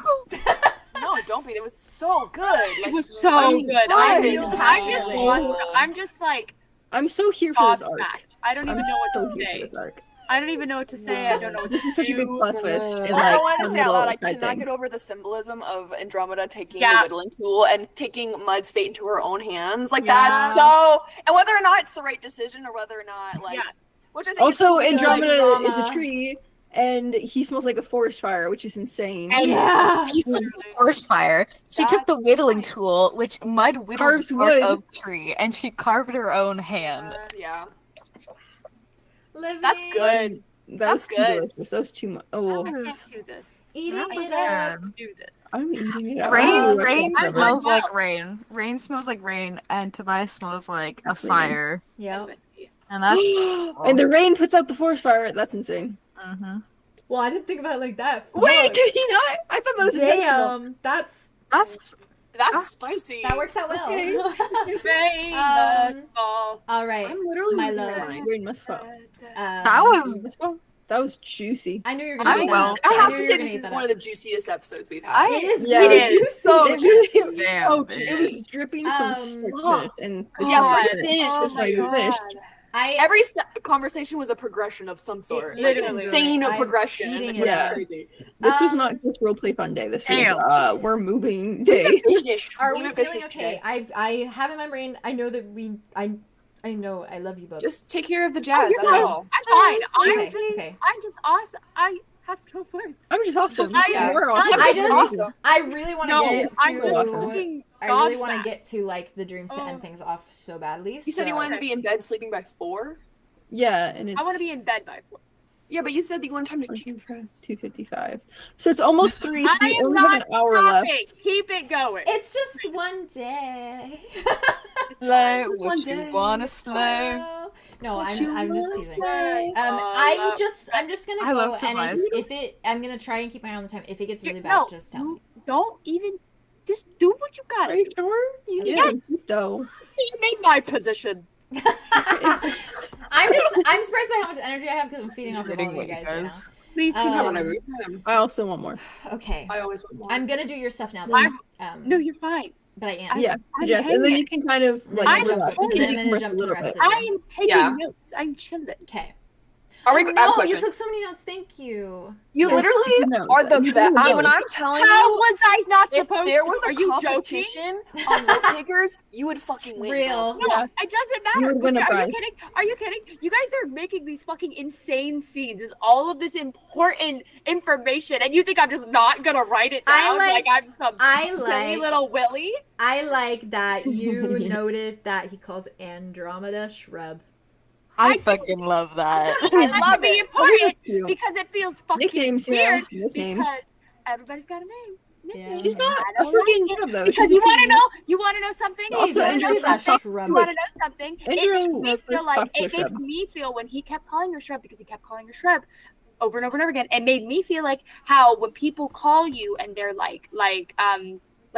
No, don't be. It was so good. It was so good. I God. feel I'm just passionately. lost. I'm just I'm so here for this arc. gobsmacked. I don't even I'm know what so to here say. for this arc. I don't even know what to say. I don't know what This to is such a do. good plot twist. And, All I like, wanted to fun say out loud, I little side cannot thing. get over the symbolism of Andromeda taking Yeah. the whittling tool and taking Mud's fate into her own hands. Like Yeah. that's so. And whether or not it's the right decision, or whether or not Yeah. Which I think Also, is Andromeda is a Drama. tree, and Which I think Andromeda drama. is a tree, and he smells like a forest fire, which is insane. And Yeah. he's a forest fire. She took the whittling tool, which mud Carves whittles bark wood. of tree, and she carved her own hand. yeah. Living. That's good. That was That's too good. delicious. That was too much. Oh, I can't do this. Eating That was it up. good. Do this. I'm eating it. up. Rain, I rain can't smells remember. like rain. Rain smells like rain, and Tobias smells like a fire. Yep. Whiskey. And that's And the rain puts out the forest fire. That's insane. Well, I didn't think about it like that. Wait, did he not? I thought that was intentional. Damn. That's That's spicy. that works out well. Okay. Rain must fall. All right. I'm literally My losing my love. mind. Rain must fall. that was Juicy. I knew you were gonna say well. that. I have knew to you say were gonna this eat is that one up. of the juiciest episodes we've had. It is Yeah, really it is. juicy. So It juicy. is. Damn, It was dripping from Um, start to finish, and it's Yes, not like finished. finish It's was not even God. finished. Every conversation was a progression of some sort. It Like literally insane was. I'm progression. eating It was it up. crazy. This was not just roleplay fun day. This was Damn. we're moving day. Are we feeling okay? I have in my brain. I know that I know I love you both. Just take care of the jazz. You're That's fine. all. I'm fine. Okay. I'm just awesome. I have no words. I'm just awesome. Yeah. We're awesome. I I'm just awesome. I really want to No, get I'm to. just fucking I really want to gobsmacked. get to like the dreams to end things off so badly. You said you so- wanted to be in bed sleeping by 4? Yeah, and it's I want to be in bed by 4. Yeah, but you said that you wanted time to take a rest. 2:55. So it's almost 3, so I you am only have not an hour left. stopping. Keep it going. It's just one day. Slow, Just one what you day. wanna slow? No, I'm just teasing. Say, I'm just gonna I go, love and Tobias. if it, I'm gonna try and keep my eye on the time. If it gets really bad, No, just tell me. Don't even. Just do what you Are gotta you do. sure? You Yeah. need some dough. You made my position. I'm surprised by how much energy I have because I'm feeding off of all of you guys right now. Please keep Um, whatever. I also want more. Okay, I always want more. I'm gonna do your stuff now. I'm- Then. No, you're fine. But I am. Yeah, I'm yes, and then hanging. you can kind of like I'm relax. You hanging. can And then decompress jump a to the little rest bit. of it. I'm taking Yeah. notes. I'm chilling. Okay. Are we? Oh, I have a no, you question. took so many notes. Thank you. You Yes. literally No, are the you best. know. When I'm telling How you, was I not if supposed there to? was Are a you joking? competition on note takers, you would fucking win. Real. bro. No, Yeah. it doesn't matter. You would win a Are prize. you kidding? Are you kidding? You guys are making these fucking insane scenes with all of this important information, and you think I'm just not gonna write it I down like- I'm some I silly like- little Willy? I like that you noted that he calls Andromeda shrub. I fucking love that. I That's love really it. important Cute. because it feels fucking Nicknames, you weird know. Nicknames. because everybody's got a name. Nickname. She's not I a don't like freaking it. shrub though. Because She's you a want to teen. know? You want to know something? Also, you want to Andrew's know first something? shrub. You want to know something? It Andrew makes me was feel first like talked to it makes shrub. me feel when he kept calling her shrub because he kept calling her shrub over and over and over again. It made me feel like how when people call you and they're like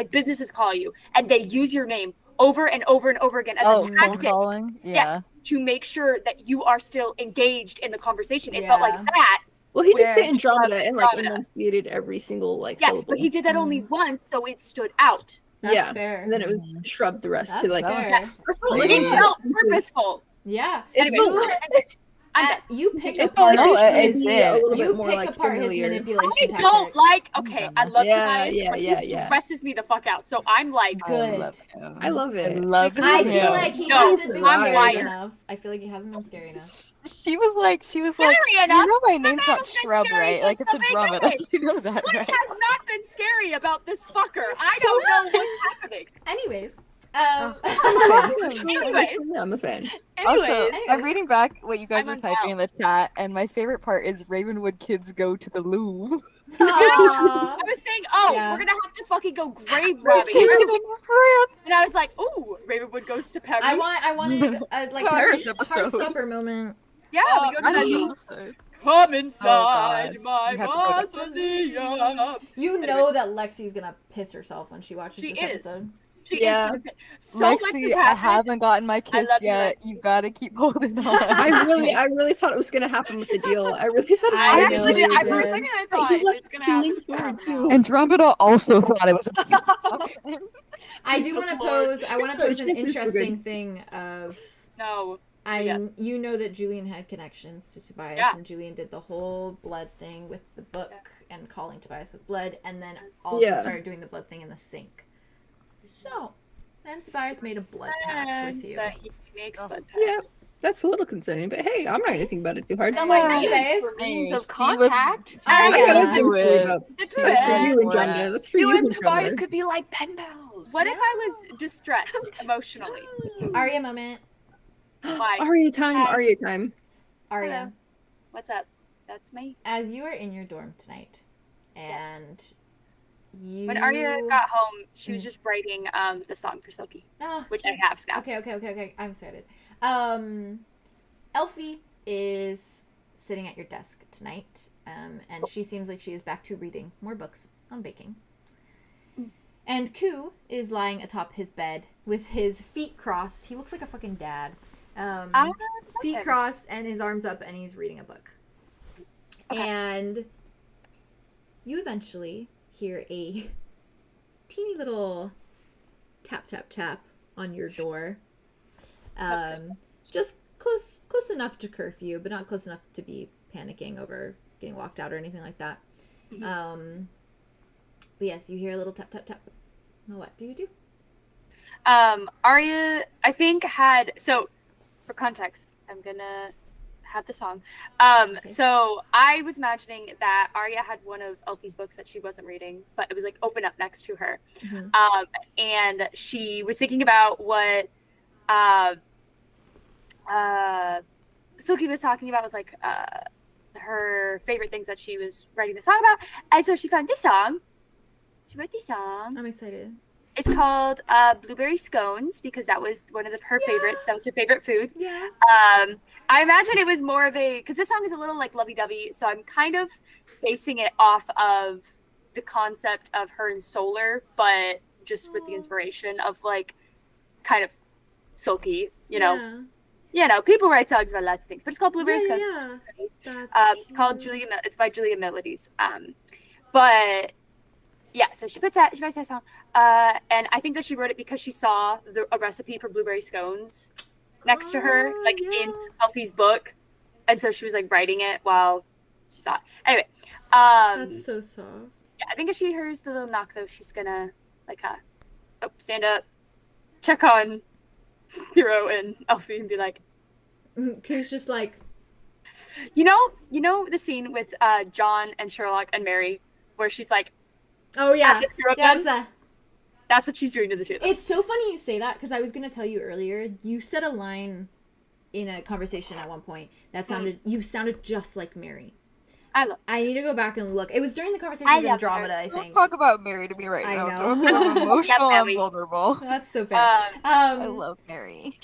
businesses call you and they use your name over and over and over again as a phone tactic. calling? Yeah. Yes, to make sure that you are still engaged in the conversation. It felt like Yeah. that. Well, he did Where say Andromeda and like Andromeda. enunciated every single like Yes, syllable. but he did that only once, so it stood out. That's Yeah. fair. And then it was shrub the rest That's to like. fair. Yes, It it makes felt sense. purposeful. Yeah. It You- felt- you pick It apart. felt like No, it it's should be it. a little You bit more pick like apart his familiar. manipulation I tactics. don't like. Okay, I love Yeah, Tobias, yeah, but yeah, he yeah. stresses me the fuck out. So I'm like, Good. I love him. I love it. I love I him. feel like he No, hasn't been I'm scary liar. enough. I feel like he hasn't been scary enough. She was like, Scary you enough. know my The name's man not has been Shrub, scary right? Like, it's since the Andromeda. beginning. You know that, What right? has not been scary about this fucker? I don't know what's happening. Anyways, I'm Anyways. a fan. Also, Anyways, I'm reading back what you guys I'm were typing in the chat, and my favorite part is Ravenwood kids go to the Louvre. Aw. I was saying, Yeah. we're gonna have to fucking go grave robbing. And I was like, ooh, Ravenwood goes to Paris. I wanted a like Paris heart episode. stopper moment. Yeah, we go to I the don't Louvre. know. Come inside God. my You have to go to- mausoleum. You know that Lexi's gonna piss herself when she watches She this is. episode. She Yeah. is so much Lexi, has I happened. haven't gotten my kiss love you, yet. Lexi. You gotta keep holding on. I really thought it was gonna happen with the deal. I really thought it was I I gonna actually happen. did. I, know. for a second, I But thought he left it's gonna he happen. linked forward too. Andromeda also thought it was a I do Jesus want to Lord. pose. I want to pose an Chances were good. interesting thing of. No. I'm. You know that Julian had connections to Tobias, Yeah. and Julian did the whole blood thing with the book and calling Tobias with blood, and then also Yeah. started doing the blood thing in the sink. So, then Tobias made a blood pact with And you. that he makes blood Yeah. That's a little concerning, but hey, I'm not gonna think about it too hard. Not my Yeah. penis for means of She was- contact. I got Yeah. other things to worry about. That's That's for bad. you, Andromeda. That's for You you, and Tobias Andromeda. could be like pen pals. What if I was distressed emotionally? Aria moment. Why? Aria time, Hi. Aria time. Aria, Hello. What's up? That's me. as you are in your dorm tonight, and you. When Arya got home, she was just writing the song for Silky, Oh, which yes. I have now. Okay. I'm excited. Elfie is sitting at your desk tonight, and she seems like she is back to reading more books on baking. And 𝐂 is lying atop his bed with his feet crossed. He looks like a fucking dad. Feet him. crossed and his arms up, and he's reading a book. Okay. And you eventually hear a teeny little tap, tap, tap on your door. Just close enough to curfew, but not close enough to be panicking over getting locked out or anything like that. Mhm. But yes, you hear a little tap, tap, tap. Well, what do you do? Arya, I think so for context, I'm gonna have the song. So I was imagining that Arya had one of Elfie's books that she wasn't reading, but it was like open up next to her. Mhm. And she was thinking about what Silky was talking about with like her favorite things that she was writing the song about. And so she found this song. She wrote this song. I'm excited. It's called Blueberry Scones because that was one of her favorites. That was her favorite food. Yeah. I imagine it was more of because this song is a little like lovey-dovey, so I'm kind of basing it off of the concept of her and Solar, but just with the inspiration of like kind of Sulky, you know. People write songs about lots of things, but it's called Blueberry Scones. Yeah. That's It's called Julia. It's by Julia Melodies. But yeah, so she writes that song, and I think that she wrote it because she saw a recipe for blueberry scones next to her, like in Elfie's book, and so she was like writing it while she saw it. Anyway, That's so soft. yeah, I think if she hears the little knock though, she's gonna like stand up, check on Hero and Elfie, and be like, 𝐂's just like, you know the scene with John and Sherlock and Mary where she's like, oh yeah, "This girl yes, done?" That's what she's doing to the two of them. It's so funny you say that because I was gonna tell you earlier. You said a line in a conversation at one point that you sounded just like Mary. I need to go back and look. It was during the conversation with Andromeda, I Don't think. talk about Mary to me right I now. know. I'm emotional Yeah, and vulnerable. That's so fair. I love Mary.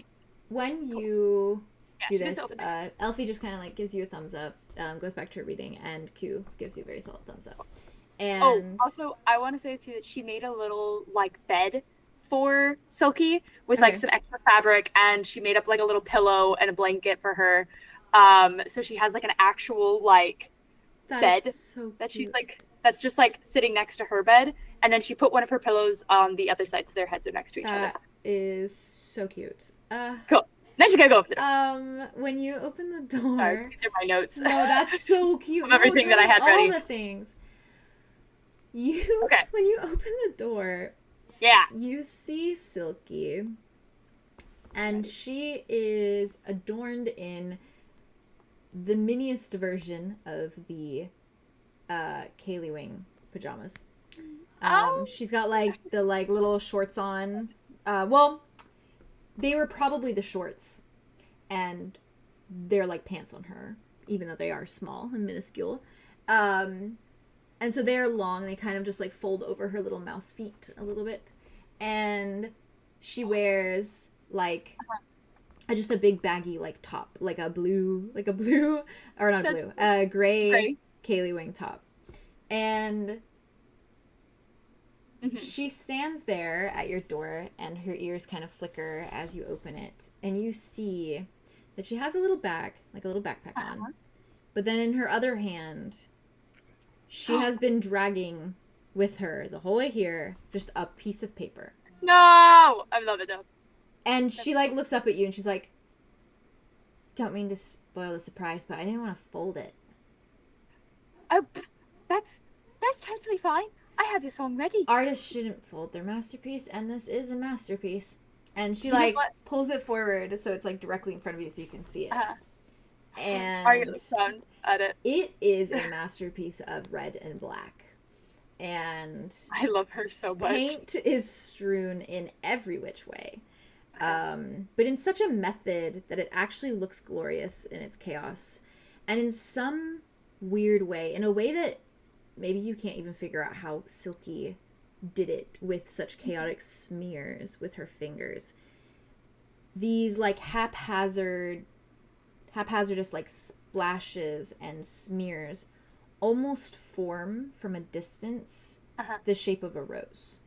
When you do she just this, opened it. Elfie just kind of like gives you a thumbs up, goes back to her reading, and 𝐂 gives you a very solid thumbs up. And Also, I want to say too that she made a little like bed for Silky with like some extra fabric, and she made up like a little pillow and a blanket for her. So she has like an actual like bed so that she's cute. like that's just like sitting next to her bed, and then she put one of her pillows on the other side so their heads are next to each other. That is so cute. Cool. Now she's gonna go open it. When you open the door. Sorry, these are my notes. No, that's so cute. Of everything that I had all ready. the things. When you open the door, Yeah. you see Silky, and she is adorned in the miniest version of the 𝐂𝐤𝐢𝐬𝐸 pajamas. She's got like the like little shorts on. Well, they were probably the shorts, and they're like pants on her, even though they are small and minuscule. And so they're long. They kind of just like fold over her little mouse feet a little bit, and she wears like just a big baggy like top, like a blue or not blue, gray 𝐂𝐤𝐬𝐸𝐸 top, and she stands there at your door, and her ears kind of flicker as you open it, and you see that she has a little bag, like a little backpack on, but then in her other hand, she has been dragging with her the whole way here just a piece of paper. No, I love it though. And she like looks up at you and she's like, "Don't mean to spoil the surprise, but I didn't want to fold it." Oh, that's totally fine. I have your song ready. Artists shouldn't fold their masterpiece, and this is a masterpiece. And she You know like what? pulls it forward so it's like directly in front of you so you can see it. Arya And looks down at it. it is a masterpiece of red and black. And I love her so much. paint is strewn in every which way. But in such a method that it actually looks glorious in its chaos. And in some weird way, in a way that maybe you can't even figure out how Silky did it with such chaotic smears with her fingers. These like haphazardous like splashes and smears almost form from a distance the shape of a rose.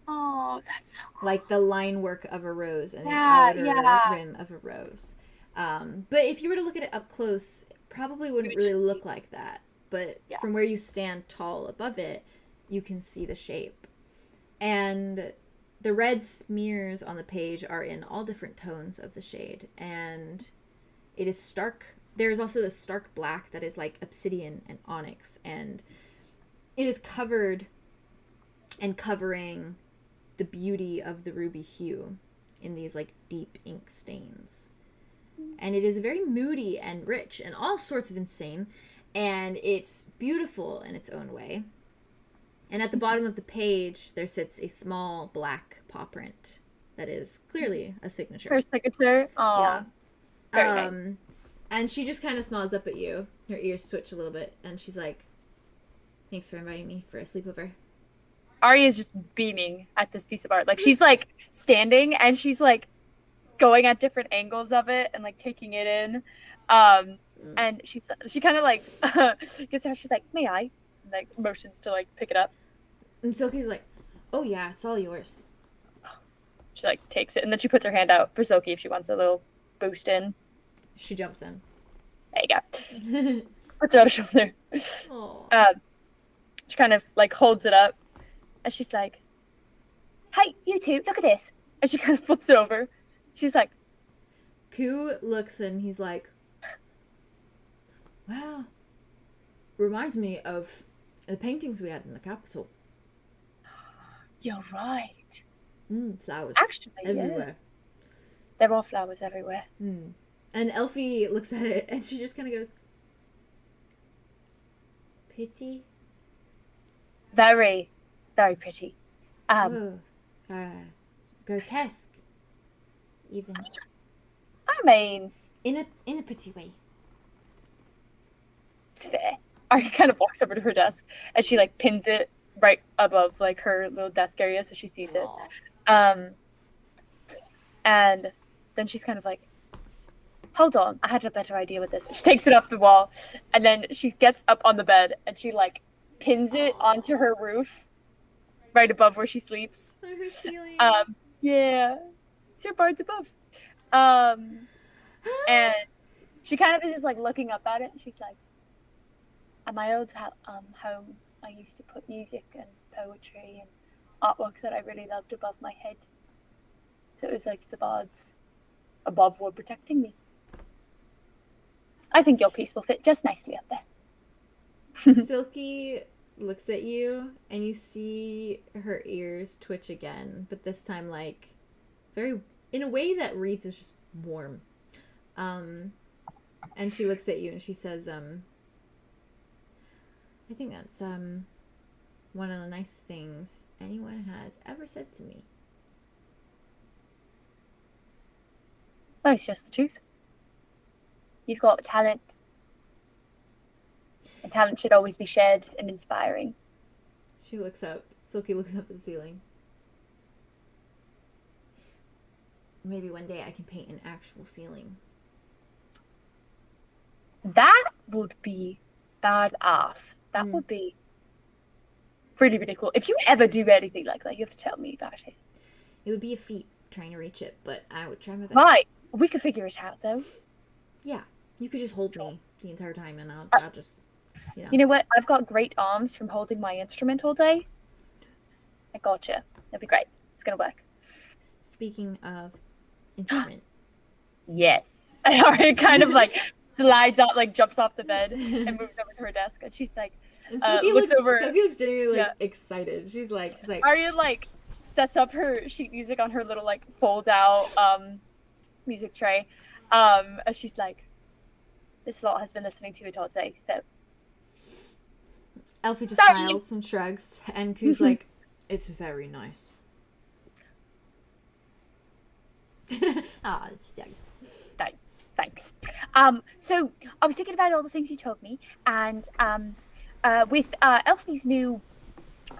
Oh, that's so cool. Like the line work of a rose and Yeah, the outer yeah. rim of a rose. But if you were to look at it up close, it probably wouldn't would really just look see- like that. But Yeah. from where you stand tall above it, you can see the shape. And the red smears on the page are in all different tones of the shade. And it is stark. There's also the stark black that is like obsidian and onyx. And it is covered and covering the beauty of the ruby hue in these like deep ink stains. And it is very moody and rich and all sorts of insane. And it's beautiful in its own way. And at the bottom of the page, there sits a small black paw print that is clearly a signature. Her signature. Oh, Yeah. very nice. And she just kind of smiles up at you. Her ears twitch a little bit. And she's like, thanks for inviting me for a sleepover. Arya is just beaming at this piece of art. Like she's like standing and she's like going at different angles of it and like taking it in. And she kind of like gets out. She's like, "May I?" And, like motions to like pick it up. And Silky's like, oh yeah, it's all yours. She like takes it and then she puts her hand out for Silky if she wants a little boost in. She jumps in. There you go. Puts her on her shoulder. Aw. She kind of like holds it up and she's like, "Hey, you two, look at this." And she kind of flips it over. She's like, Q looks and he's like, wow, reminds me of the paintings we had in the capital. "You're right. Flowers Actually, everywhere. there are flowers everywhere." And Elfie looks at it and she just kind of goes, pretty? Very, very pretty. Grotesque. Even. I mean, In a pretty way. it's fair. Arya kind of walks over to her desk and she like pins it right above like her little desk area so she sees it. And then she's kind of like, "Hold on, I had a better idea with this." She takes it off the wall and then she gets up on the bed and she like pins it onto her roof right above where she sleeps. On her ceiling. Yeah. It's her bards above. And she kind of is just like looking up at it and she's like, "At my old home, I used to put music and poetry and artwork that I really loved above my head. So it was like the bards above were protecting me. I think your piece will fit just nicely up there." Silky looks at you and you see her ears twitch again, but this time like very in a way that reads as just warm. And she looks at you and she says, I think that's one of the nicest things anyone has ever said to me. Well, it's just the truth. You've got talent. And talent should always be shared and inspiring. She looks up. Silky looks up at the ceiling. Maybe one day I can paint an actual ceiling. That would be badass. That would be pretty, pretty cool. If you ever do anything like that, you have to tell me about it. It would be a feat trying to reach it, but I would try my best. Right. We could figure it out, though. Yeah. You could just hold me the entire time and I'll just, You know what? I've got great arms from holding my instrument all day. I gotcha. That'd be great. It's going to work. Speaking of instrument. Yes. It kind of like slides out, like jumps off the bed and moves over to her desk. And she's like, And Sophie looks looks over- Sophie looks genuinely like Yeah. excited. She's like Arya like sets up her sheet music on her little like fold out music tray. As she's like, this lot has been listening to it all day, so Elfie just Sorry. smiles and shrugs, and 𝐂's like, it's very nice. Ah, yeah. thanks. So I was thinking about all the things you told me, and with Elfie's new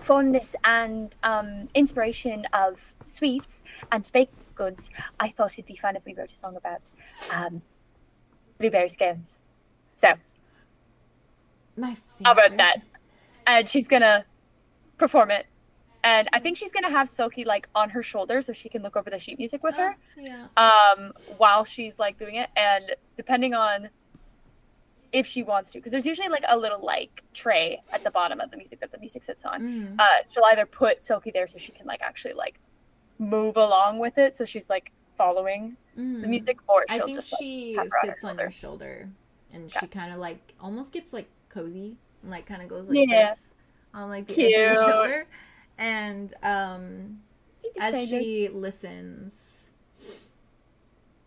fondness and inspiration of sweets and baked goods, I thought it'd be fun if we wrote a song about blueberry scones. So My favorite. how about that? And she's gonna perform it, and I think she's gonna have Silky like on her shoulder so she can look over the sheet music with her. Yeah. While she's like doing it, and depending on if she wants to, because there's usually like a little like tray at the bottom of the music that the music sits on. She'll either put Silky there so she can like actually like move along with it, so she's like following the music, or I she'll think just she have her on her sits on shoulder. your shoulder, and Yeah. she kind of like almost gets like cozy, and like kind of goes like Yeah. this on like the edge of your Cute. shoulder. And as she listens,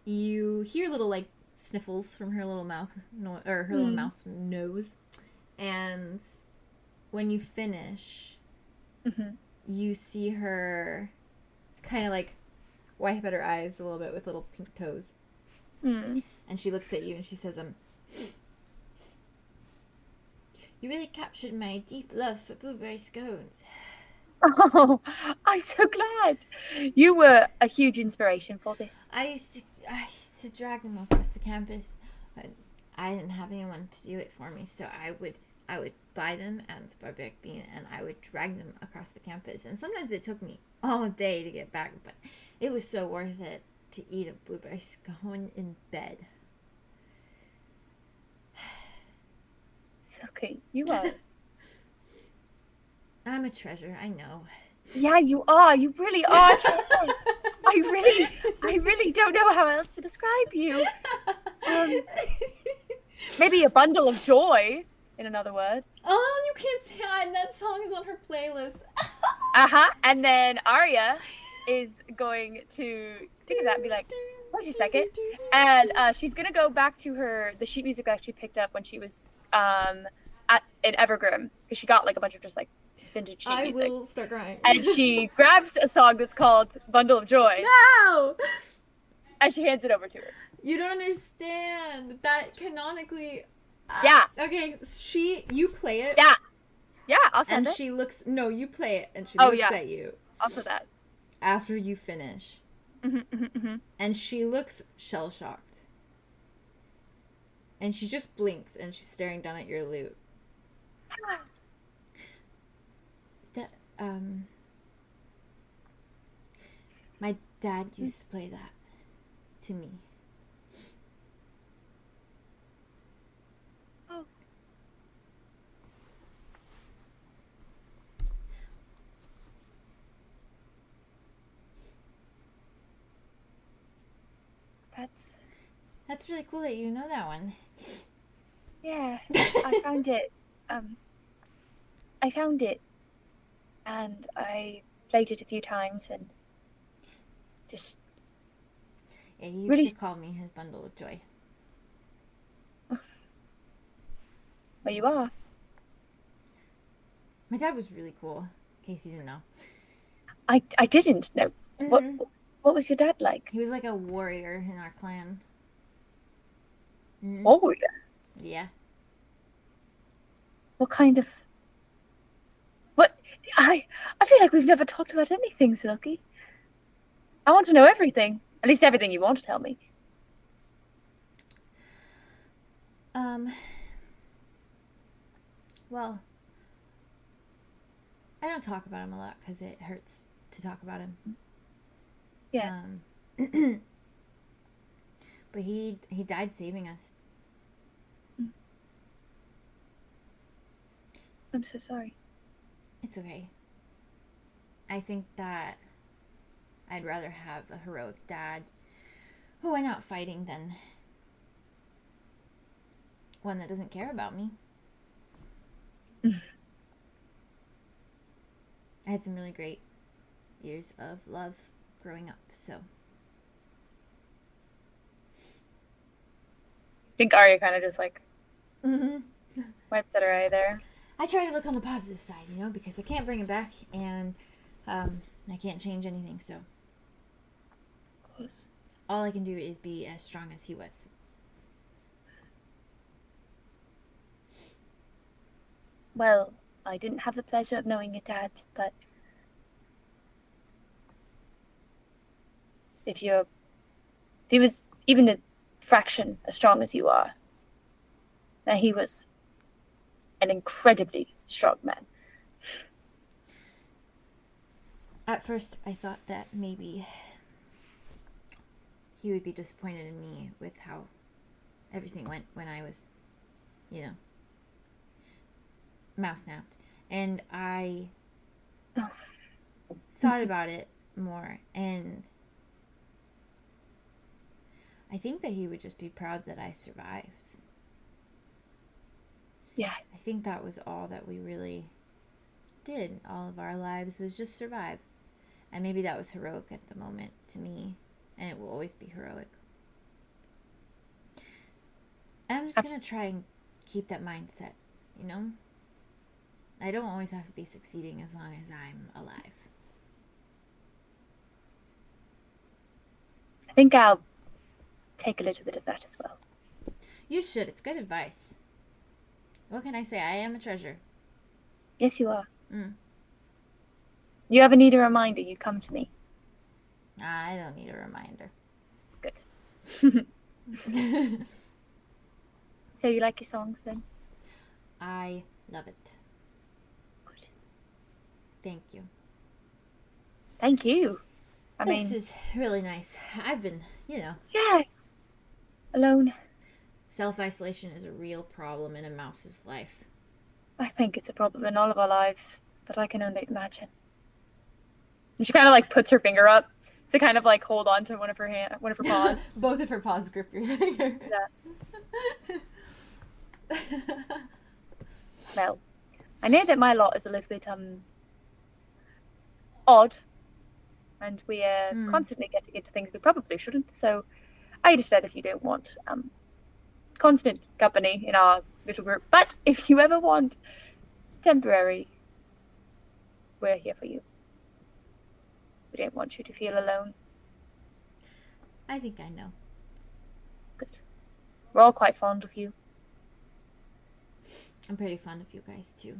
you hear little like sniffles from her little mouth, or her little mouse nose. And when you finish, you see her kind of like wipe at her eyes a little bit with little pink toes. And she looks at you and she says, you really captured my deep love for blueberry scones. Oh, I'm so glad. You were a huge inspiration for this. I used to drag them across the campus, but I didn't have anyone to do it for me, so I would buy them at the barbaric bean, and I would drag them across the campus. And sometimes it took me all day to get back, but it was so worth it to eat a blueberry scone in bed. Silky, you are. I'm a treasure, I know. Yeah, you are. You really are. I really don't know how else to describe you. Maybe a bundle of joy, in another word. Oh, you can't say that song is on her playlist. And then Arya is going to think of that and be like, wait a second. And she's going to go back to the sheet music that she picked up when she was in Evergrim, because she got like a bunch of just like vintage sheet music. I will start crying. And she grabs a song that's called Bundle of Joy. No! And she hands it over to her. You don't understand. That canonically... Yeah. Okay, you play it. Yeah. Yeah, I'll send And it. she looks... No, you play it, and she Oh, looks yeah. at you. Also that. After you finish. And she looks shell-shocked. And she just blinks, and she's staring down at your lute. My dad used to play that to me. Oh. That's really cool that you know that one. Yeah, I found it. I found it, and I played it a few times, and just Yeah, he used really to call me his bundle of joy. where you are. My dad was really cool, in case you didn't know. I didn't know. What was your dad like? He was like a warrior in our clan. Oh yeah. Yeah. What kind of? What? I feel like we've never talked about anything, Silky. I want to know everything. At least everything you want to tell me. Well, I don't talk about him a lot because it hurts to talk about him. Yeah. But he died saving us. I'm so sorry. It's okay. I think that I'd rather have a heroic dad who went out fighting than one that doesn't care about me. I had some really great years of love growing up. So I think Arya kind of just like mm-hmm. wipes at her eye there. I try to look on the positive side, you know, because I can't bring him back, and I can't change anything. So all I can do is be as strong as he was. Well, I didn't have the pleasure of knowing your dad, but if he was even a fraction as strong as you are, then he was an incredibly strong man. At first, I thought that maybe he would be disappointed in me with how everything went when I was, you know, mouse-napped. And I thought about it more, and I think that he would just be proud that I survived. Yeah. I think that was all that we really did. All of our lives was just survive. And maybe that was heroic at the moment to me, and it will always be heroic. And I'm just going to try and keep that mindset, you know? I don't always have to be succeeding as long as I'm alive. I think I'll take a little bit of that as well. You should. It's good advice. What can I say? I am a treasure. Yes, you are. Mm. You ever need a reminder, you come to me. I don't need a reminder. Good. So you like your songs then? I love it. Good. Thank you. Thank you. This is really nice. I've been, you know. Yeah. Alone. Self-isolation is a real problem in a mouse's life. I think it's a problem in all of our lives, but I can only imagine. And she kind of like puts her finger up to kind of like hold on to one of her paws. Both of her paws grip your finger. Yeah. Well, I know that my lot is a little bit odd, and we constantly getting into things we probably shouldn't. So I just said if you don't want constant company in our little group, but if you ever want temporary, we're here for you. We don't want you to feel alone. I think I know. Good. We're all quite fond of you. I'm pretty fond of you guys too.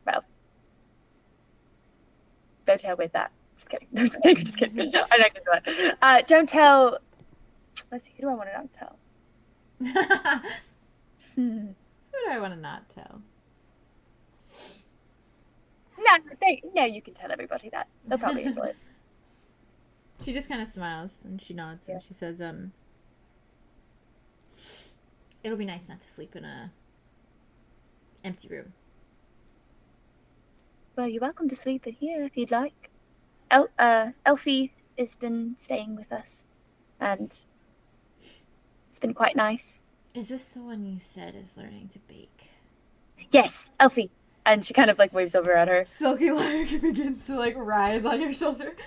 Well, don't tell with that. Just kidding. No, just kidding. Just kidding. I don't do that. Don't tell. Let's see. Who do I want to not tell? Who do I want to not tell? No, you can tell everybody that. They'll probably enjoy it. She just kind of smiles and she nods and she says, it'll be nice not to sleep in a empty room. Well, you're welcome to sleep in here if you'd like. Elfie has been staying with us, and it's been quite nice. Is this the one you said is learning to bake? Yes, Elfie. And she kind of like waves over at her. Silky like begins to like rise on your shoulder,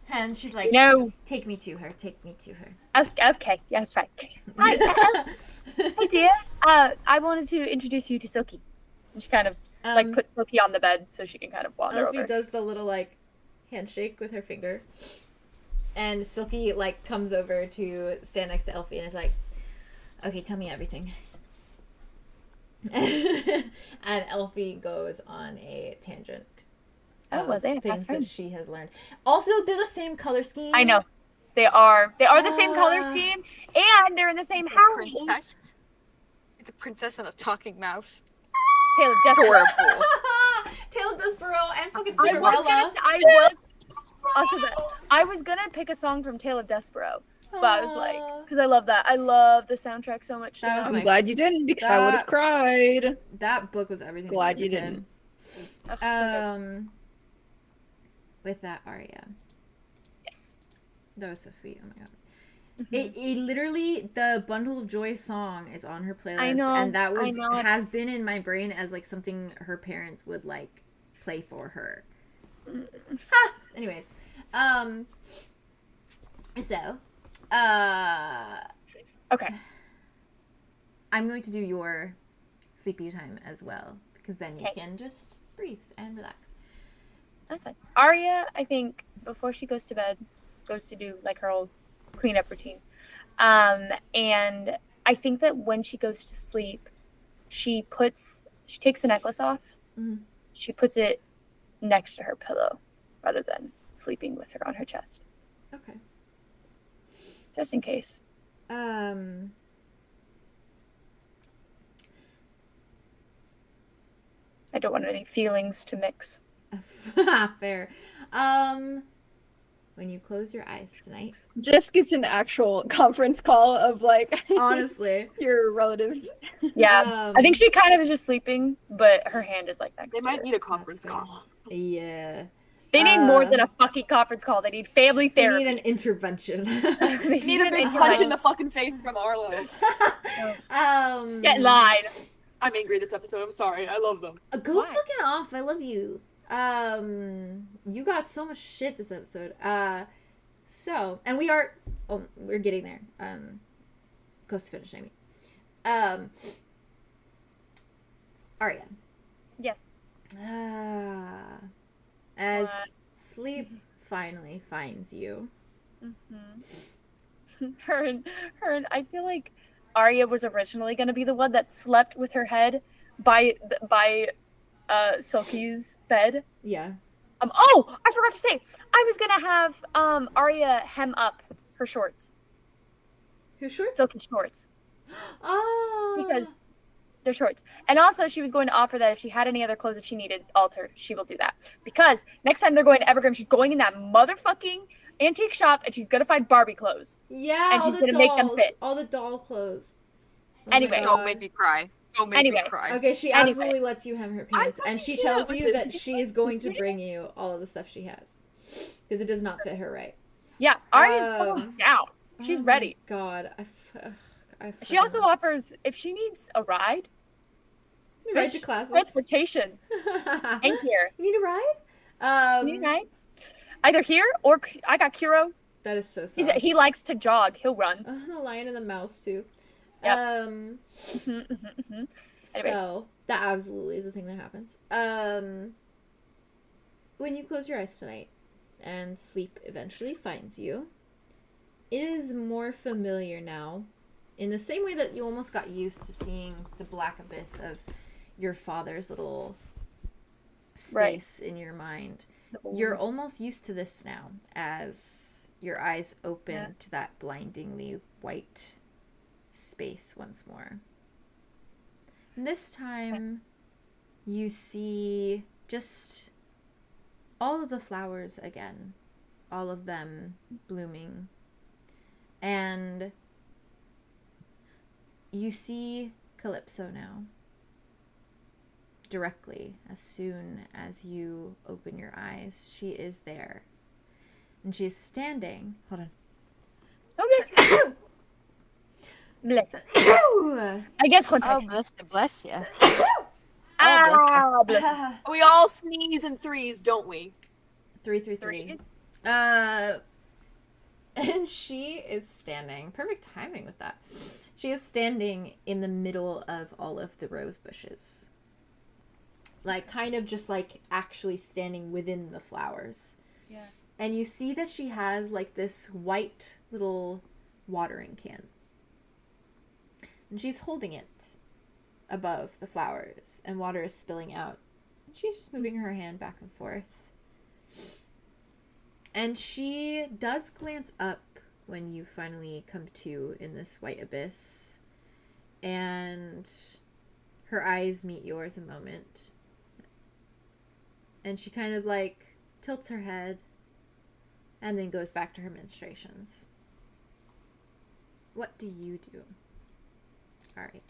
and she's like, "No, take me to her. Take me to her." Okay, yeah, that's right. Hi, hey dear. I wanted to introduce you to Silky. And she kind of like puts Silky on the bed so she can kind of wander Elfie over. does the little like handshake with her finger, and Silky like comes over to stand next to Elfie and is like, "Okay, tell me everything." And Elfie goes on a tangent. Oh, well, they have things fast that friends. she has learned. Also, they're the same color scheme. I know. They are the same color scheme, and they're in the same house. Princess. It's a princess and a talking mouse. Tail of Death. Adorable. Tail of Despereaux and fucking I Cinderella. was gonna pick a song from Tale of Despereaux, but I was like, because I love that. I love the soundtrack so much. That was I'm glad you didn't, because I would have cried. That book was everything. Glad you didn't. With that aria. Yes. That was so sweet. Oh my god. It literally, the Bundle of Joy song is on her playlist. I know. And that has been in my brain as like something her parents would like play for her. Anyways, so, Okay. I'm going to do your sleepy time as well, because then you Okay. can just breathe and relax. That's fine. Arya, I think, before she goes to bed, goes to do like her old cleanup routine. And I think that when she goes to sleep, she takes the necklace off. Mhm. She puts it next to her pillow rather than sleeping with her on her chest, Okay. just in case. I don't want any feelings to mix. Fair. When you close your eyes tonight, Just gets an actual conference call of like honestly, your relatives. Yeah, I think she kind of is just sleeping, but her hand is like next They to might her. need a conference That's fair. call. Yeah. They need more than a fucking conference call. They need family They therapy. need an intervention. They Need a big punch in the fucking face from Arlow. Get in line. I'm angry this episode. I'm sorry. I love them. Go Why? fucking off. I love you. You got so much shit this episode. So, and we're getting there. Close to finish, I mean. Arya. Yes. As What? sleep finally finds you. Her and I feel like Arya was originally going to be the one that slept with her head by Silky's bed. Yeah. Oh, I forgot to say, I was gonna have Arya hem up her shorts, Who's shorts? Silky's shorts, Oh. because they're shorts. And also, she was going to offer that if she had any other clothes that she needed altered, she will do that. Because next time they're going to Evergreen, she's going in that motherfucking antique shop and she's gonna find Barbie clothes. Yeah, And all she's the gonna make them dolls. fit. All the doll clothes. Oh my Anyway. God. Don't make me cry. Don't make Anyway. me cry. Okay, she Anyway. absolutely lets you hem her pants, and she fucking tells cute you with that this. she is going to bring you all of the stuff she has, because it does not fit her right. Yeah, Arya's full out. She's Oh my ready. God, I She also offers if she needs a ride, ride to classes. transportation, and here. You need a ride? You need a ride? Either here or I got Kuro. That is so sad. He likes to jog. He'll run. The lion and the mouse too. Yep. So Anyway. that absolutely is a thing that happens. When you close your eyes tonight and sleep eventually finds you, it is more familiar now, in the same way that you almost got used to seeing the black abyss of your father's little space in your mind. You're almost used to this now, as your eyes open to that blindingly white space once more. And this time, you see just all of the flowers again, all of them blooming. And you see Calypso now, directly, as soon as you open your eyes. She is there. And she's standing. Hold on. Oh, bless you. Bless you. I guess one Oh, time. bless you. Ah, bless you. We all sneeze in threes, don't we? 333. Threes. And she is standing. Perfect timing with that. She is standing in the middle of all of the rose bushes. Like, kind of just like actually standing within the flowers. Yeah. And you see that she has like this white little watering can. And she's holding it above the flowers, and water is spilling out. And she's just moving her hand back and forth. And she does glance up when you finally come to in this white abyss. And her eyes meet yours a moment. And she kind of like tilts her head and then goes back to her menstruations. What do you do? Alright.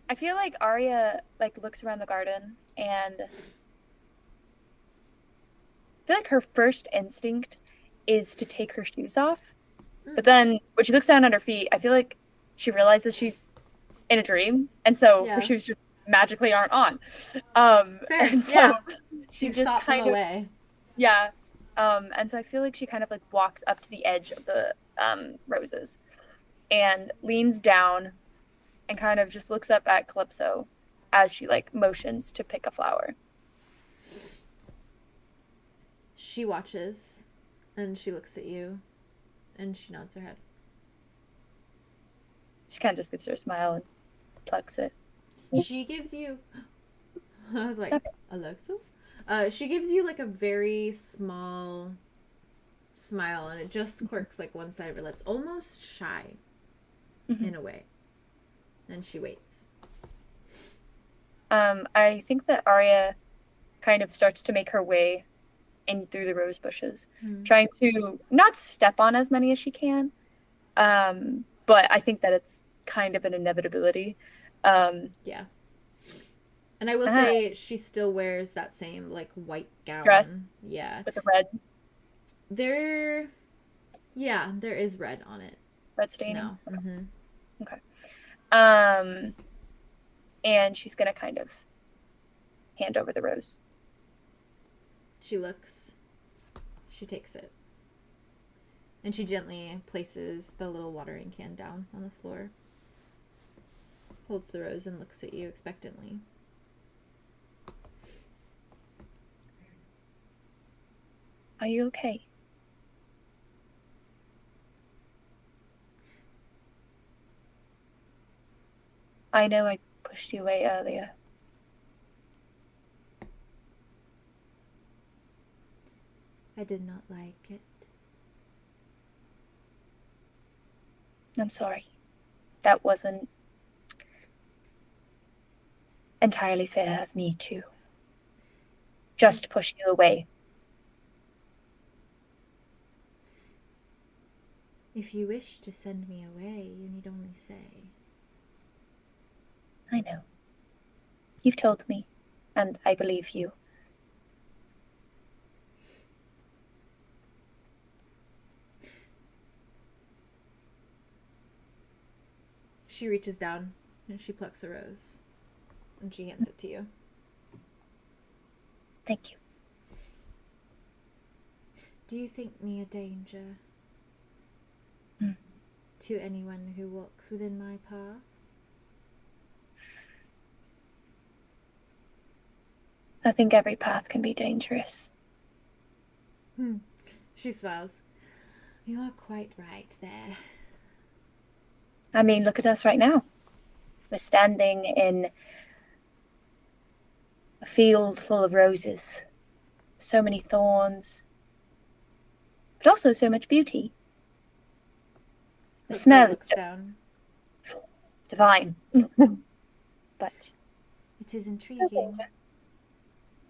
I feel like Arya like looks around the garden and I feel like her first instinct is to take her shoes off. But then when she looks down at her feet, I feel like she realizes she's in a dream, and so Yeah. her shoes just magically aren't on. Fair, And so yeah. she You just thought them kind of away. yeah. And so I feel like she kind of like walks up to the edge of the roses and leans down and kind of just looks up at Calypso as she like motions to pick a flower. She watches and she looks at you and she nods her head. She kind of just gives her a smile and plucks it. She gives you I was like, Stop. Alexa? She gives you like a very small smile and it just quirks like one side of her lips, almost shy in a way. And she waits. I think that Arya kind of starts to make her way in through the rose bushes, trying to not step on as many as she can. But I think that it's kind of an inevitability. Yeah. And I will say she still wears that same like white gown. Dress. Yeah. With the red There is red on it. red staining. No. Okay. And she's gonna kind of hand over the rose. She looks. She takes it. And she gently places the little watering can down on the floor. Holds the rose and looks at you expectantly. Are you okay? I know I pushed you away earlier. I did not like it. I'm sorry. That wasn't entirely fair of me to just push you away. If you wish to send me away, you need only say. I know. You've told me, and I believe you. She reaches down and she plucks a rose. And she hands it to you. Thank you. Do you think me a danger to anyone who walks within my path? I think every path can be dangerous. She smiles. You are quite right there. I mean, look at us right now. We're standing in a field full of roses. So many thorns, but also so much beauty. The smell looks is down. divine. But It is intriguing.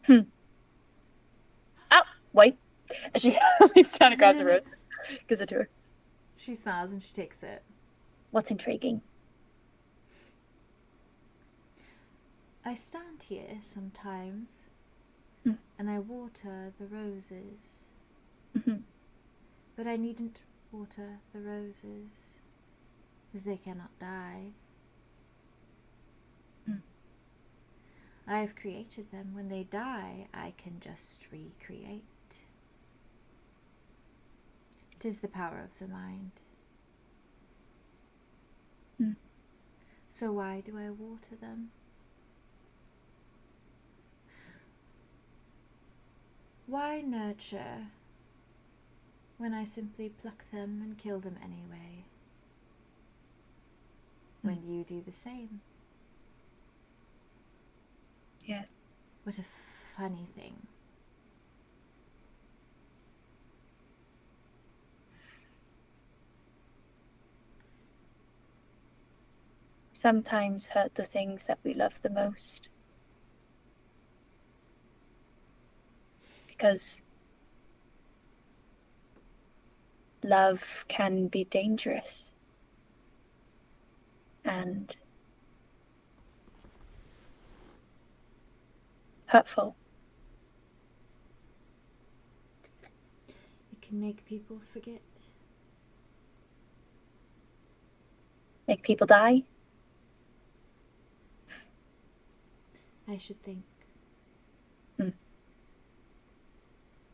oh, wait. And she leans down and grabs a rose, gives it to her. She smiles and she takes it. What's intriguing? I stand here sometimes and I water the roses. But I needn't water the roses, as they cannot die. I have created them. When they die, I can just recreate. 'Tis the power of the mind. So why do I water them? Why nurture when I simply pluck them and kill them anyway? When you do the same. Yeah. What a funny thing. Sometimes hurt the things that we love the most. Because love can be dangerous and hurtful. It can make people forget. Make people die. I should think.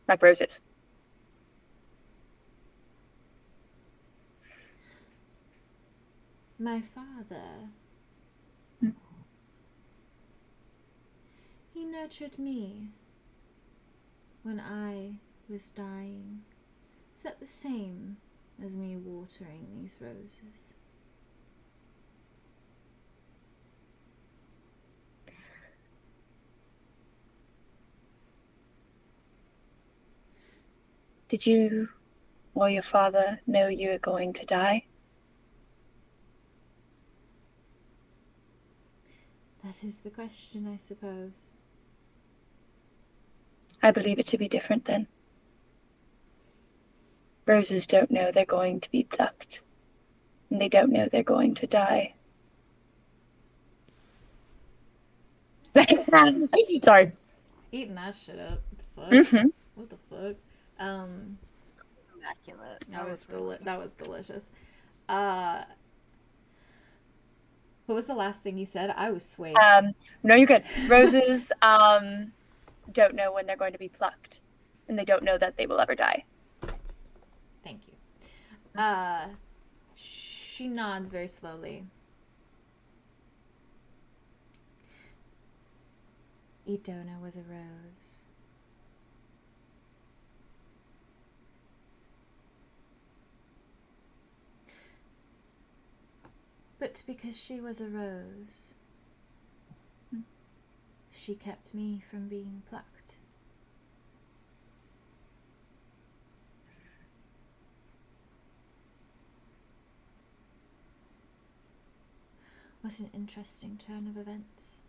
Like roses. My father. He nurtured me when I was dying. Is that the same as me watering these roses? Did you or your father know you were going to die? That is the question, I suppose. I believe it to be different then. Roses don't know they're going to be plucked, and they don't know they're going to die. Sorry. Eating that shit up. What the fuck? Mm-hmm. What the fuck? Immaculate. That was delicious. What was the last thing you said? I was swayed. No, you're good. Roses don't know when they're going to be plucked, and they don't know that they will ever die. Thank you. She nods very slowly. Idona was a rose. But because she was a rose, she kept me from being plucked. What an interesting turn of events.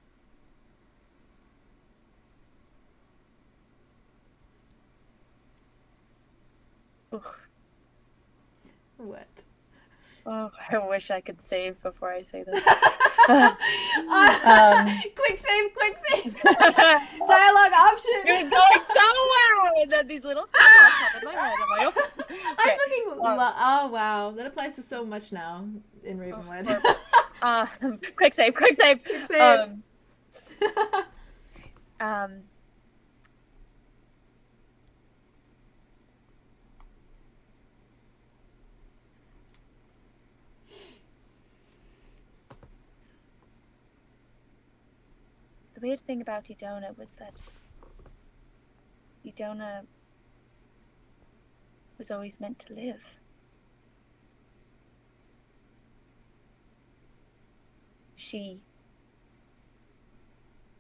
Ugh. What? Oh, I wish I could save before I say this. Quick save! Dialogue option! It was going so well, and then these little snowballs pop in my head. I'm like, oh. I fucking oh wow, that applies to so much now in Ravenwood. Quick save. The weird thing about Idona was that Idona was always meant to live. She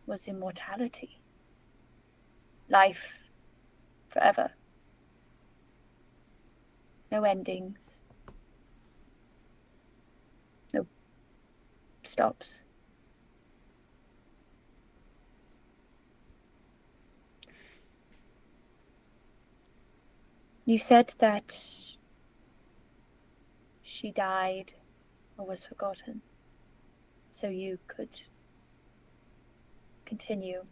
was immortality. Life forever. No endings. No stops. You said that she died or was forgotten, so you could continue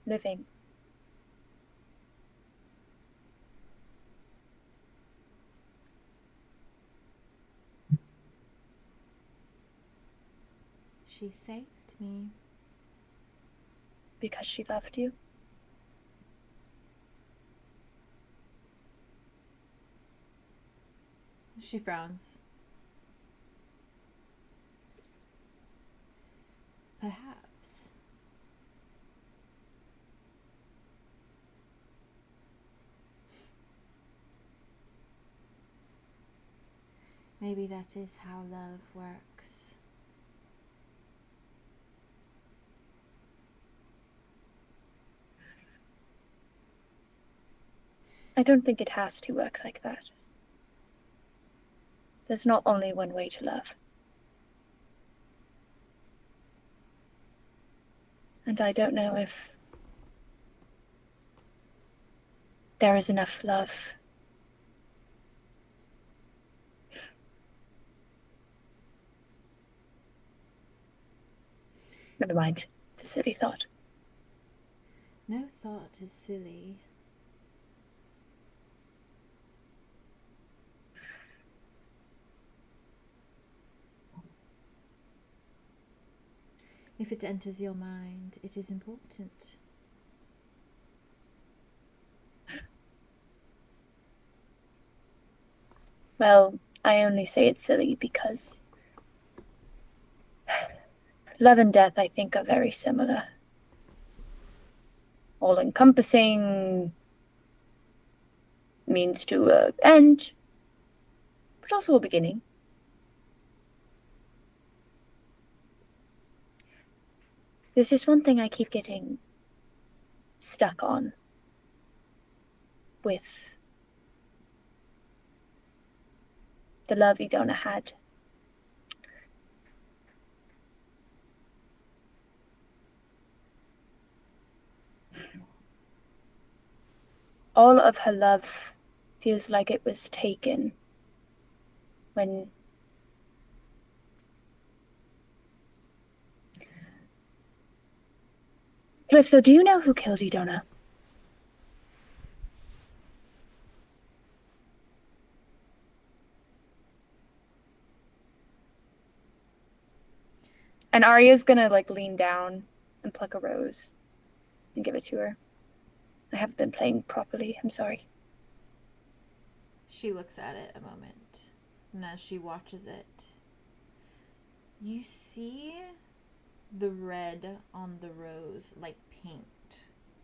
living. She saved me. Because she loved you? She frowns. Perhaps. Maybe that is how love works. I don't think it has to work like that. There's not only one way to love. And I don't know if there is enough love. Never mind. It's a silly thought. No thought is silly. If it enters your mind, it is important. Well, I only say it's silly because love and death, I think, are very similar. All-encompassing, means to an end, but also a beginning. There's just one thing I keep getting stuck on with the love Idona had. All of her love feels like it was taken when Calypso, do you know who killed Idona? And Arya's gonna lean down and pluck a rose and give it to her. I haven't been playing properly, I'm sorry. She looks at it a moment, and as she watches it, you see the red on the rose, like paint,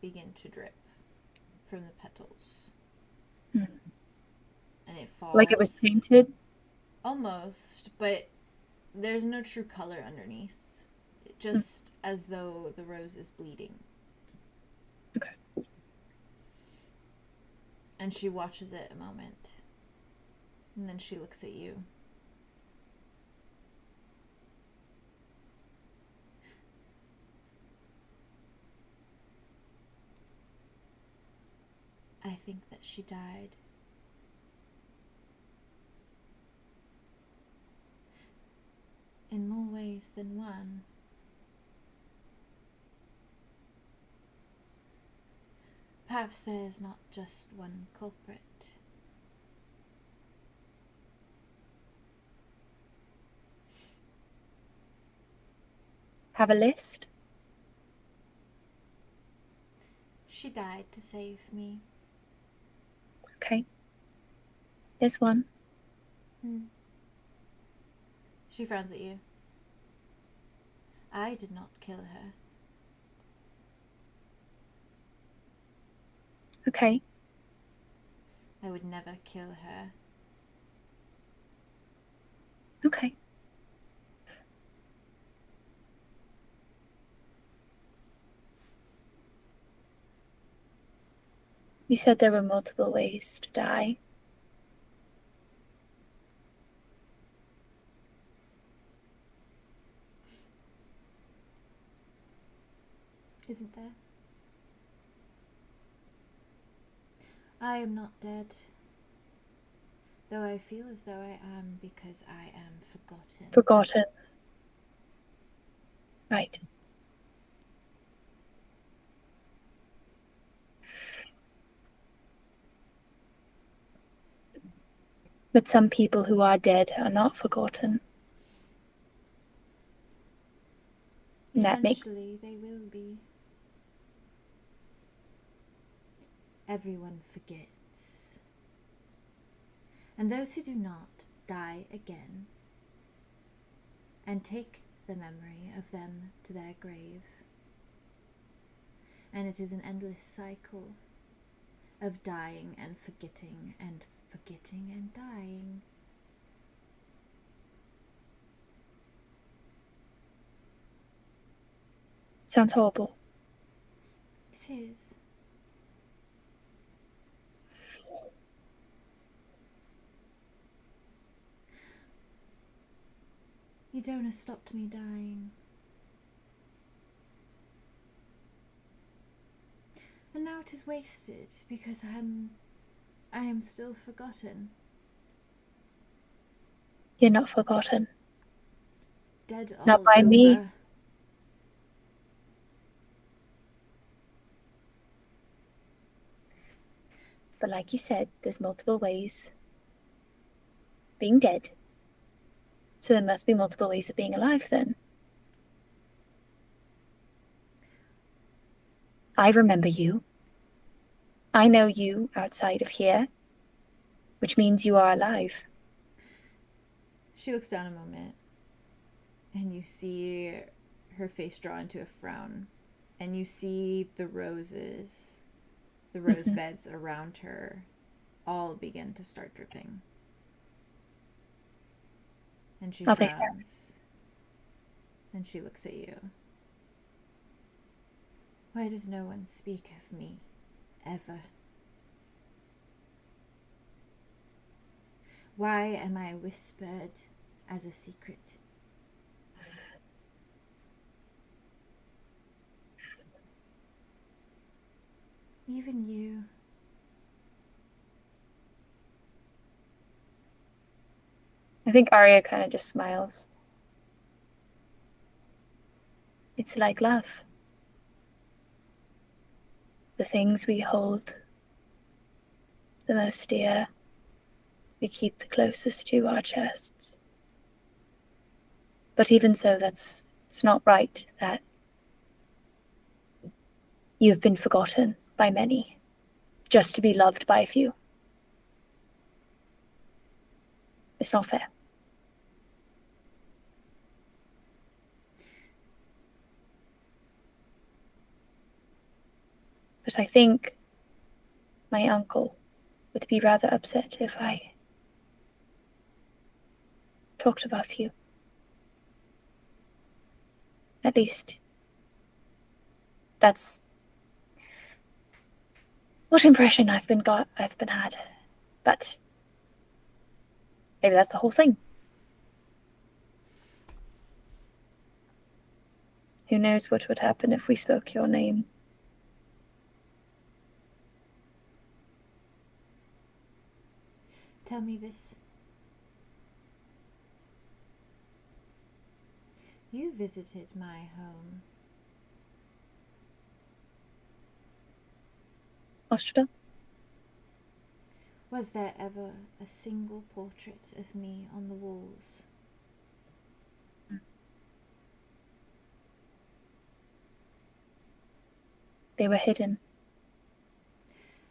begin to drip from the petals. Mm. And it falls. Like it was painted? Almost, but there's no true color underneath. Just as though the rose is bleeding. Okay. And she watches it a moment. And then she looks at you. I think that she died. In more ways than one. Perhaps there's not just one culprit. Have a list? She died to save me. Okay. There's one. She frowns at you. I did not kill her. Okay. I would never kill her. Okay. You said there were multiple ways to die. Isn't there? I am not dead, though I feel as though I am because I am forgotten. Forgotten. Right. But some people who are dead are not forgotten. And that makes... Eventually they will be. Everyone forgets. And those who do not die again and take the memory of them to their grave. And it is an endless cycle of dying and forgetting and forgetting and dying. Sounds horrible. It is. Idona stopped me dying. And now it is wasted because I am still forgotten. You're not forgotten. Dead all Not by over. me. But like you said, there's multiple ways being dead. So there must be multiple ways of being alive then. I remember you. I know you outside of here, which means you are alive. She looks down a moment, and you see her face draw into a frown, and you see the roses, the rose beds around her, all begin to start dripping. And she frowns, and she looks at you. Why does no one speak of me, ever? Why am I whispered as a secret? Even you. I think Arya kind of just smiles. It's like love. The things we hold the most dear, we keep the closest to our chests. But even so, it's not right that you've been forgotten by many, just to be loved by a few. It's not fair. But I think my uncle would be rather upset if I talked about you. At least, that's what impression I've been had. But maybe that's the whole thing. Who knows what would happen if we spoke your name? Tell me this. You visited my home. Ostrada? Was there ever a single portrait of me on the walls? They were hidden.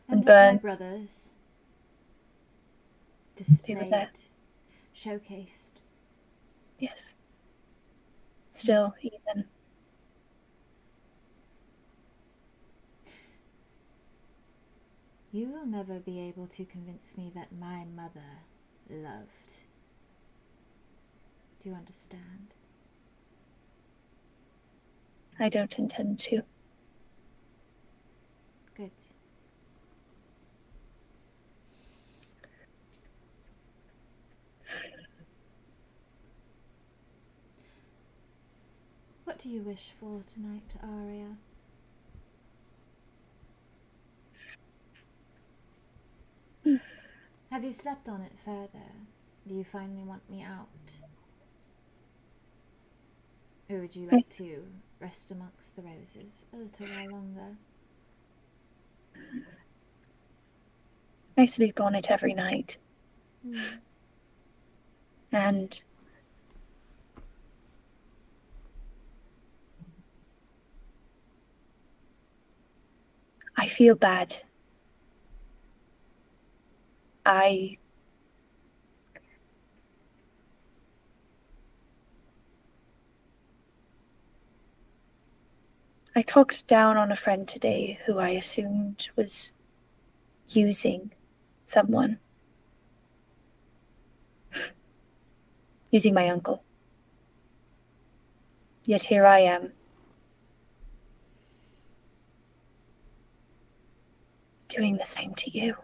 And of burned. My brothers. They were there. Displayed. Showcased. Yes. Still, even. You will never be able to convince me that my mother loved. Do you understand? I don't intend to. Good. What do you wish for tonight, Arya? Have you slept on it further? Do you finally want me out? Or would you like to rest amongst the roses a little while longer? I sleep on it every night. And I feel bad. I talked down on a friend today who I assumed was using someone. Using my uncle. Yet here I am. Doing the same to you.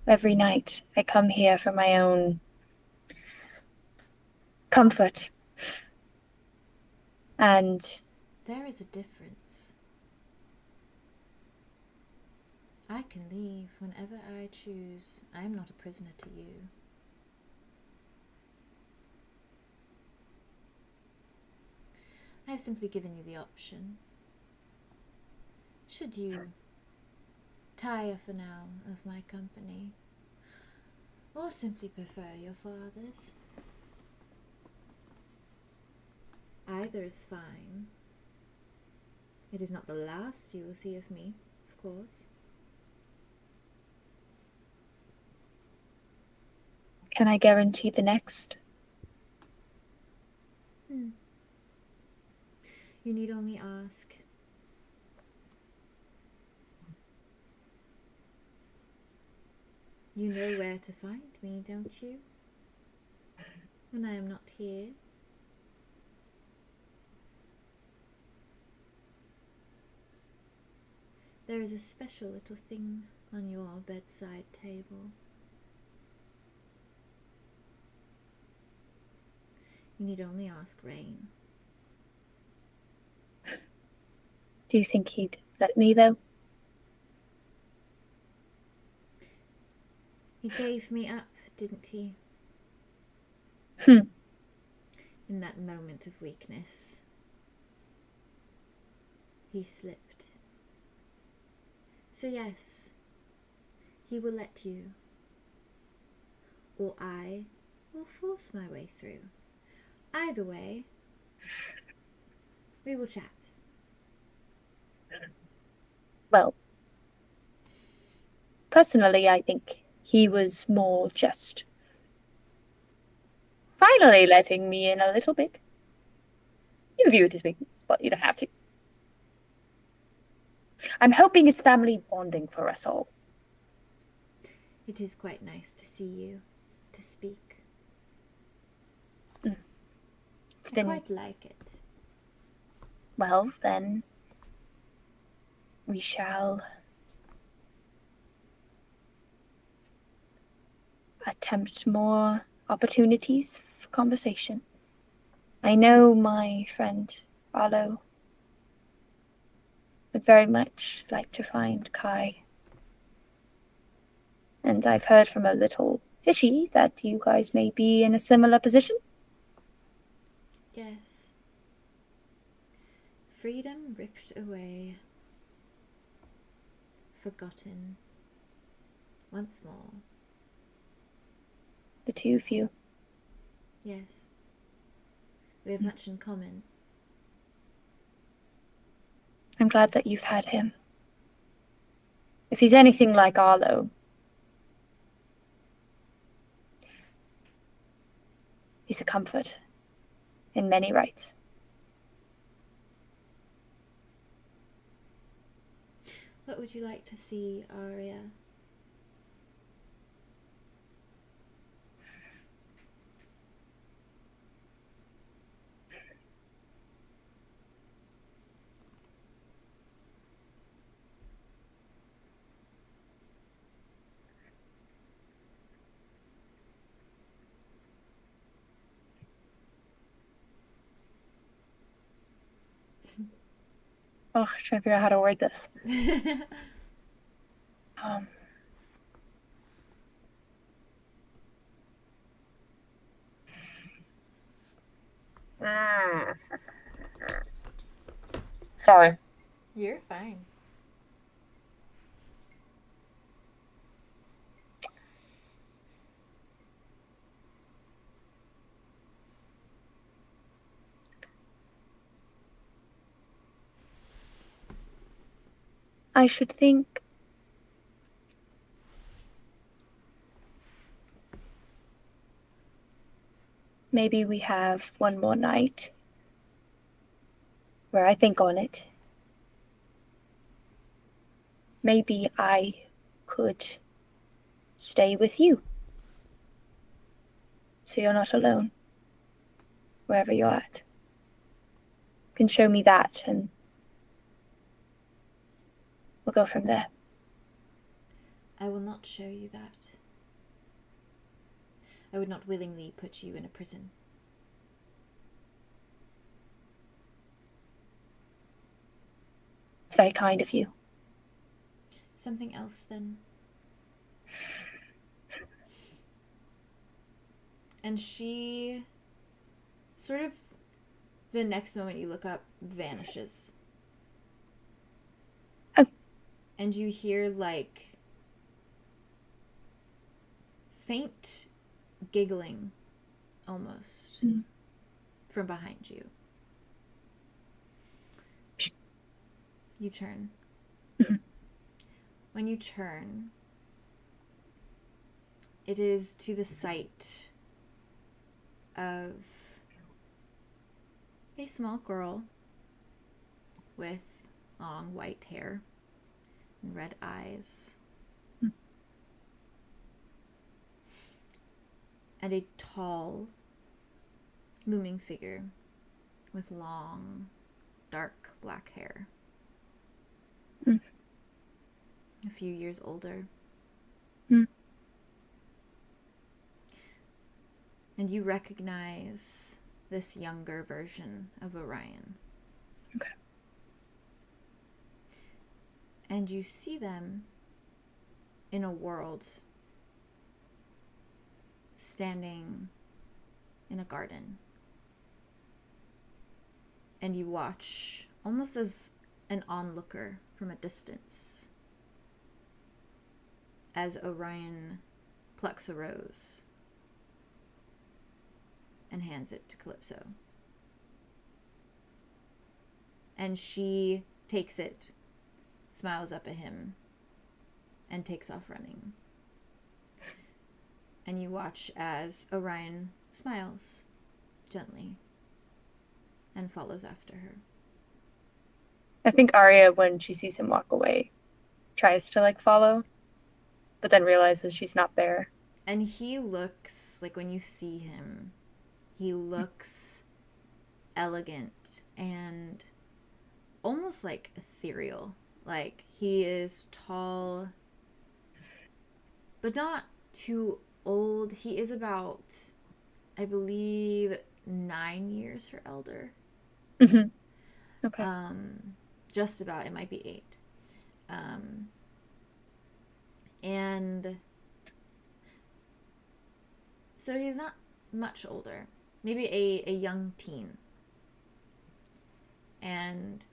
Every night I come here for my own comfort. And there is a difference. I can leave whenever I choose. I am not a prisoner to you. I have simply given you the option. Should you tire for now of my company, or simply prefer your father's, either is fine. It is not the last you will see of me, of course. Can I guarantee the next? You need only ask. You know where to find me, don't you? When I am not here. There is a special little thing on your bedside table. You need only ask Rain. Do you think he'd let me, though? He gave me up, didn't he? Hmm. In that moment of weakness. He slipped. So yes, he will let you. Or I will force my way through. Either way, we will chat. Well, personally, I think he was more just finally letting me in a little bit. You view it as weakness, but you don't have to. I'm hoping it's family bonding for us all. It is quite nice to see you, to speak. I quite like it. Well, then, we shall attempt more opportunities for conversation. I know my friend Arlow would very much like to find Kai. And I've heard from a little fishy that you guys may be in a similar position. Yes. Freedom ripped away. Forgotten. Once more. The two of you. Yes. We have much in common. I'm glad that you've had him. If he's anything like Arlow, he's a comfort in many rights. What would you like to see, Arya? Oh, I'm trying to figure out how to word this. Sorry. You're fine. I should think maybe we have one more night where I think on it. Maybe I could stay with you, so you're not alone, wherever you're at. You can show me that, and we'll go from there. I will not show you that. I would not willingly put you in a prison. It's very kind of you. Something else, then. And she sort of, the next moment you look up, vanishes. Oh. And you hear, like, faint giggling, almost, from behind you. You turn. Mhm. When you turn, it is to the sight of a small girl with long white hair and red eyes. And a tall, looming figure with long, dark black hair. Hmm. A few years older. Hmm. And you recognize this younger version of Orion. Okay. And you see them in a world standing in a garden. And you watch almost as an onlooker from a distance as Orion plucks a rose and hands it to Calypso. And she takes it, smiles up at him, and takes off running. And you watch as Orion smiles gently and follows after her. I think Arya, when she sees him walk away, tries to like follow, but then realizes she's not there. And he looks, like when you see him, he looks elegant and almost like ethereal. Like he is tall, but not too old. He is about, I believe, 9 years her elder. Mm-hmm. Okay. Just about. It might be 8. And so he's not much older. Maybe a young teen. And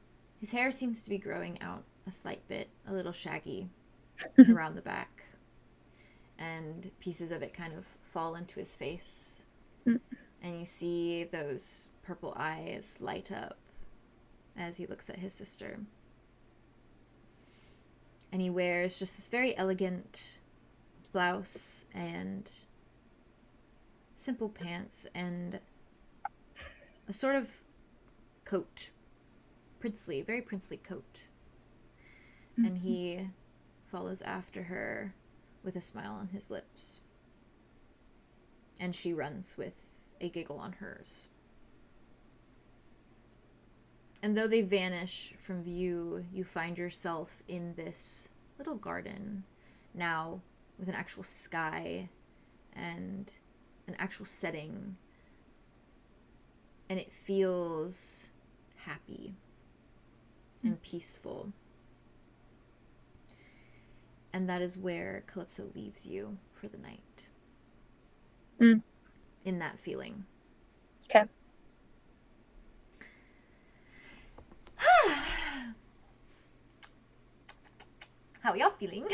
his hair seems to be growing out a slight bit, a little shaggy around the back. And pieces of it kind of fall into his face. And you see those purple eyes light up as he looks at his sister. And he wears just this very elegant blouse and simple pants and a sort of coat. Princely, very princely coat. And he follows after her with a smile on his lips. And she runs with a giggle on hers. And though they vanish from view, you find yourself in this little garden, now with an actual sky and an actual setting. And it feels happy and peaceful. And that is where Calypso leaves you for the night. In that feeling. Okay. How are y'all feeling?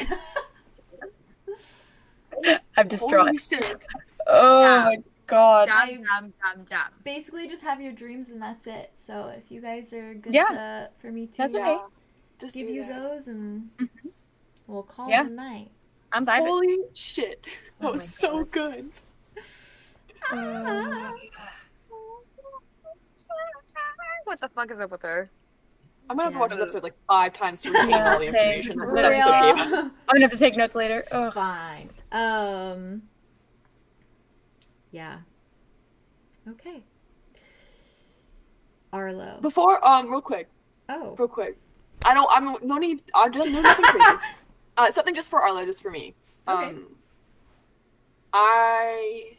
I'm distraught. Holy shit. Oh Yeah. my god. Damn. Basically, just have your dreams and that's it. So if you guys are good for me to That's okay. Just give do you that. those, and we'll call Yeah. it a night. I'm vibing. Holy shit. That Oh was my so God. good. What the fuck is up with her? I'm gonna have to watch this Yeah. episode like 5 times to retain all the same. information that Real. this episode gave us. I'm gonna have to take notes later. Ugh. Fine. Yeah. Okay. Arlow. Before, real quick. Oh. I just know nothing crazy. Something just for Arlo, just for me. Okay. I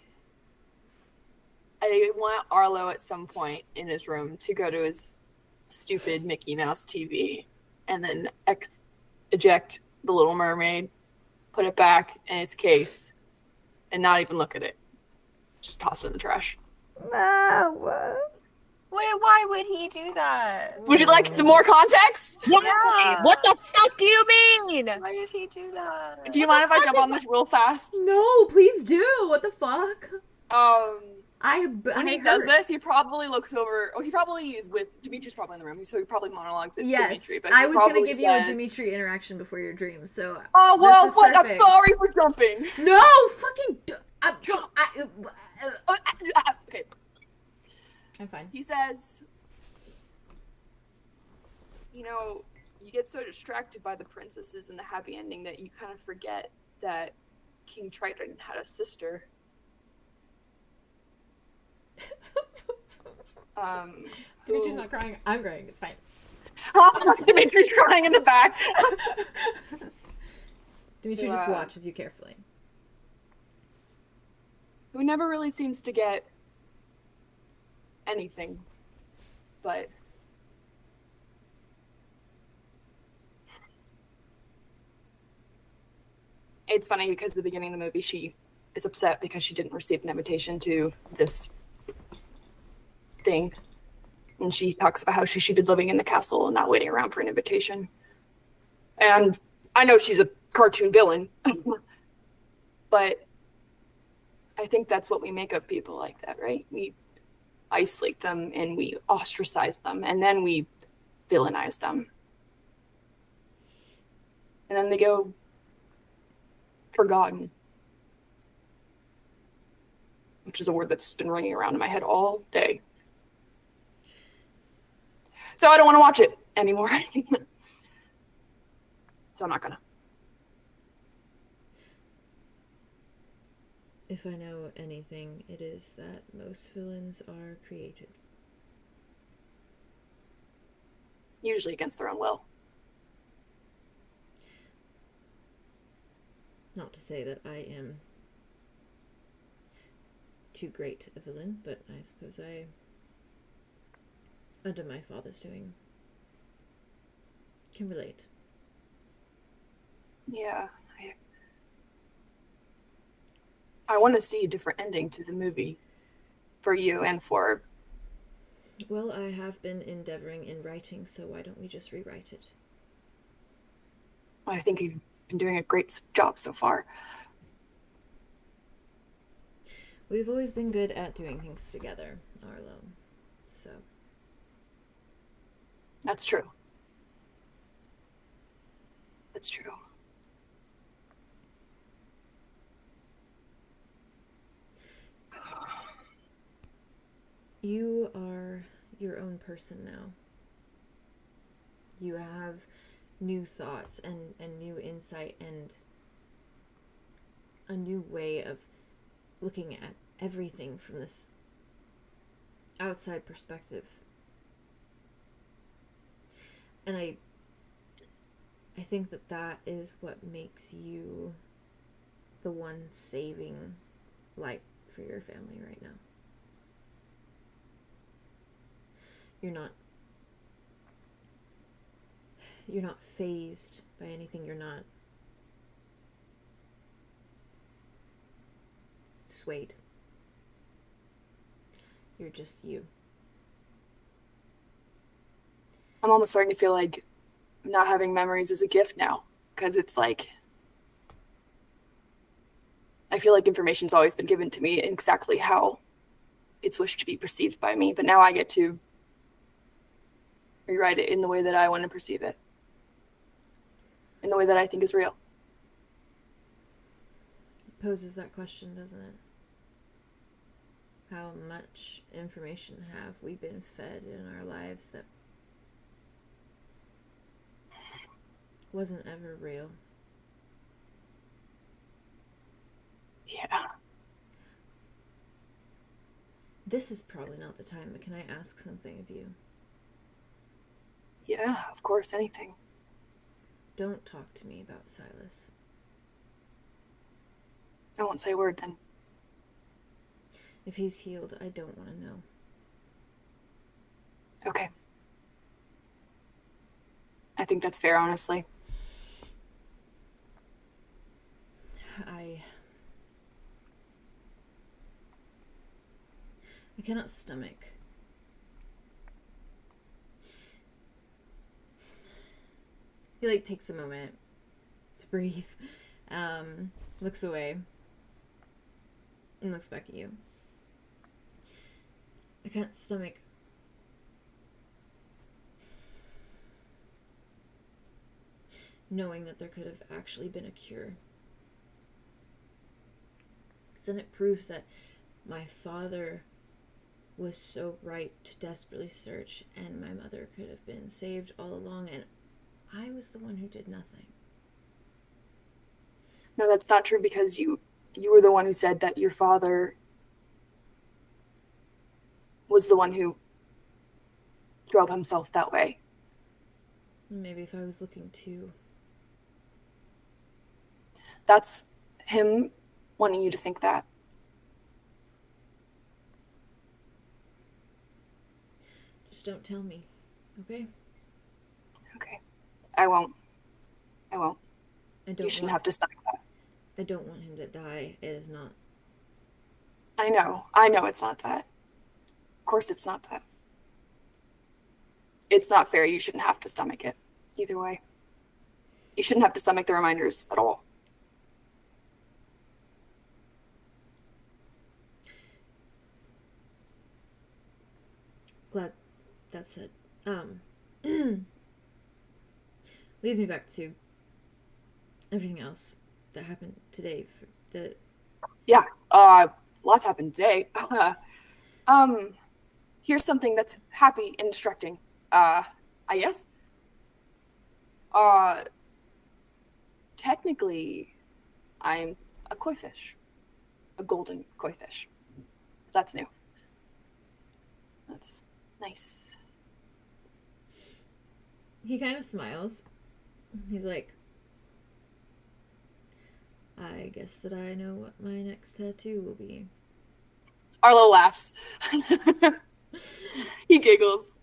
want Arlo at some point in his room to go to his stupid Mickey Mouse TV and then eject the Little Mermaid, put it back in its case, and not even look at it. Just toss it in the trash. No. Wait, why would he do that? Would you like some more context? Yeah. What the fuck do you mean? Why did he do that? Do you mind if I jump on this real fast? No, please do. What the fuck? When he does this, he probably looks over. Oh, he probably is with Dimitri's probably in the room, so he probably monologues it to Dimitri. But I was going to give you a says, Dimitri interaction before your dream, so. Oh, well, this is what? I'm perfect. sorry for jumping. No, fucking. Okay. I'm fine. He says, you know, you get so distracted by the princesses and the happy ending that you kind of forget that King Triton had a sister. Dimitri's not crying. I'm crying. It's fine. Dimitri's crying in the back. Dimitri just watches you carefully. Who never really seems to get anything, but it's funny because at the beginning of the movie she is upset because she didn't receive an invitation to this thing, and she talks about how she should be living in the castle and not waiting around for an invitation. And I know she's a cartoon villain, but I think that's what we make of people like that, right? We isolate them and we ostracize them, and then we villainize them, and then they go forgotten, which is a word that's been ringing around in my head all day. So I don't want to watch it anymore. So I'm not gonna. If I know anything, it is that most villains are created. Usually against their own will. Not to say that I am too great a villain, but I suppose I, under my father's doing, can relate. Yeah. I want to see a different ending to the movie for you and for... Well, I have been endeavoring in writing, so why don't we just rewrite it? I think you've been doing a great job so far. We've always been good at doing things together, Arlow, so... That's true. That's true. You are your own person now. You have new thoughts and new insight and a new way of looking at everything from this outside perspective. And I think that that is what makes you the one saving light for your family right now. You're not fazed by anything. You're not swayed. You're just you. I'm almost starting to feel like not having memories is a gift now, because it's like I feel like information's always been given to me exactly how it's wished to be perceived by me, but now I get to rewrite it in the way that I want to perceive it, in the way that I think is real. It poses that question, doesn't it? How much information have we been fed in our lives that wasn't ever real? Yeah. This is probably not the time, but can I ask something of you? Yeah, of course, anything. Don't talk to me about Silas. I won't say a word then. If he's healed, I don't want to know. Okay. I think that's fair, honestly. I cannot stomach he like takes a moment to breathe, looks away and looks back at you. I can't stomach knowing that there could have actually been a cure. Then it proves that my father was so right to desperately search, and my mother could have been saved all along, and I was the one who did nothing. No, that's not true, because you were the one who said that your father was the one who drove himself that way. Maybe if I was looking too. That's him wanting you to think that. Just don't tell me, okay? Okay. I won't. I don't You shouldn't have to stop that. I don't want him to die. It is not. I know it's not that. Of course it's not that. It's not fair. You shouldn't have to stomach it. Either way. You shouldn't have to stomach the reminders at all. Glad that's it. Leads me back to everything else that happened today. Yeah, lots happened today. Here's something that's happy and distracting. I guess. Technically, I'm a koi fish. A golden koi fish. So that's new. That's nice. He kind of smiles. He's like, I guess that I know what my next tattoo will be. Arlow laughs. He giggles.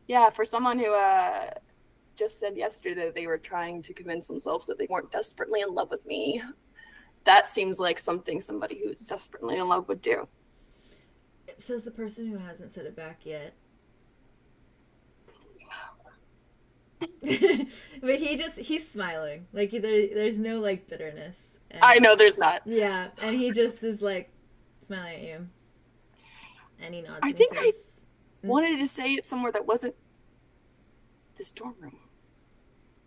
Yeah, for someone who just said yesterday that they were trying to convince themselves that they weren't desperately in love with me, that seems like something somebody who's desperately in love would do. It says the person who hasn't said it back yet. But he's smiling. Like, there's no, like, bitterness. And, I know there's not. Yeah, and he just is, like, smiling at you. And he nods. I and think says, wanted to say it somewhere that wasn't this dorm room.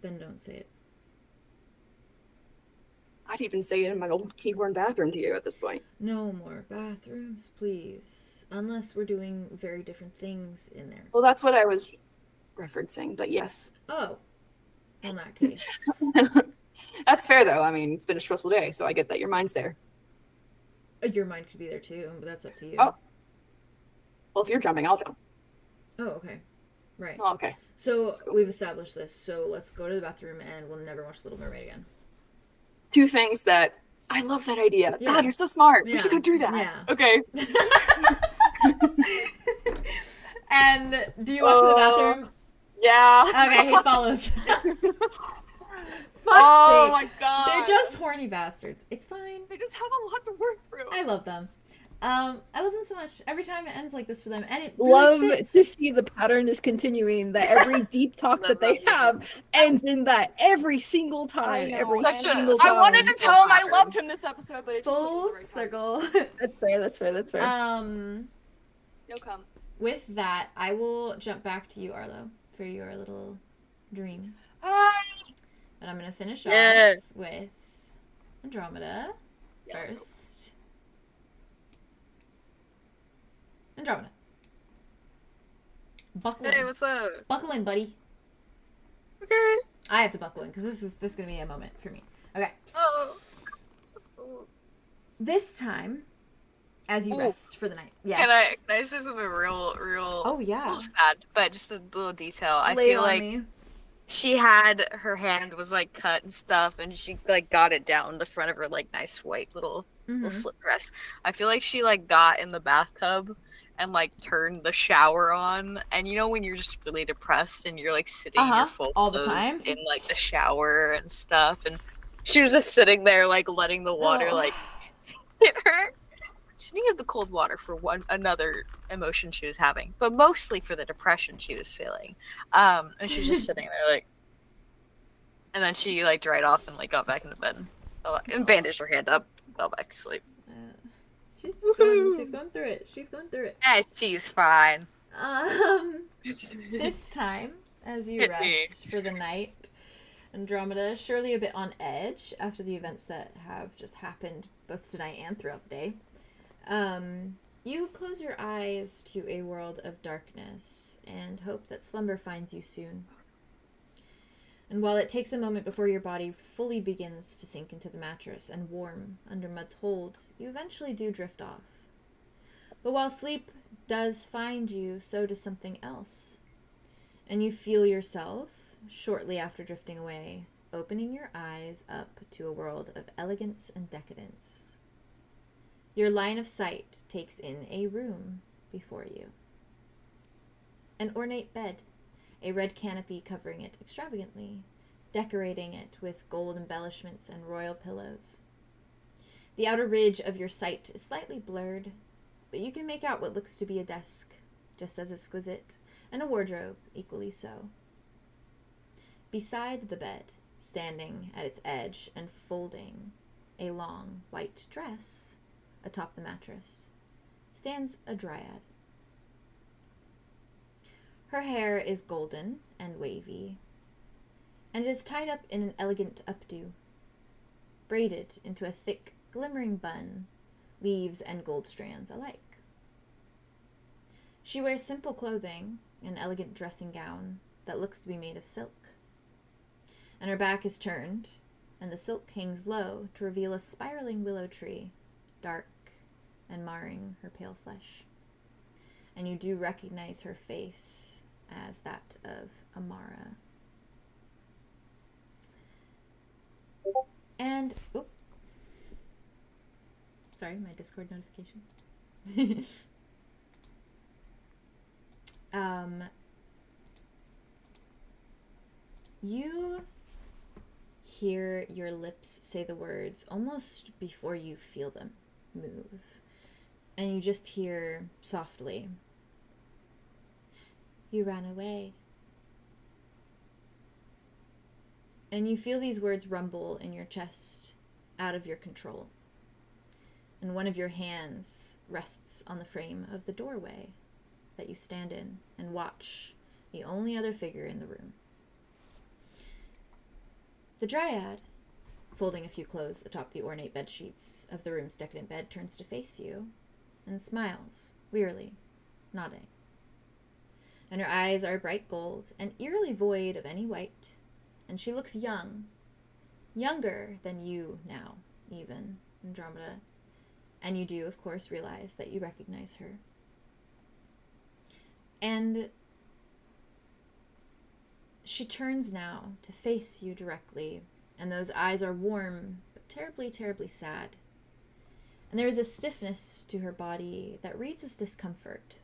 Then don't say it. I'd even say it in my old keyhorn bathroom to you at this point. No more bathrooms, please. Unless we're doing very different things in there. Well, that's what I was referencing, but yes. Oh. In that case. That's fair, though. I mean, it's been a stressful day, so I get that your mind's there. Your mind could be there, too, but that's up to you. Oh. Well, if you're jumping, I'll jump. Oh, okay. Right. Oh, okay. So, we've established this, so let's go to the bathroom and we'll never watch Little Mermaid again. Two things that... I love that idea. Yeah. God, you're so smart. Yeah. We should go do that. Yeah. Okay. And do you watch the bathroom? Yeah. Okay, he follows. Fuck's Oh sake. my god. They're just horny bastards. It's fine. They just have a lot to work through. I love them. I love them so much. Every time it ends like this for them, and it really Love fits. to see the pattern is continuing, that every deep talk that they have ends in that every single time. Every That's single time. I wanted to tell him I loved him this episode, but it just Full wasn't the right time. circle. That's fair, that's fair, that's fair. No come. With that, I will jump back to you, Arlo, for your little dream. And I'm gonna finish off with Andromeda first. Andromeda. Buckle in. Hey, what's up? Buckle in, buddy. Okay. I have to buckle in because this is gonna be a moment for me. Okay. Oh. This time, as you rest for the night. Yes. Can I say something real Oh yeah. a little sad, but just a little detail. I Lay it feel on like me. she had her hand was like cut and stuff, and she like got it down the front of her like nice white little slip dress. I feel like she like got in the bathtub and like turned the shower on, and you know when you're just really depressed and you're like sitting in your full all the clothes time in like the shower and stuff, and she was just sitting there like letting the water like hit her. She needed the cold water for another emotion she was having, but mostly for the depression she was feeling. And she was just sitting there like, and then she like dried off and like got back into bed and bandaged her hand up, fell back to sleep. She's going through it. She's going through it. She's fine. This time, as you rest for the night, Andromeda, surely a bit on edge after the events that have just happened both tonight and throughout the day, you close your eyes to a world of darkness and hope that slumber finds you soon. And while it takes a moment before your body fully begins to sink into the mattress and warm under mud's hold, you eventually do drift off. But while sleep does find you, so does something else. And you feel yourself, shortly after drifting away, opening your eyes up to a world of elegance and decadence. Your line of sight takes in a room before you. An ornate bed, a red canopy covering it extravagantly, decorating it with gold embellishments and royal pillows. The outer ridge of your sight is slightly blurred, but you can make out what looks to be a desk, just as exquisite, and a wardrobe equally so. Beside the bed, standing at its edge and folding a long white dress atop the mattress, stands a dryad. Her hair is golden and wavy, and is tied up in an elegant updo, braided into a thick, glimmering bun, leaves and gold strands alike. She wears simple clothing, an elegant dressing gown that looks to be made of silk, and her back is turned, and the silk hangs low to reveal a spiraling willow tree, dark and marring her pale flesh. And you do recognize her face as that of Amara. And, sorry, my Discord notification. You hear your lips say the words almost before you feel them move. And you just hear softly, "You ran away." And you feel these words rumble in your chest, out of your control. And one of your hands rests on the frame of the doorway that you stand in and watch the only other figure in the room. The dryad, folding a few clothes atop the ornate bed sheets of the room's decadent bed, turns to face you and smiles, wearily, nodding. And her eyes are bright gold and eerily void of any white, and she looks young, younger than you now, even, Andromeda, and you do, of course, realize that you recognize her. And she turns now to face you directly, and those eyes are warm, but terribly, terribly sad. And there is a stiffness to her body that reads as discomfort.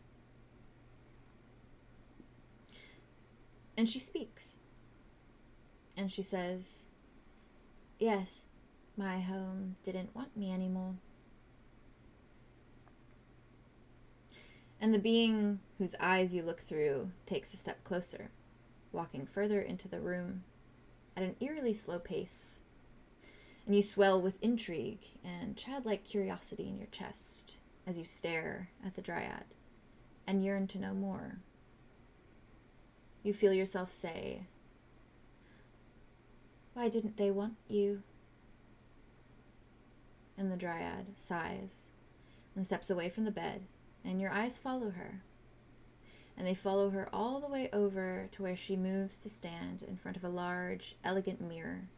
And she speaks. And she says, "Yes, my home didn't want me anymore." And the being whose eyes you look through takes a step closer, walking further into the room at an eerily slow pace. And you swell with intrigue and childlike curiosity in your chest as you stare at the dryad and yearn to know more. You feel yourself say, "Why didn't they want you?" And the dryad sighs and steps away from the bed, and your eyes follow her. And they follow her all the way over to where she moves to stand in front of a large, elegant mirror,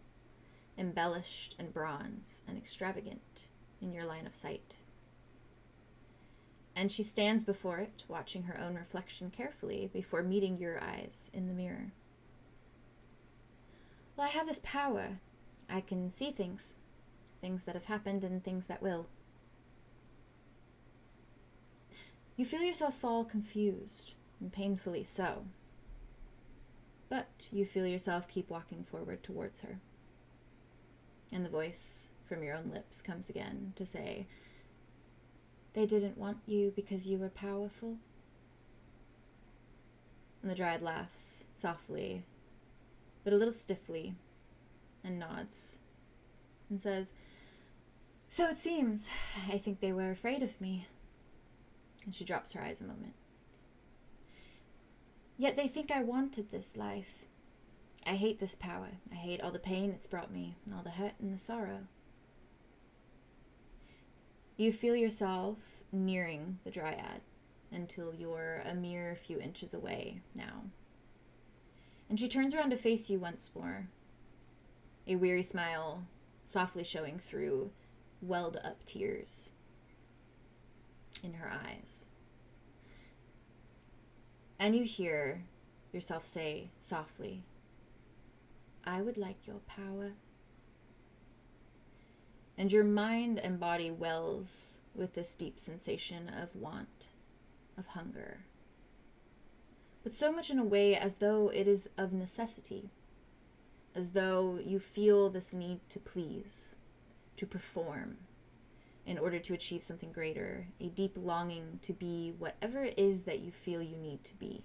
embellished in bronze and extravagant in your line of sight. And she stands before it, watching her own reflection carefully before meeting your eyes in the mirror. "Well, I have this power. I can see things. Things that have happened and things that will." You feel yourself fall confused, and painfully so. But you feel yourself keep walking forward towards her. And the voice from your own lips comes again to say, "They didn't want you because you were powerful." And the dryad laughs softly, but a little stiffly, and nods, and says, So it seems. I think they were afraid of me. And she drops her eyes a moment. Yet they think I wanted this life. I hate this power. I hate all the pain it's brought me, and all the hurt and the sorrow. You feel yourself nearing the dryad until you're a mere few inches away now. And she turns around to face you once more, a weary smile softly showing through welled-up tears in her eyes. And you hear yourself say softly, I would like your power. And your mind and body wells with this deep sensation of want, of hunger. But so much in a way as though it is of necessity, as though you feel this need to please, to perform, in order to achieve something greater, a deep longing to be whatever it is that you feel you need to be.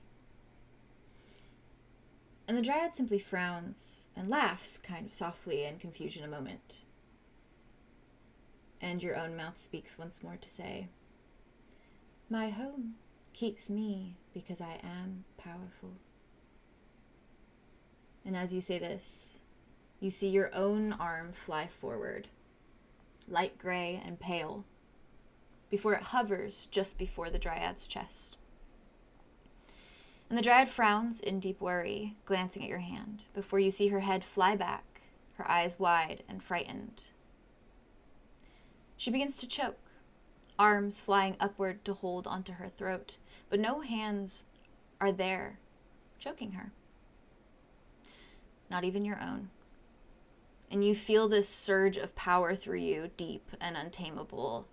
And the dryad simply frowns and laughs kind of softly in confusion a moment. And your own mouth speaks once more to say, my home keeps me because I am powerful. And as you say this, you see your own arm fly forward, light gray and pale, before it hovers just before the dryad's chest. And the dryad frowns in deep worry, glancing at your hand, before you see her head fly back, her eyes wide and frightened. She begins to choke, arms flying upward to hold onto her throat, but no hands are there choking her. Not even your own. And you feel this surge of power through you, deep and untamable,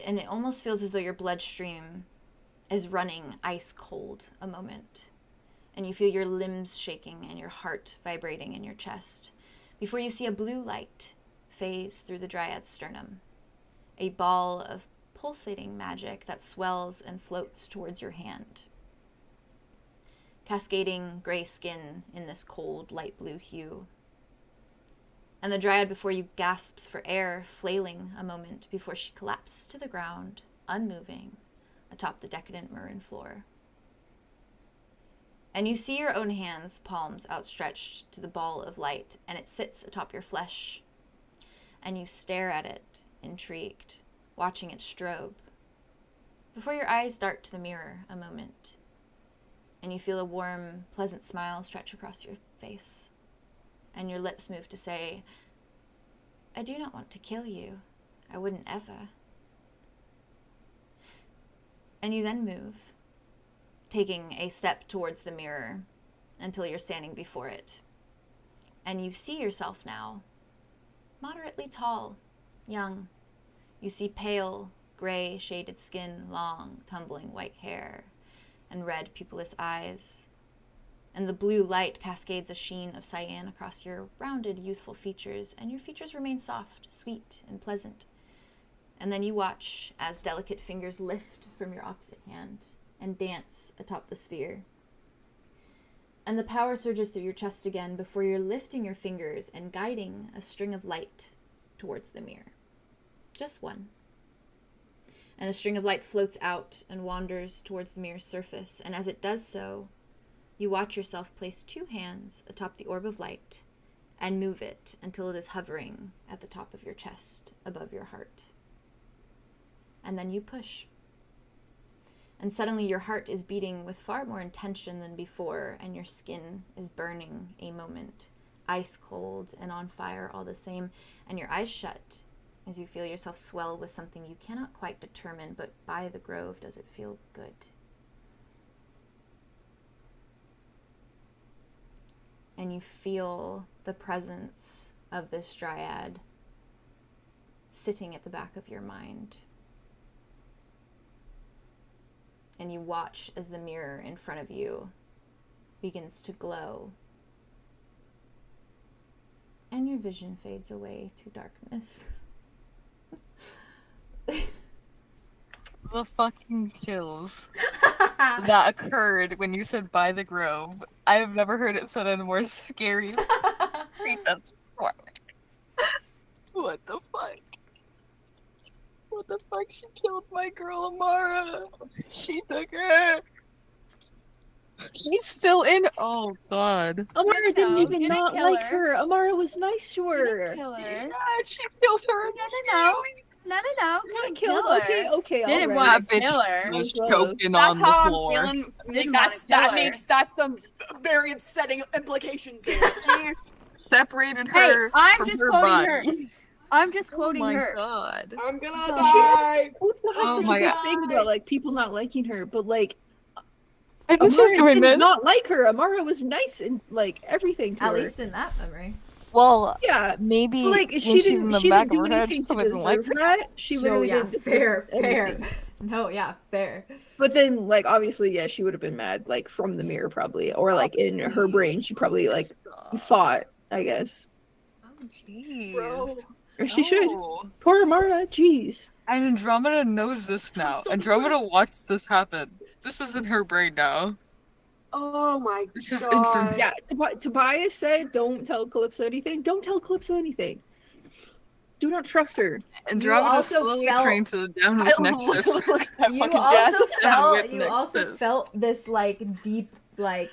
and it almost feels as though your bloodstream is running ice cold a moment. And you feel your limbs shaking and your heart vibrating in your chest, before you see a blue light phase through the dryad's sternum, a ball of pulsating magic that swells and floats towards your hand, cascading gray skin in this cold light blue hue. And the dryad before you gasps for air, flailing a moment before she collapses to the ground, unmoving, atop the decadent maroon floor. And you see your own hands, palms outstretched to the ball of light, and it sits atop your flesh. And you stare at it, intrigued, watching it strobe, before your eyes dart to the mirror a moment, and you feel a warm, pleasant smile stretch across your face, and your lips move to say, I do not want to kill you. I wouldn't ever. And you then move, taking a step towards the mirror until you're standing before it. And you see yourself now, moderately tall, young. You see pale, gray, shaded skin, long, tumbling white hair, and red pupilless eyes. And the blue light cascades a sheen of cyan across your rounded, youthful features, and your features remain soft, sweet, and pleasant. And then you watch as delicate fingers lift from your opposite hand and dance atop the sphere. And the power surges through your chest again before you're lifting your fingers and guiding a string of light towards the mirror. Just one. And a string of light floats out and wanders towards the mirror's surface, and as it does so, you watch yourself place two hands atop the orb of light and move it until it is hovering at the top of your chest, above your heart. And then you push. And suddenly your heart is beating with far more intention than before, and your skin is burning a moment, ice cold and on fire all the same, and your eyes shut as you feel yourself swell with something you cannot quite determine, but by the grove does it feel good. And you feel the presence of this dryad sitting at the back of your mind. And you watch as the mirror in front of you begins to glow. And your vision fades away to darkness. The fucking chills that occurred when you said by the grove. I have never heard it said in a more scary pretense before. What the fuck? What the fuck? She killed my girl Amara. She took her. She's still in. Oh god. Amara didn't No, even didn't not kill like her. her. Amara was nice to her. Kill her. Yeah, she killed her. No. Not Didn't killed. kill her. Okay, okay, Didn't alright. want That to bitch kill her. was Close. choking That's on the how I'm floor. feeling. Didn't wanna kill her. That's some very upsetting implications there. She separated Hey, her I'm from just her quoting body. her. I'm just Oh quoting my her. god. I'm gonna She die. also has Oh such my a good God. thing about like people not liking her, but like I was Amara just doing did this. not like her. Amara was nice and like everything to At her. least in that memory. Well, Yeah, maybe but, like when she she's in didn't the she back didn't of do her head, anything she to wasn't like deserve that. She No, literally yeah, didn't deserve fair. anything. No, yeah, fair. But then, like, obviously, yeah, she would have been mad, like, from the mirror, probably, or like in her brain, she probably like fought, I guess, Oh, jeez. Bro. or she should. No. Poor Amara, jeez. And Andromeda knows this now. Andromeda watched this happen. This is in her brain now. Oh my This is god. information. Yeah, Tobias said, "Don't tell Calypso anything. Don't tell Calypso anything. Do not trust her." Andromeda also slowly felt- turned to the down with Nexus. You also Nexus. felt this like deep like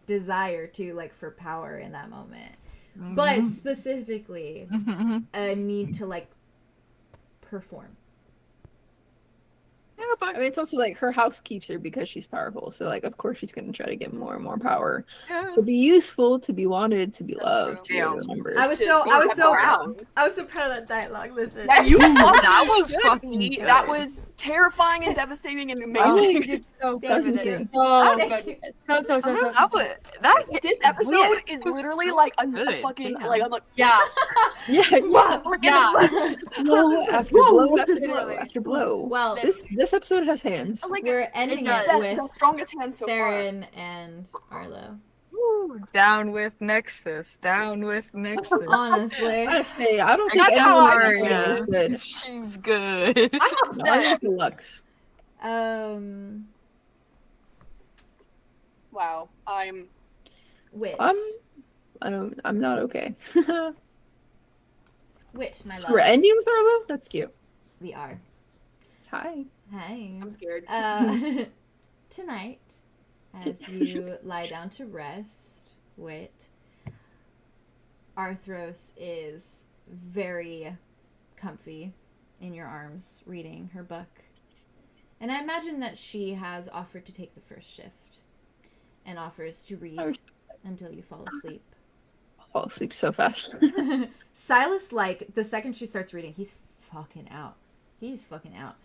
desire to like for power in that moment. But specifically a need to like perform. Yeah, but I mean, it's also like her house keeps her because she's powerful. So, like, of course, she's gonna try to get more and more power yeah. to be useful, to be wanted, to be That's loved, to be true. remembered. I was To so be I was so around. I was so proud of that dialogue. Listen. Yeah, you That was fucking me. good. That was terrifying and devastating and Oh, amazing. You did so That was good. insane. So Thank good. So That was that. This episode is was literally so like a good. fucking Damn. like I'm like Yeah. Yeah, yeah. Yeah. Blow after blow after blow Literally. after blow. Well, This episode has hands. like we're ending does. it the with strongest hand so far. Theron and Arlo. Woo, down with Nexus. Down with Nexus. Honestly. I say I don't think That's anyone how I else feel. is good. She's good. I'm No, upset. it's deluxe. Wow, I'm Wit. I'm not okay. Wit, my love. We're ending with Arlo? That's cute. We are. Hi. Hi. I'm scared. Tonight, as you lie down to rest, Wit, Arthros is very comfy in your arms, reading her book. And I imagine that she has offered to take the first shift and offers to read until you fall asleep. Fall asleep so fast. Silas, like, the second she starts reading, he's fucking out. He's fucking out.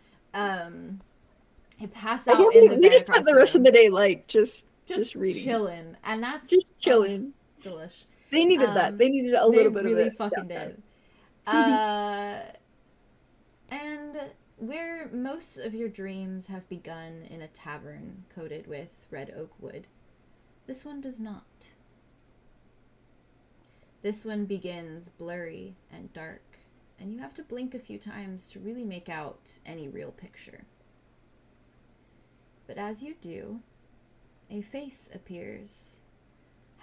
He passed out in the we bed just across spent the rest of room. the day like just Just reading. chilling. And that's Just chilling. delish. They needed that. They needed a They little bit really of it. fucking did. And where most of your dreams have begun in a tavern coated with red oak wood, this one does not. This one begins blurry and dark, and you have to blink a few times to really make out any real picture. But as you do, a face appears,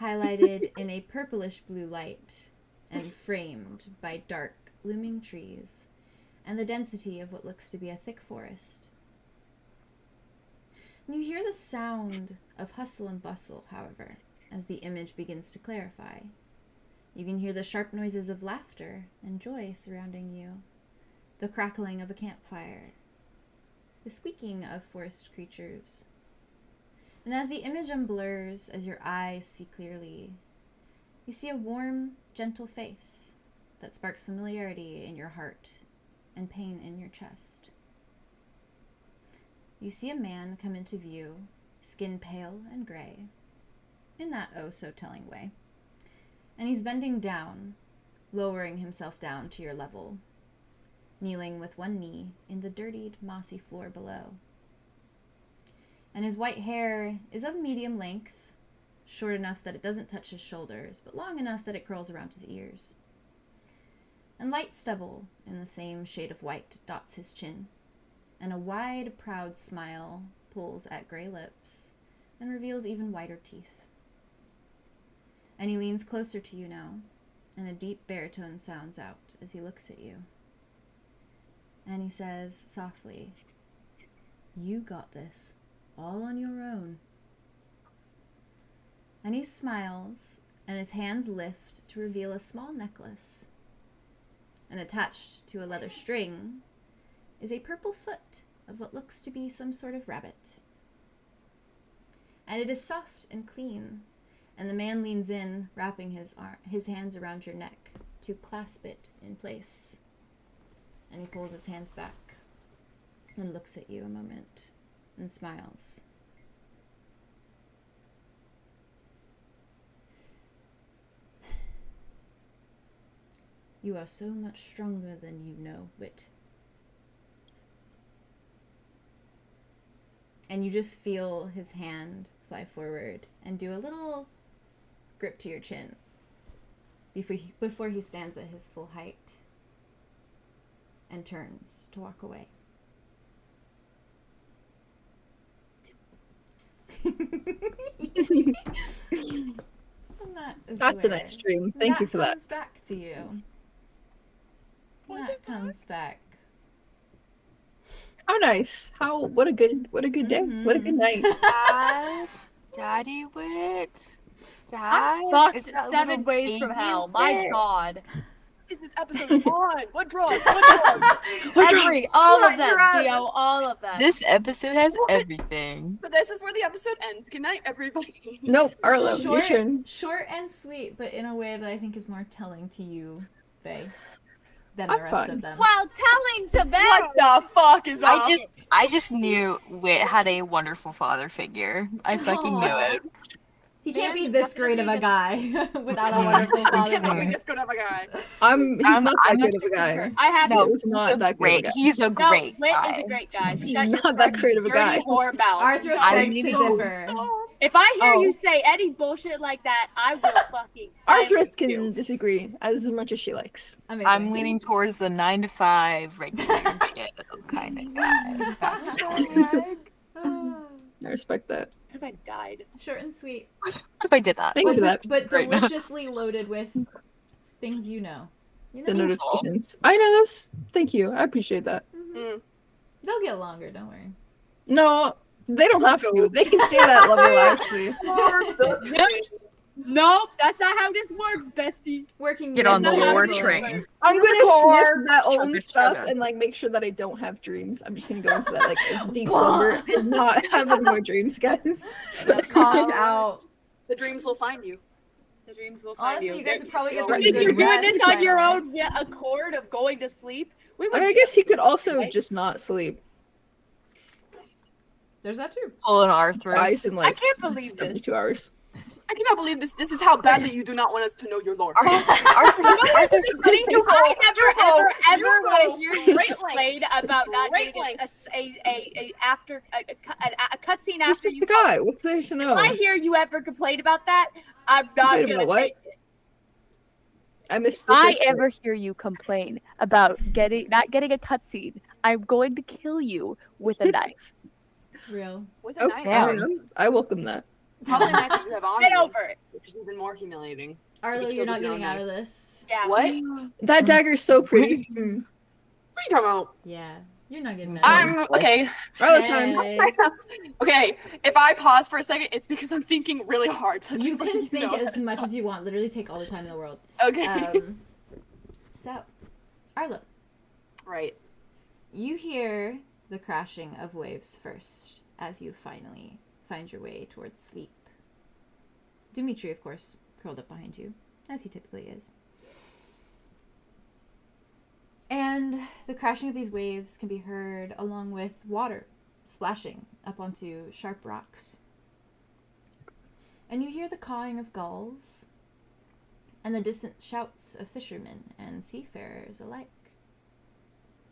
highlighted in a purplish blue light and framed by dark, looming trees and the density of what looks to be a thick forest. And you hear the sound of hustle and bustle, however, as the image begins to clarify. You can hear the sharp noises of laughter and joy surrounding you, the crackling of a campfire, the squeaking of forest creatures. And as the image unblurs, as your eyes see clearly, you see a warm, gentle face that sparks familiarity in your heart and pain in your chest. You see a man come into view, skin pale and gray, in that oh-so-telling way. And he's bending down, lowering himself down to your level, kneeling with one knee in the dirtied, mossy floor below. And his white hair is of medium length, short enough that it doesn't touch his shoulders, but long enough that it curls around his ears. And light stubble in the same shade of white dots his chin, and a wide, proud smile pulls at gray lips and reveals even whiter teeth. And he leans closer to you now, and a deep baritone sounds out as he looks at you. And he says softly, "You got this, all on your own." And he smiles, and his hands lift to reveal a small necklace. And attached to a leather string is a purple foot of what looks to be some sort of rabbit. And it is soft and clean, and the man leans in, wrapping his hands around your neck to clasp it in place. And he pulls his hands back and looks at you a moment and smiles. "You are so much stronger than you know, Wit." And you just feel his hand fly forward and do a little grip to your chin before he stands at his full height and turns to walk away. That's a nice dream. Thank you for that. Comes back to you. That comes back. How nice. What a good day. What a good night. Daddy Wit. I'm Dad? fucked 7 ways from hell. My God. Is this episode on? What drug? What drug? All of them, Theo, all of them. This episode has everything. But this is where the episode ends. Good night, everybody. Nope, Arlow, your turn. Short and sweet, but in a way that I think is more telling to you, Faye, than I'm the rest fine. of them. Well, telling to them. What the fuck is up? I just knew Wit had a wonderful father figure. I fucking knew it. He can't be this great of a guy without a wonderful father figure. He's good of a guy. He's not that good of a guy. I have No, He's not that great. He's a great Wit guy. is a great guy. He's Shut your not that great of a dirty guy. whore mouth. Arthur I begs to know. differ. If I hear Oh. you say any bullshit like that, I will fucking Arthur silence can you. disagree as much as she likes. Amazing. I'm leaning towards the 9 to 5 regular chill kind of guy. That's I respect that. What if I died? Short and sweet, what if I did that? Thank you for that. but Right now. deliciously loaded with things you know. You The know, notifications. I know those. Thank you. I appreciate that. they'll get longer. Don't worry. No, they don't have to. They can stay that level, actually. Nope, that's not how this works, bestie. Working. Get your on the way lore forward. train. I'm gonna sniff that Chugga, own stuff chugga. and like make sure that I don't have dreams. I'm just gonna go into that like deep slumber and not have any more dreams, guys. Calls out. The dreams will find you. The dreams will find Honestly, you guys would probably get You're some If good you're doing rest this on right your now. own accord of going to sleep, we I would. mean, I guess he could also Right? just not sleep. There's that too. Pull an Arthur. Twice in like I can't believe this. 72 hours. I cannot believe this. This is how badly you do not want us to know your lore. Arthur's I never go. want to hear you Great complain lengths. about not Great getting lengths. a cutscene He's after just you. a guy. What's there to know? If I hear you ever complain about that, I'm not Complain gonna about what? take it. I missed the I first part. ever hear you complain about not getting a cutscene, I'm going to kill you with a knife. Real. With a Okay, knife. I welcome that. Probably a knife that you have on Get you, over it. which is even more humiliating. Arlo, Be you're killed not with your getting own out of knife. this. Yeah. What? That dagger's so pretty. What are you talking about? Yeah, you're not getting out of I'm okay. Arlo time. Hey, Okay, if I pause for a second, it's because I'm thinking really hard. So you just can let think know. as much as you want. Literally take all the time in the world. Okay. So, Arlo, Right. you hear the crashing of waves first as you finally find your way towards sleep. Dimitri, of course, curled up behind you, as he typically is. And the crashing of these waves can be heard along with water splashing up onto sharp rocks. And you hear the cawing of gulls and the distant shouts of fishermen and seafarers alike.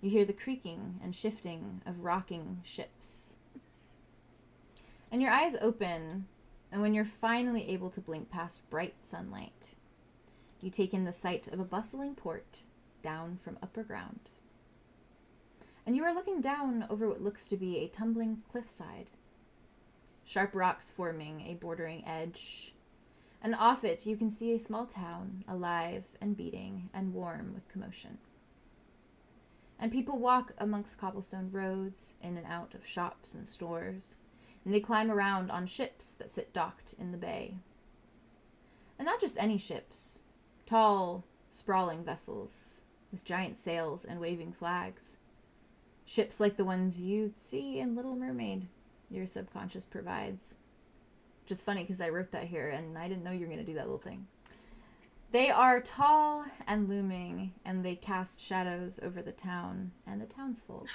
You hear the creaking and shifting of rocking ships. And your eyes open, and when you're finally able to blink past bright sunlight, you take in the sight of a bustling port down from upper ground. And you are looking down over what looks to be a tumbling cliffside, sharp rocks forming a bordering edge, and off it you can see a small town, alive and beating and warm with commotion. And people walk amongst cobblestone roads, in and out of shops and stores, and they climb around on ships that sit docked in the bay. And not just any ships, tall, sprawling vessels with giant sails and waving flags. Ships like the ones you'd see in Little Mermaid, your subconscious provides. Which is funny because I wrote that here and I didn't know you were going to do that little thing. They are tall and looming, and they cast shadows over the town and the townsfolk.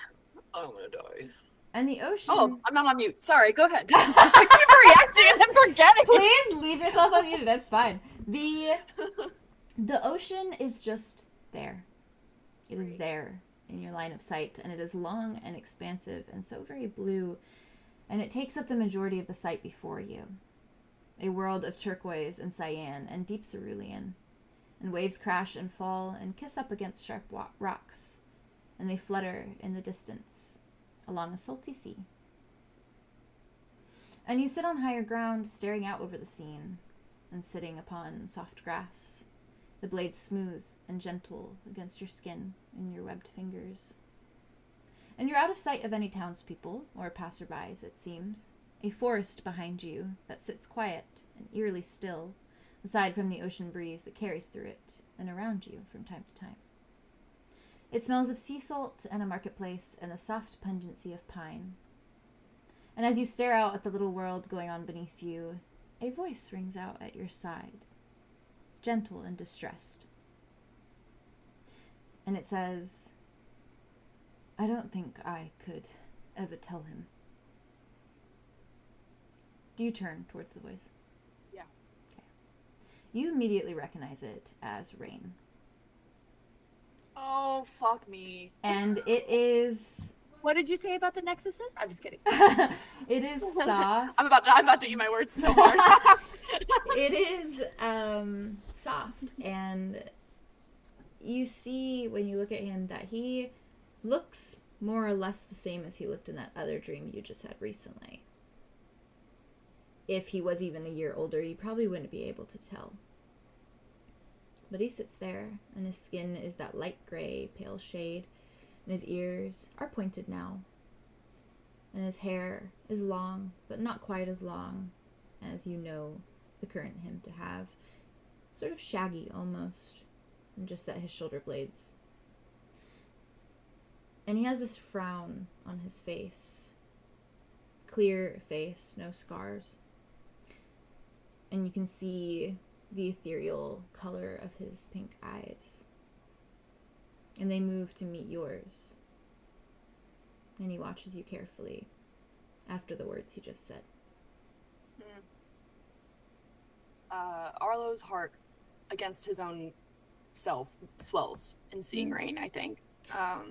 I'm gonna die. And the ocean... Oh, I'm not on mute. Sorry, go ahead. I keep reacting and then forgetting. Please leave yourself unmuted. That's fine. The ocean is just there. It is there in your line of sight, and it is long and expansive and so very blue, and it takes up the majority of the sight before you. A world of turquoise and cyan and deep cerulean, and waves crash and fall and kiss up against sharp rocks, and they flutter in the distance along a salty sea. And you sit on higher ground, staring out over the scene, and sitting upon soft grass, the blades smooth and gentle against your skin and your webbed fingers. And you're out of sight of any townspeople or passerbys, it seems. A forest behind you that sits quiet and eerily still, aside from the ocean breeze that carries through it and around you from time to time. It smells of sea salt and a marketplace and the soft pungency of pine. And as you stare out at the little world going on beneath you, a voice rings out at your side, gentle and distressed. And it says, "I don't think I could ever tell him." Do you turn towards the voice? Yeah. Okay. You immediately recognize it as Rain. Oh, fuck me. And it is... What did you say about the Nexuses? I'm just kidding. It is soft. I'm about to eat my words so hard. It is soft, and you see when you look at him that he looks more or less the same as he looked in that other dream you just had recently. If he was even a year older, you probably wouldn't be able to tell. But he sits there, and his skin is that light gray, pale shade, and his ears are pointed now. And his hair is long, but not quite as long as you know the current him to have. Sort of shaggy, almost, and just at his shoulder blades. And he has this frown on his face. Clear face, no scars. And you can see the ethereal color of his pink eyes. And they move to meet yours. And he watches you carefully after the words he just said. Arlow's heart against his own self swells in seeing Rain, I think.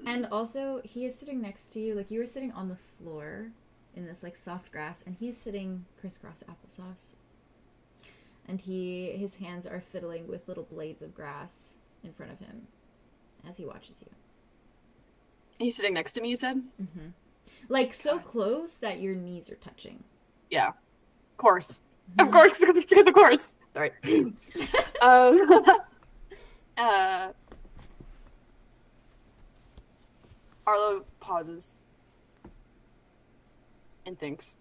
And also, he is sitting next to you. Like, you were sitting on the floor in this, like, soft grass, and he's sitting crisscross applesauce. And his hands are fiddling with little blades of grass in front of him as he watches you. He's sitting next to me, you said? Mm-hmm. Like, so close that your knees are touching. Yeah. Of course. Mm-hmm. Of course, because of course. Sorry. Arlow pauses and thinks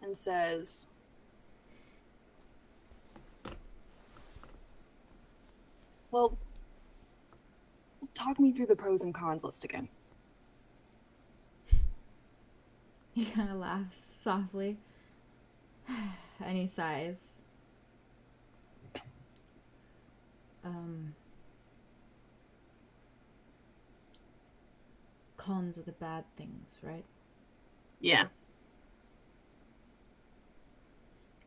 and says, "Well, talk me through the pros and cons list again." He kind of laughs softly, and he sighs. Cons are the bad things, right? Yeah.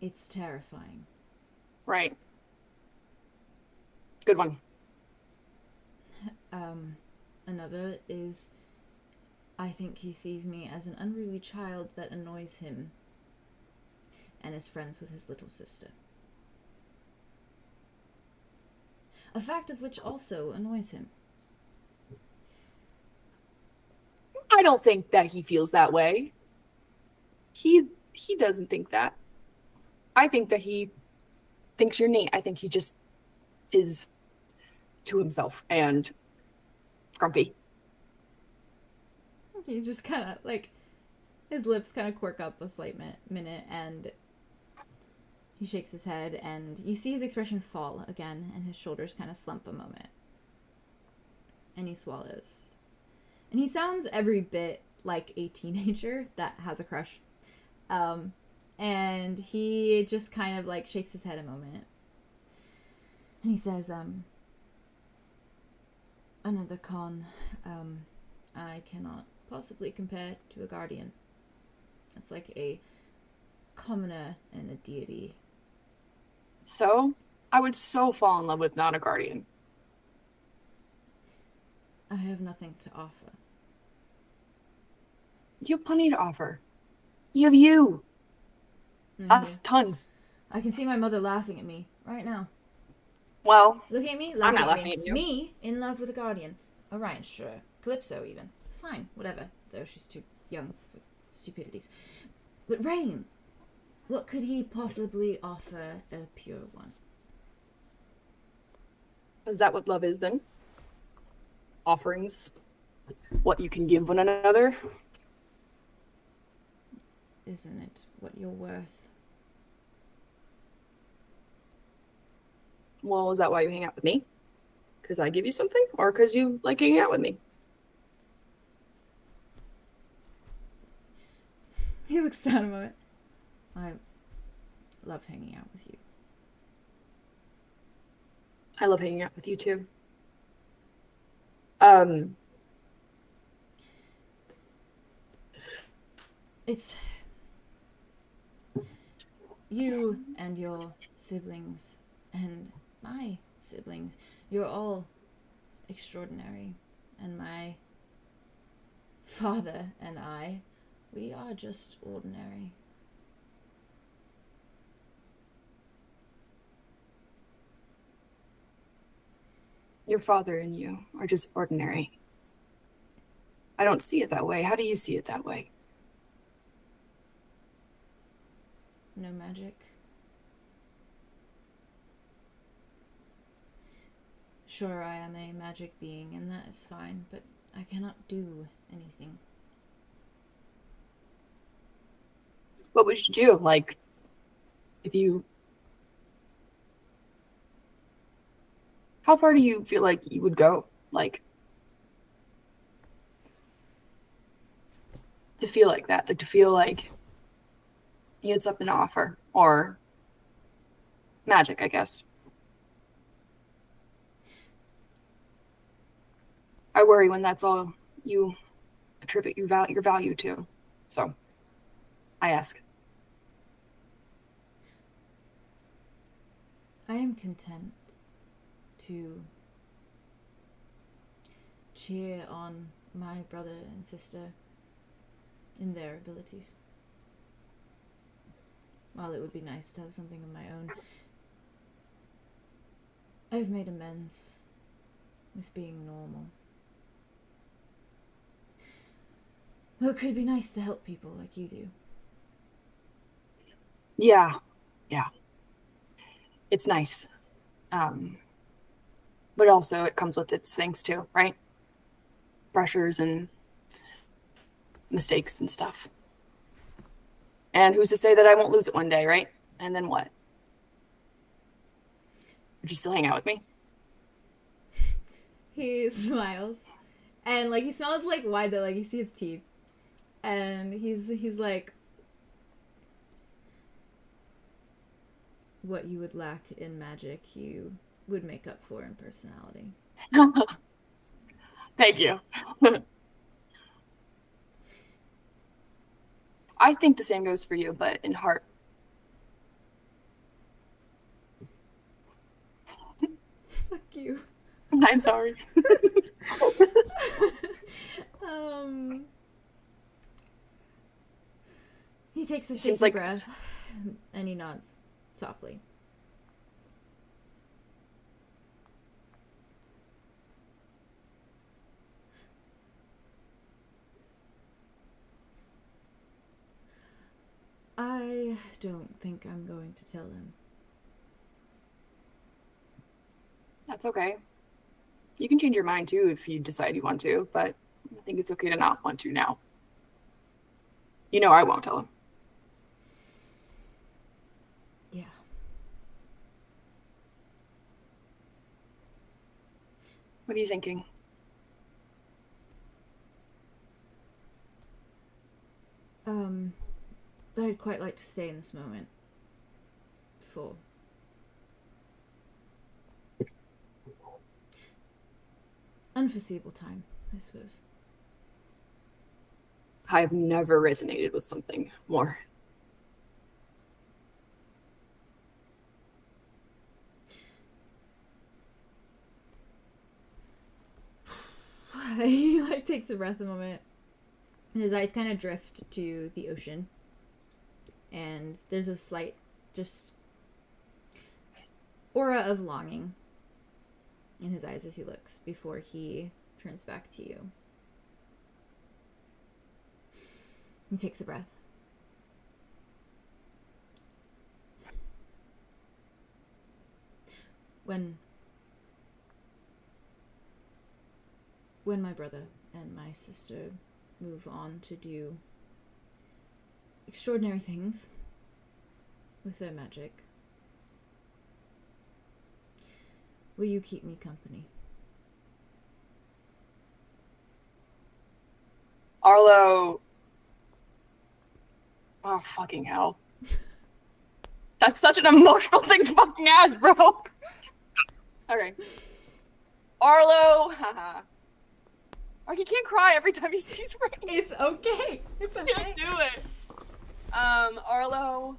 It's terrifying. Right. Good one. Another is, I think he sees me as an unruly child that annoys him and is friends with his little sister. A fact of which also annoys him. I don't think that he feels that way. He doesn't think that. I think that he thinks you're neat. I think he just is to himself and Grumpy. He just kind of, like, his lips kind of quirk up a slight minute, and he shakes his head, and you see his expression fall again, and his shoulders kind of slump a moment. And he swallows. And he sounds every bit like a teenager that has a crush. And he just kind of, like, shakes his head a moment. And he says, another con, I cannot possibly compare to a guardian. It's like a commoner and a deity. So, I would so fall in love with not a guardian. I have nothing to offer. You have plenty to offer. You have you. Us, Mhm. tons. I can see my mother laughing at me right now. Well, Look at me, I'm not laughing laughing at you. Me, in love with a guardian. Orion, sure. Calypso, even. Fine, whatever. Though she's too young for stupidities. But Rain, what could he possibly offer a pure one? is that what love is then? Offerings? What you can give one another? Isn't it what you're worth? Well, is that why you hang out with me? Because I give you something? Or because you like hanging out with me? He looks down a moment. I love hanging out with you. I love hanging out with you too. It's you and your siblings and my siblings. You're all extraordinary. And my father and I, we are just ordinary. Your father and you are just ordinary. I don't see it that way. How do you see it that way? No magic. Sure, I am a magic being, and that is fine, but I cannot do anything. What would you do? Like, if you... How far do you feel like you would go? Like, to feel like that. Like, to feel like you had something to offer. Or magic, I guess. I worry when that's all you attribute your value to. So, I ask. I am content to cheer on my brother and sister in their abilities. While it would be nice to have something of my own, I've made amends with being normal. Though it could be nice to help people like you do. Yeah. It's nice. But also it comes with its things too, right? Pressures and mistakes and stuff. And who's to say that I won't lose it one day, right? And then what? Would you still hang out with me? He smiles. And, like, he smells, like, wide, that, like, you see his teeth. And he's like, what you would lack in magic, you would make up for in personality. Thank you. I think the same goes for you, but in heart. Fuck you. I'm sorry. He takes a Seems shaky like- breath, and he nods softly. I don't think I'm going to tell him. That's okay. You can change your mind too if you decide you want to, but I think it's okay to not want to now. You know I won't tell him. Yeah. What are you thinking? I'd quite like to stay in this moment for unforeseeable time, I suppose. I've never resonated with something more. He like takes a breath a moment, and his eyes kind of drift to the ocean, and there's a slight just aura of longing in his eyes as he looks before he turns back to you. He takes a breath. When my brother and my sister move on to do extraordinary things with their magic, will you keep me company? Arlow. Oh, fucking hell. That's such an emotional thing to fucking ask, bro. Okay. Arlow. Haha. Or he can't cry every time he sees rain. It's okay. It's okay. Can't do it. Arlow.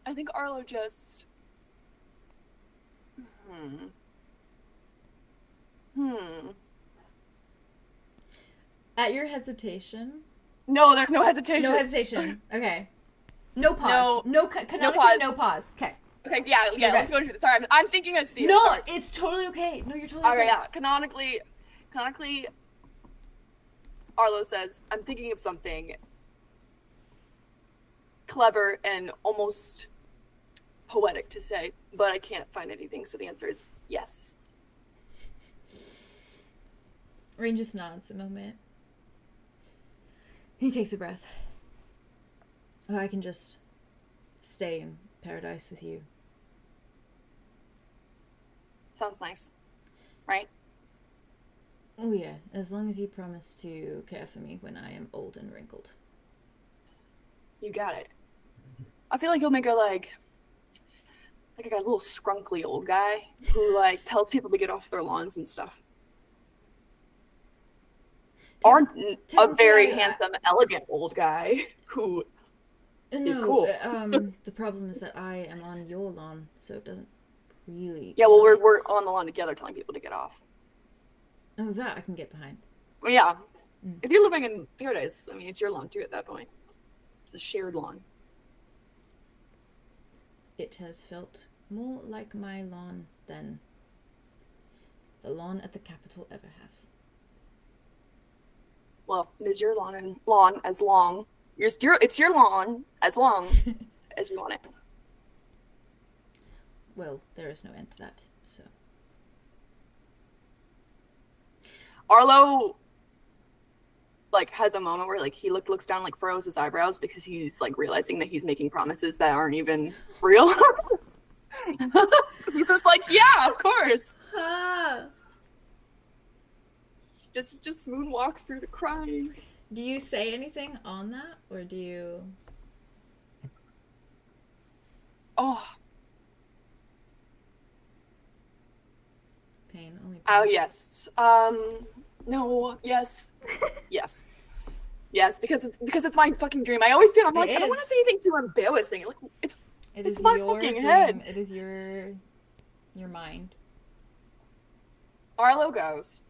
I think Arlow just. At your hesitation. No, there's no hesitation. No hesitation. Okay. No pause. No canonically, pause. no pause. Okay. Okay, yeah, Okay. let's go to it. Sorry, I'm thinking as the. No, sorry. it's totally okay. No, you're totally Alright, okay. yeah. Canonically, Arlow says, I'm thinking of something clever and almost poetic to say, but I can't find anything, so the answer is yes. Rain just nods a moment. He takes a breath. Oh, I can just stay in paradise with you. Sounds nice. Right? Oh yeah, as long as you promise to care for me when I am old and wrinkled. You got it. I feel like he'll make a like a little scrunkly old guy who like tells people to get off their lawns and stuff. Or a very handsome, elegant old guy who is cool. The problem is that I am on your lawn, so it doesn't really. Yeah, well, we're on the lawn together, telling people to get off. Oh, that I can get behind. Well, yeah. If you're living in paradise, I mean, it's your lawn too at that point. It's a shared lawn. It has felt more like my lawn than the lawn at the capital ever has. Well, it is your lawn as long. It's your lawn as long as you want it. Well, there is no end to that, so. Arlow, like, has a moment where, like, he looks down, like, furrows his eyebrows because he's, like, realizing that he's making promises that aren't even real. He's just like, yeah, of course. Just moonwalk through the crying. Do you say anything on that, or do you? Oh. Pain, only pain. Oh, yes. No, yes. Yes. Yes, because it's my fucking dream. I always feel, I'm like, I don't want to say anything too embarrassing. Like, it's my your fucking dream. head. It is your mind. Arlow goes.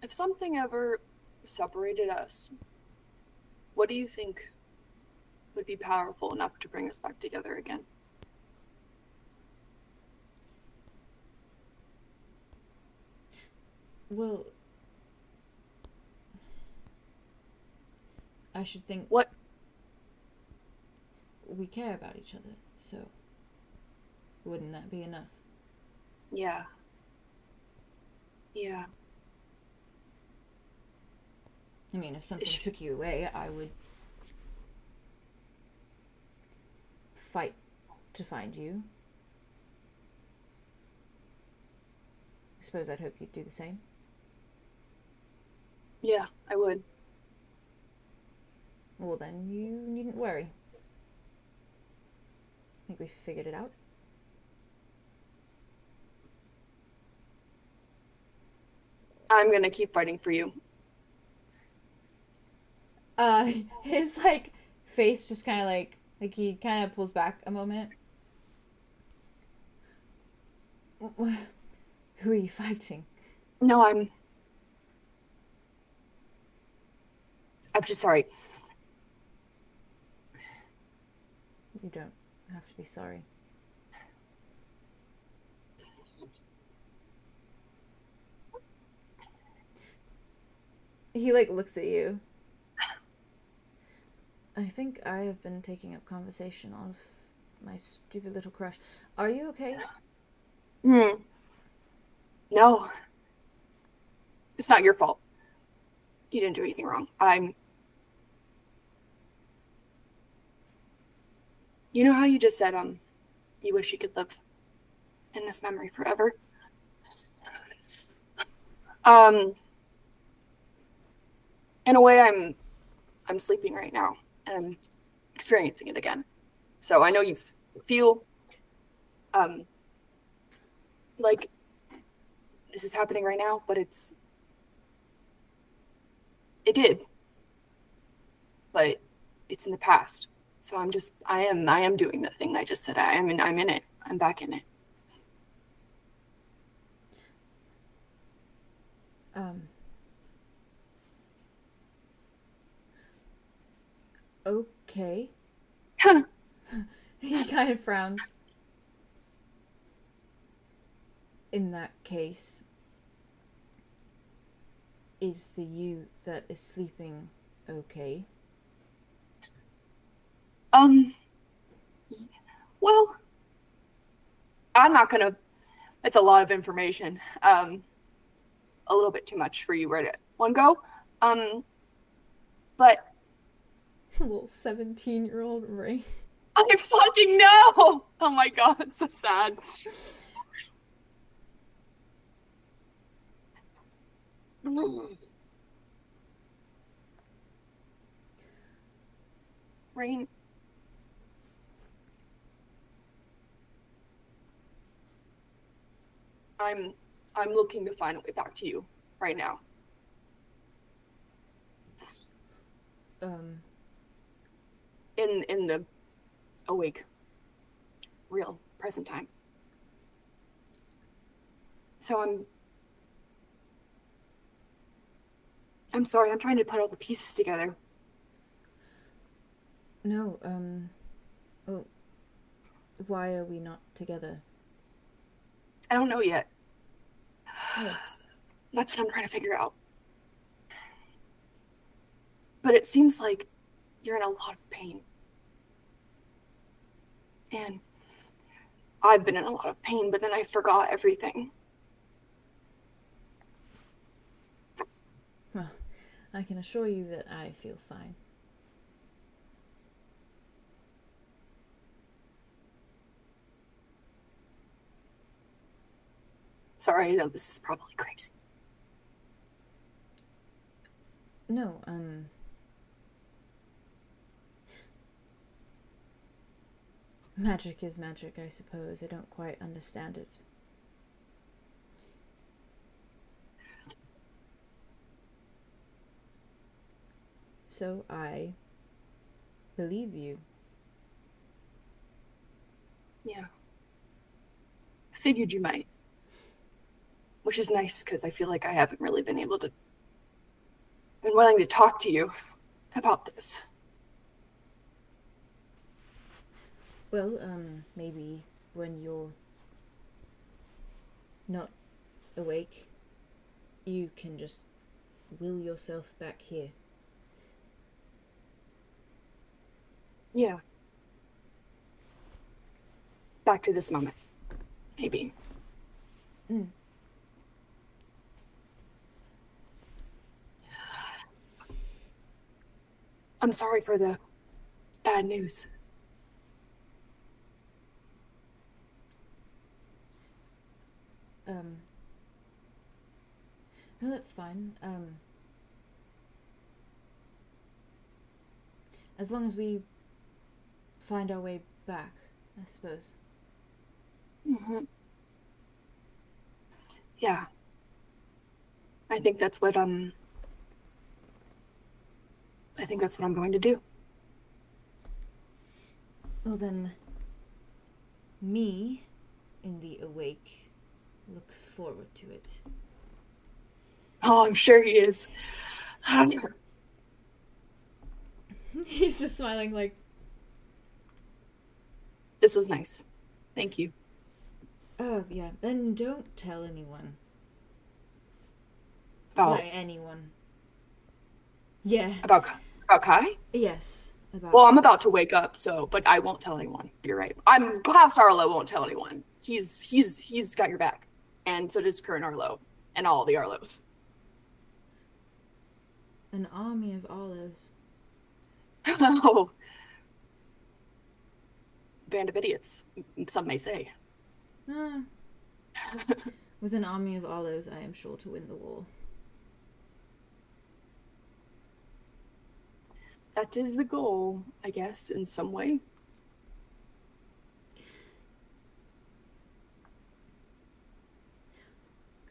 If something ever separated us, what do you think would be powerful enough to bring us back together again? Well, I should think. What? we care about each other, so wouldn't that be enough? Yeah. Yeah. I mean, if something took you away, I would fight to find you. I suppose I'd hope you'd do the same. Yeah, I would. Well, then you needn't worry. I think we figured it out. I'm gonna keep fighting for you. His, like, face just kind of, like he kind of pulls back a moment. Who are you fighting? No, I'm just sorry. You don't have to be sorry. He, like, looks at you. I think I have been taking up conversation of my stupid little crush. Are you okay? No. It's not your fault. You didn't do anything wrong. You know how you just said, you wish you could live in this memory forever? In a way, I'm sleeping right now, and I'm experiencing it again. So I know you feel, like this is happening right now, but it did. But it's in the past. So I am doing the thing I just said. I'm in it. I'm back in it. Okay. He kind of frowns. In that case, is the you that is sleeping okay? Well, I'm not gonna, it's a lot of information. A little bit too much for you right at one go. But Little 17-year-old Ray. I fucking know! Oh my god, it's so sad. Rain. I'm looking to find a way back to you right now. In the awake, real, present time. So I'm sorry, I'm trying to put all the pieces together. No, oh, why are we not together? I don't know yet. Yes. That's what I'm trying to figure out. But it seems like you're in a lot of pain. And I've been in a lot of pain, but then I forgot everything. Well, I can assure you that I feel fine. Sorry, I know this is probably crazy. No, magic is magic, I suppose. I don't quite understand it. So I believe you. Yeah. I figured you might. Which is nice, because I feel like I haven't really been willing to talk to you about this. Well, maybe when you're not awake, you can just will yourself back here. Yeah. back to this moment. Maybe. I'm sorry for the bad news. No, that's fine. As long as we find our way back, I suppose. Mm-hmm. Yeah. I think that's what I'm going to do. Well then, me, in the awake, looks forward to it. Oh, I'm sure he is. He's just smiling like... This was nice. Thank you. Oh, yeah. Then don't tell anyone. About, Like, anyone. Yeah. about Kai? Yes. About... Well, I'm about to wake up, but I won't tell anyone. You're right. I'm past Arlow, won't tell anyone. He's got your back. And so does current Arlow. And all the Arlows. An army of Arlows. Oh. Band of idiots, some may say. With an army of Arlows, I am sure to win the war. That is the goal, I guess, in some way.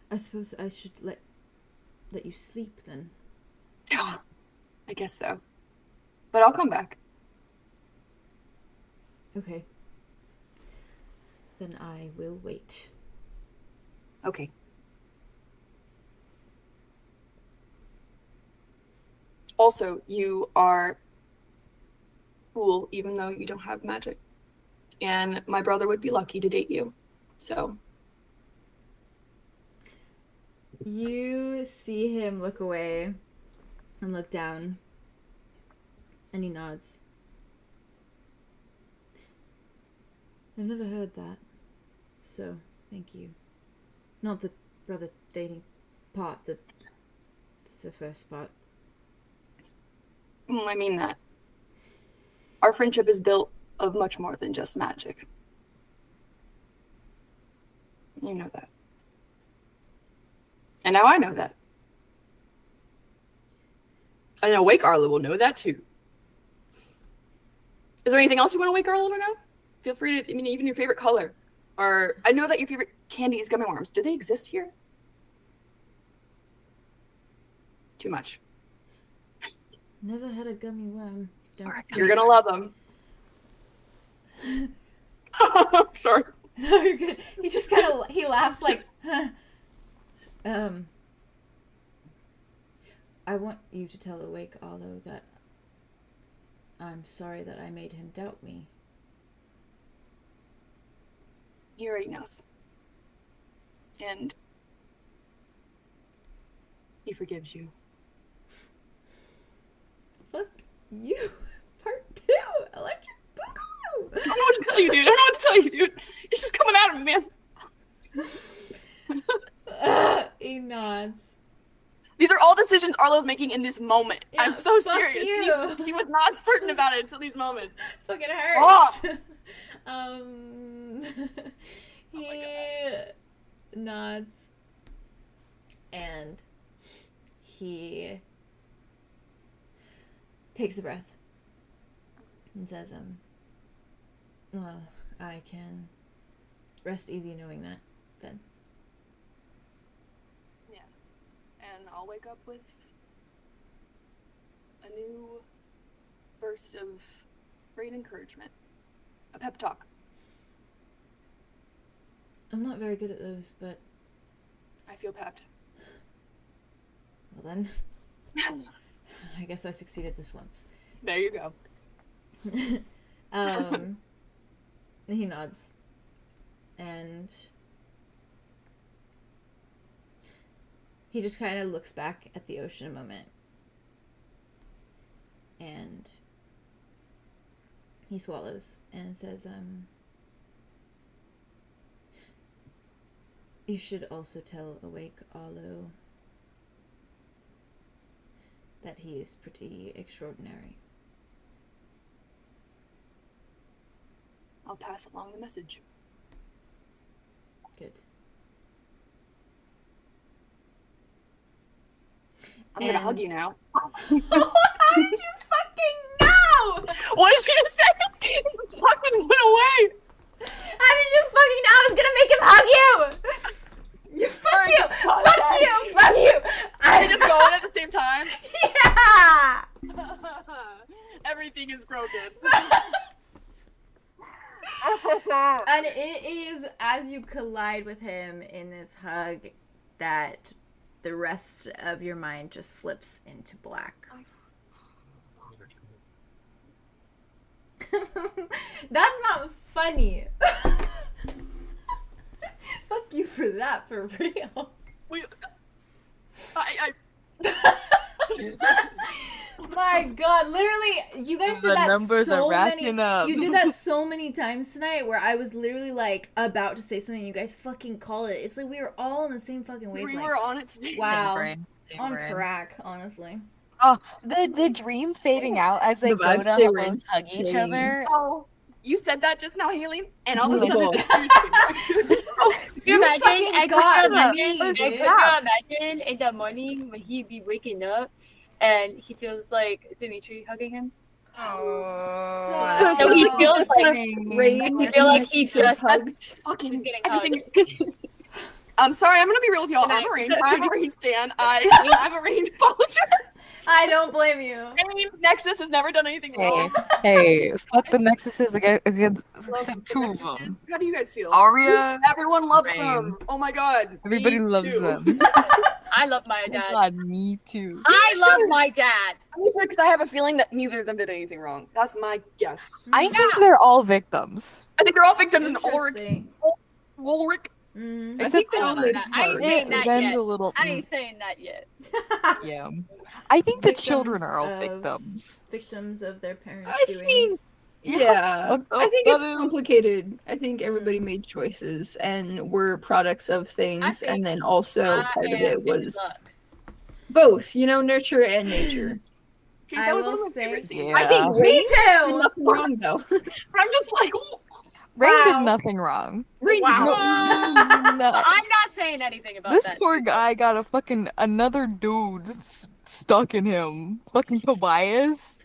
I suppose I should let you sleep then. Yeah, I guess so. But I'll come back. Okay. Then I will wait. Okay. Also, you are cool even though you don't have magic. And my brother would be lucky to date you. So. You see him look away and look down. And he nods. I've never heard that. So, thank you. Not the brother dating part, the first part. I mean that. Our friendship is built of much more than just magic. You know that. And now I know that. I know Wake Arlow will know that too. Is there anything else you want to Wake Arlow to know? Feel free to, even your favorite color. Or, I know that your favorite candy is gummy worms. Do they exist here? Too much. Never had a gummy worm. You're gonna love them. Sorry. No, you're good. He just kind of, he laughs like, huh. I want you to tell Awake Arlow that I'm sorry that I made him doubt me. He already knows. And he forgives you. Fuck you. Part 2. Electric Boogaloo. I don't know what to tell you, dude. I don't know what to tell you, dude. It's just coming out of me, man. He nods. These are all decisions Arlo's making in this moment. Yeah, I'm so fuck serious. you. He was not certain about it until these moments. It's fucking hurt. Oh. He nods and he takes a breath and says, well, I can rest easy knowing that then. Yeah. And I'll wake up with a new burst of great encouragement. A pep talk. I'm not very good at those, but... I feel pepped. Well then, I guess I succeeded this once. There you go. He nods. And he just kind of looks back at the ocean a moment. And he swallows and says, You should also tell awake Arlow that he is pretty extraordinary. I'll pass along the message. Good. I'm gonna hug you now. How did you fucking know? What did you say? It fucking went away. How did you fucking know I was gonna make him hug you? You fuck you! Fuck you! Fuck you! Are we just going at the same time? Yeah! Everything is broken. And it is as you collide with him in this hug that the rest of your mind just slips into black. That's not funny. Fuck you for that, for real. Wait, My God, literally, you guys did The that numbers so are racking many. up. You did that so many times tonight, where I was literally like about to say something, and you guys fucking call it. It's like we were all on the same fucking wavelength. we were on it today. Wow, Same on brain. crack, honestly. Oh, the dream fading out as they The go vibes down they and were both hug each insane. other. Oh, you said that just now, Haley, and all of a Oh. sudden, Can you imagine? fucking I got could me, imagine, dude. imagine in the morning when he be waking up and he feels like Dimitri hugging him. So So he feels like Rain. I feel like he just hugged. fucking he's getting everything. hugged. I'm sorry, I'm gonna be real with y'all. Good I'm night. a range stan. I'm a range publisher. I don't blame you. I mean, Nexus has never done anything wrong. Hey, fuck the Nexuses against except two of them. How do you guys feel? Aria, Everyone loves Rain. them. Oh my god. everybody Me loves too. them. I love my dad. God, me too. I love my dad. Because I have a feeling that neither of them did anything wrong. That's my guess. I think they're all victims. I think they're all victims in Ulrich. Interesting. Ulrich. Mm. I think they all Ulrich. live I ain't hard. saying that Ben's yet. a little. I ain't saying that yet. Yeah. I think the Victims children are all of- victims. Victims of their parents I doing. think, yeah, Oh, I think that it's is- complicated. I think everybody made choices and were products of things, think and then also part of it in was looks. both, nurture and nature. Okay, I that was will one of my say- favorite scenes. Yeah. I think Me Rain did too. nothing wrong though. I'm just like, oh, Rain Wow. did nothing wrong. Rain did Wow. not- No. I'm not saying anything about This that. poor guy got a fucking another dude stuck in him. Fucking Tobias.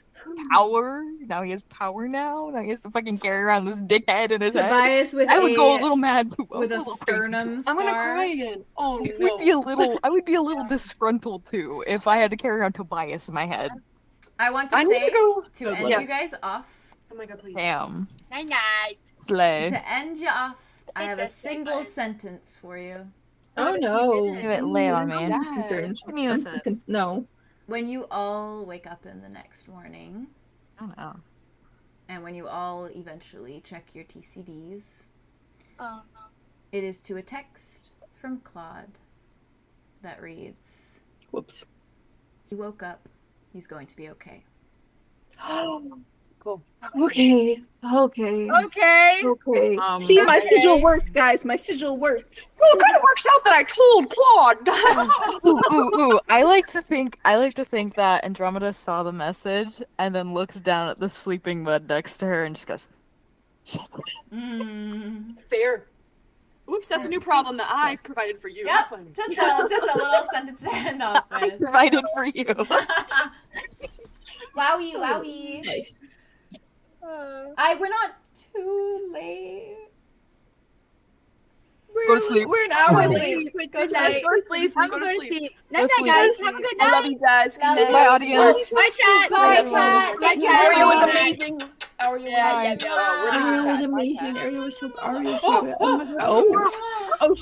Power. Now he has power now. Now he has to fucking carry around this dickhead in his head. Tobias with I would go a a little mad too. with a little crazy. sternum I'm gonna scar. cry again. Oh I no. would be a little. I would be a little disgruntled too if I had to carry around Tobias in my head. I want to I need say to go. to end Yes. you guys off. Oh my god, please. Damn. Night night. Slay. To end you off, I think have a that's so single fun. sentence for you. Oh no. Give it, lay it on me. I'm concerned. Hit me with it. No. When you all wake up in the next morning, I don't know. and when you all eventually check your TCDs, Oh, it is to a text from Claude that reads, Whoops. he woke up, he's going to be okay. Cool. Okay. Okay. okay. Okay. See, my Okay. sigil worked, guys. My sigil worked. Well, it kind of works out that I told Claude. Ooh. I like to think that Andromeda saw the message and then looks down at the sleeping bud next to her and just goes, "Shit." Mm. Fair. Oops, that's a new problem that I provided for you. Yep, Fun. just a little sentence to end off with. Provided for you. Wowie. Nice. We're not too late. Go to sleep. We're an hour Go to late. Good Nice. night. Go to sleep. I'm Go to going to sleep. sleep. Night night, sleep. guys. Have a good I night. love you guys. Good Love night. you. Bye, audience. Bye, chat. Bye, Yes, chat. Thank you, Ariel was everyone. amazing. Ariel Yeah, was yeah, amazing. no, we're Ariel was not. amazing. Ariel was so. Ariel was so good. Oh my god. Oh. Oh.